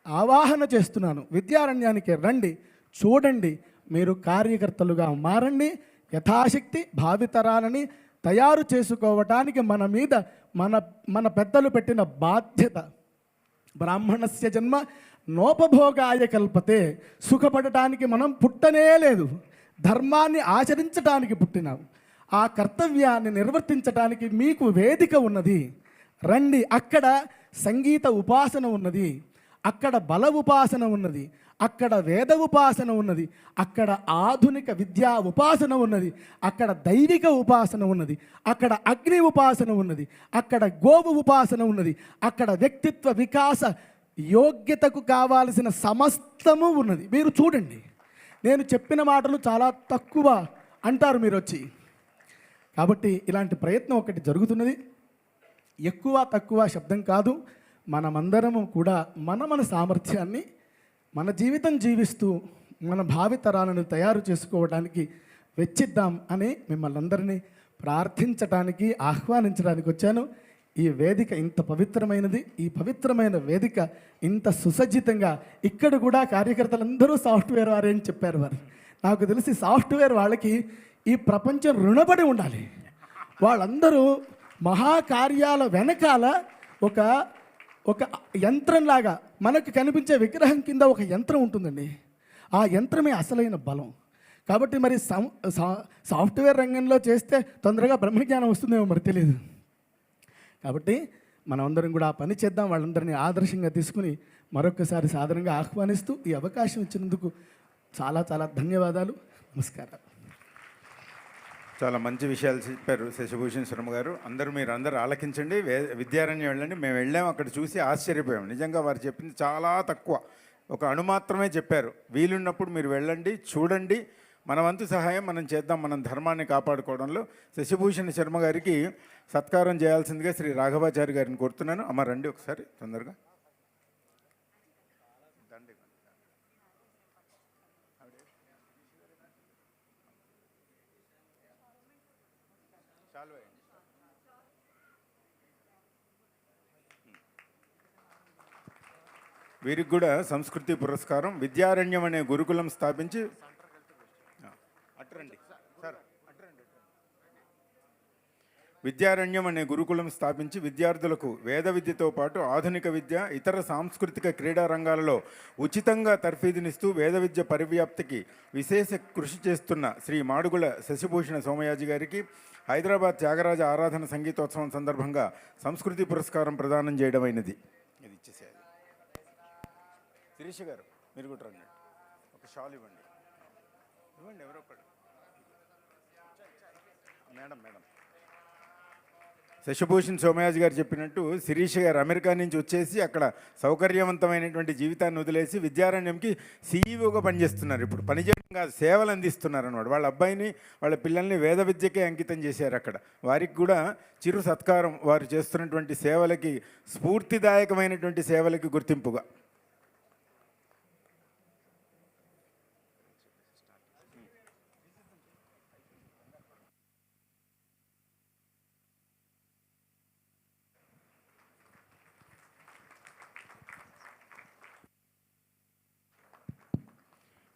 ఆవాహన చేస్తున్నాను. విద్యారణ్యానికి రండి, చూడండి, మీరు కార్యకర్తలుగా మారండి. యథాశక్తి భావితరాలని తయారు చేసుకోవటానికి మన మీద మన పెద్దలు పెట్టిన బాధ్యత. బ్రాహ్మణస్య జన్మ నోపభోగాయ కల్పతే. సుఖపడటానికి మనం పుట్టనే లేదు, ధర్మాన్ని ఆచరించటానికి పుట్టినాం. ఆ కర్తవ్యాన్ని నిర్వర్తించటానికి మీకు వేదిక ఉన్నది. రండి. అక్కడ సంగీత ఉపాసన ఉన్నది, అక్కడ బల ఉపాసన ఉన్నది, అక్కడ వేద ఉపాసన ఉన్నది, అక్కడ ఆధునిక విద్యా ఉపాసన ఉన్నది, అక్కడ దైవిక ఉపాసన ఉన్నది, అక్కడ అగ్ని ఉపాసన ఉన్నది, అక్కడ గోవు ఉపాసన ఉన్నది, అక్కడ వ్యక్తిత్వ వికాస యోగ్యతకు కావాల్సిన సమస్తము ఉన్నది. మీరు చూడండి. నేను చెప్పిన మాటలు చాలా తక్కువ అంటారు మీరు వచ్చి. కాబట్టి ఇలాంటి ప్రయత్నం ఒకటి జరుగుతున్నది. ఎక్కువ తక్కువ శబ్దం కాదు. మనమందరము కూడా మన సామర్థ్యాన్ని మన జీవితం జీవిస్తూ మన భావితరాలను తయారు చేసుకోవడానికి వెచ్చిద్దాం అని మిమ్మల్ని అందరినీ ప్రార్థించటానికి, ఆహ్వానించడానికి వచ్చాను. ఈ వేదిక ఇంత పవిత్రమైనది. ఈ పవిత్రమైన వేదిక ఇంత సుసజ్జితంగా, ఇక్కడ కూడా కార్యకర్తలందరూ సాఫ్ట్వేర్ వారే అని చెప్పారు వారు. నాకు తెలిసి సాఫ్ట్వేర్ వాళ్ళకి ఈ ప్రపంచం రుణపడి ఉండాలి. వాళ్ళందరూ మహాకార్యాల వెనకాల ఒక యంత్రంలాగా, మనకు కనిపించే విగ్రహం కింద ఒక యంత్రం ఉంటుందండి. ఆ యంత్రమే అసలైన బలం. కాబట్టి మరి సాఫ్ట్వేర్ రంగంలో చేస్తే తొందరగా బ్రహ్మజ్ఞానం వస్తుందేమో మరి తెలియదు. కాబట్టి మనమందరం కూడా ఆ పని చేద్దాం. వాళ్ళందరినీ ఆదర్శంగా తీసుకుని మరొకసారి సాధారణంగా ఆహ్వానిస్తూ ఈ అవకాశం ఇచ్చినందుకు చాలా చాలా ధన్యవాదాలు. నమస్కారాలు. చాలా మంచి విషయాలు చెప్పారు శశిభూషణ్ శర్మ గారు. మీరందరూ ఆలకించండి. విద్యారణ్యం వెళ్ళండి. మేము వెళ్ళాము, అక్కడ చూసి ఆశ్చర్యపోయాము. నిజంగా వారు చెప్పింది చాలా తక్కువ, ఒక అణు మాత్రమే చెప్పారు. వీలున్నప్పుడు మీరు వెళ్ళండి, చూడండి. మన వంతు సహాయం మనం చేద్దాం, మనం ధర్మాన్ని కాపాడుకోవడంలో. శశిభూషణ్ శర్మ గారికి సత్కారం చేయాల్సిందిగా శ్రీ రాఘవాచారి గారిని కోరుతున్నాను. అమ్మ రండి ఒకసారి తొందరగా. వీరికి కూడా సంస్కృతి పురస్కారం. విద్యారణ్యం అనే గురుకులం స్థాపించి విద్యారణ్యం అనే గురుకులం స్థాపించి విద్యార్థులకు వేద విద్యతో పాటు ఆధునిక విద్య, ఇతర సాంస్కృతిక క్రీడా రంగాలలో ఉచితంగా తర్ఫీదునిస్తూ వేద విద్య పరివ్యాప్తికి విశేష కృషి చేస్తున్న శ్రీ మాడుగుల శశిభూషణ సోమయాజి గారికి హైదరాబాద్ త్యాగరాజ ఆరాధన సంగీతోత్సవం సందర్భంగా సంస్కృతి పురస్కారం ప్రదానం చేయడమైనది. ఇది ఇచ్చేసేయాలి. శిరీష గారు మీరు కూడా రండి, ఒక షాల్ ఇవ్వండి. ఎవరో ఒకటి మేడం. శశిభూషణ్ సోమయాజి గారు చెప్పినట్టు శిరీష గారు అమెరికా నుంచి వచ్చేసి అక్కడ సౌకర్యవంతమైన జీవితాన్ని వదిలేసి విద్యారణ్యంకి సీఈఓగా పనిచేస్తున్నారు. ఇప్పుడు పనిచేయడం కాదు, సేవలు అందిస్తున్నారు అన్నమాట. వాళ్ళ అబ్బాయిని, వాళ్ళ పిల్లల్ని వేద విద్యకే అంకితం చేశారు అక్కడ. వారికి కూడా చిరు సత్కారం, వారు చేస్తున్నటువంటి సేవలకి, స్ఫూర్తిదాయకమైనటువంటి సేవలకి గుర్తింపుగా.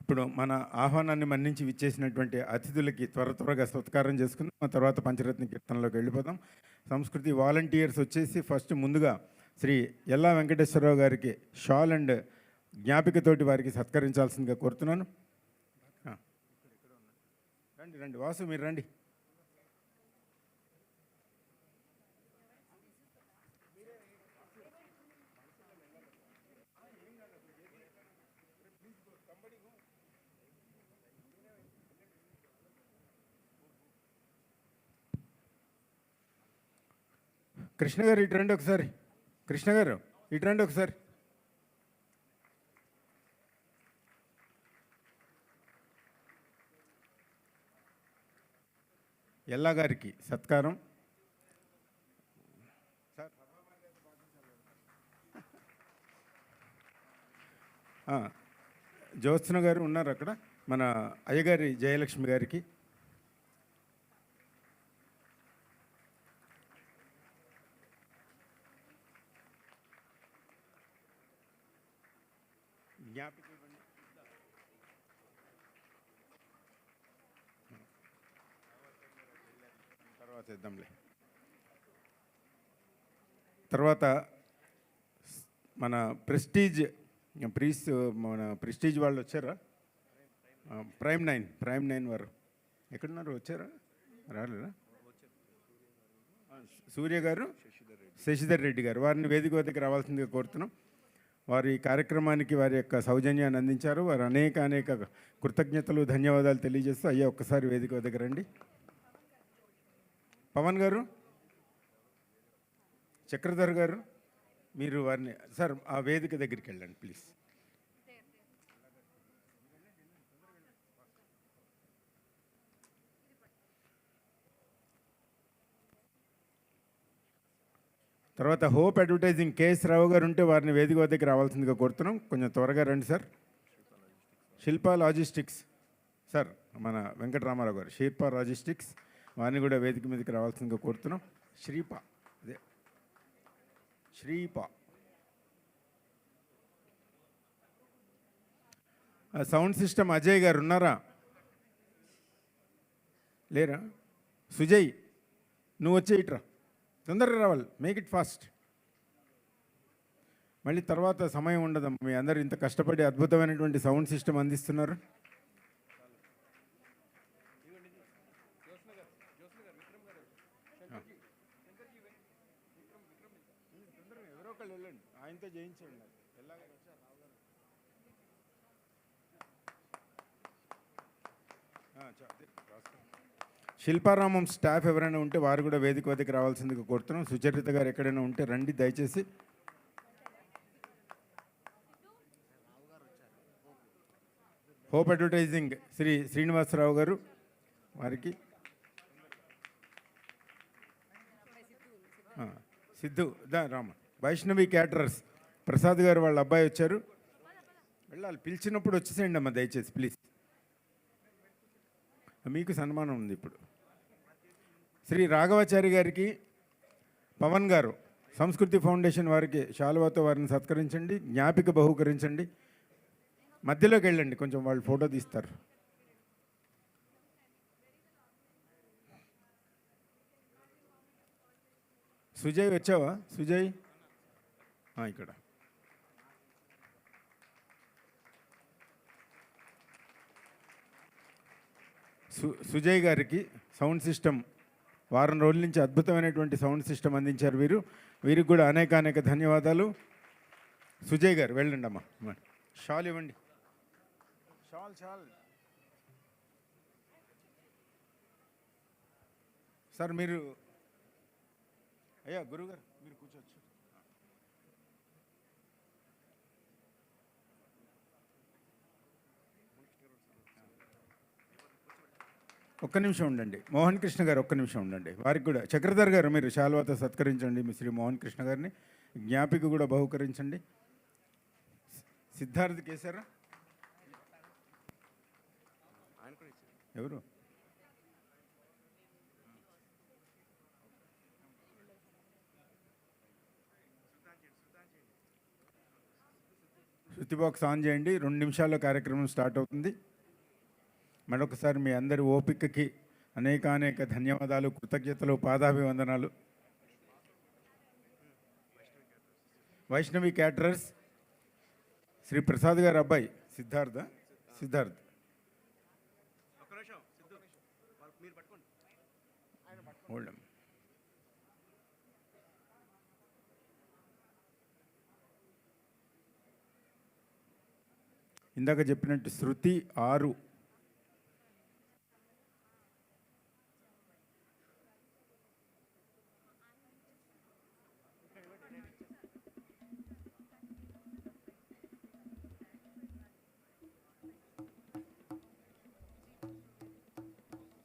ఇప్పుడు మన ఆహ్వానాన్ని మన్నించి విచ్చేసినటువంటి అతిథులకి త్వరగా సత్కారం చేసుకుందాం. ఆ తర్వాత పంచరత్న కీర్తనలోకి వెళ్ళిపోదాం. సంస్కృతి వాలంటీర్స్ వచ్చేసి ఫస్ట్ ముందుగా శ్రీ ఎల్లా వెంకటేశ్వరరావు గారికి షాల్ అండ్ జ్ఞాపికతోటి వారికి సత్కరించాల్సిందిగా కోరుతున్నాను. రండి వాసు, మీరు రండి. కృష్ణ గారు ఇటు రండి ఒకసారి. కృష్ణ గారు ఇటు రండి ఒకసారి. ఎల్లా గారికి సత్కారం. జ్యోత్స్న గారు ఉన్నారు అక్కడ. మన అయ్యగారి జయలక్ష్మి గారికి. జ్ఞాపిక ఇవ్వండి. తర్వాత ఇద్దాంలే. తర్వాత మన ప్రెస్టీజ్ వాళ్ళు వచ్చారా? ప్రైమ్ నైన్ వారు ఎక్కడున్నారు? వచ్చారా? రాలేదా? సూర్య గారు, శశిధర్ రెడ్డి గారు, వారిని వేదిక వద్దకు రావాల్సిందిగా కోరుతున్నాం. వారు ఈ కార్యక్రమానికి వారి యొక్క సౌజన్యాన్ని అందించారు. వారు అనేక కృతజ్ఞతలు, ధన్యవాదాలు తెలియజేస్తూ అయ్యా ఒక్కసారి వేదిక వద్దకు రండి. పవన్ గారు, చక్రధర్ గారు, మీరు వారిని సార్ ఆ వేదిక దగ్గరికి వెళ్ళండి ప్లీజ్. తర్వాత హోప్ అడ్వర్టైజింగ్ కేఎస్ రావు గారు ఉంటే వారిని వేదిక వద్దకు రావాల్సిందిగా కోరుతున్నాం. కొంచెం త్వరగా రండి సార్. శిల్పా లాజిస్టిక్స్ సార్, మన వెంకటరామారావు గారు, శిల్పా లాజిస్టిక్స్, వారిని కూడా వేదిక మీదకి రావాల్సిందిగా కోరుతున్నాం. శ్రీపా సౌండ్ సిస్టమ్ అజయ్ గారు ఉన్నారా? లేరా? సుజయ్ నువ్వు వచ్చేయిట్రా, తొందరగా రావాలి, మేక్ ఇట్ ఫాస్ట్. మళ్ళీ తర్వాత సమయం ఉండదు. మీ అందరు ఇంత కష్టపడి అద్భుతమైనటువంటి సౌండ్ సిస్టమ్ అందిస్తున్నారు. ఎవరో ఒకళ్ళు వెళ్ళండి, ఆయనతో చేయించండి. శిల్పారామం స్టాఫ్ ఎవరైనా ఉంటే వారు కూడా వేదిక వద్దకు రావాల్సిందిగా కోరుతున్నాం. సుచరిత గారు ఎక్కడైనా ఉంటే రండి దయచేసి. హోప్ అడ్వర్టైజింగ్ శ్రీ శ్రీనివాసరావు గారు, వారికి సిద్ధు రామ. వైష్ణవి క్యాటరర్స్ ప్రసాద్ గారు వాళ్ళ అబ్బాయి వచ్చారు, వెళ్ళాలి. పిలిచినప్పుడు వచ్చేసేయండి అమ్మ దయచేసి ప్లీజ్. మీకు సన్మానం ఉంది ఇప్పుడు. శ్రీ రాఘవాచారి గారికి పవన్ గారు సంస్కృతి ఫౌండేషన్ వారికి శాలువాతో వారిని సత్కరించండి, జ్ఞాపిక బహుకరించండి. మధ్యలోకి వెళ్ళండి, కొంచెం వాళ్ళు ఫోటో తీస్తారు. సుజయ్ వచ్చావా? సుజయ్ ఇక్కడ. సుజయ్ గారికి సౌండ్ సిస్టమ్ వారం రోజుల నుంచి అద్భుతమైనటువంటి సౌండ్ సిస్టమ్ అందించారు వీరికి కూడా అనేక ధన్యవాదాలు. సుజయ్ గారు వెళ్ళండి అమ్మా, షాల్ ఇవ్వండి. షాల్ సార్ మీరు, అయ్యా గురుగారు మీరు కూర్చోవచ్చు. ఒక్క నిమిషం ఉండండి. మోహన్ కృష్ణ గారు ఒక్క నిమిషం ఉండండి. వారికి కూడా చక్రధర్ గారు మీరు శాలువాతో సత్కరించండి. మీ శ్రీ మోహన్ కృష్ణ గారిని జ్ఞాపిక కూడా బహుకరించండి. సిద్ధార్థ్ కేసారా ఎవరు? శృతి బాక్స్ ఆన్ చేయండి. 2 నిమిషాల్లో కార్యక్రమం స్టార్ట్ అవుతుంది. మరొకసారి మీ అందరి ఓపికకి అనేక ధన్యవాదాలు, కృతజ్ఞతలు, పాదాభివందనాలు. వైష్ణవి క్యాటరర్స్ శ్రీ ప్రసాద్ గారు అబ్బాయి సిద్ధార్థ్ హోల్డ్. ఇందాక చెప్పినట్టు శృతి 6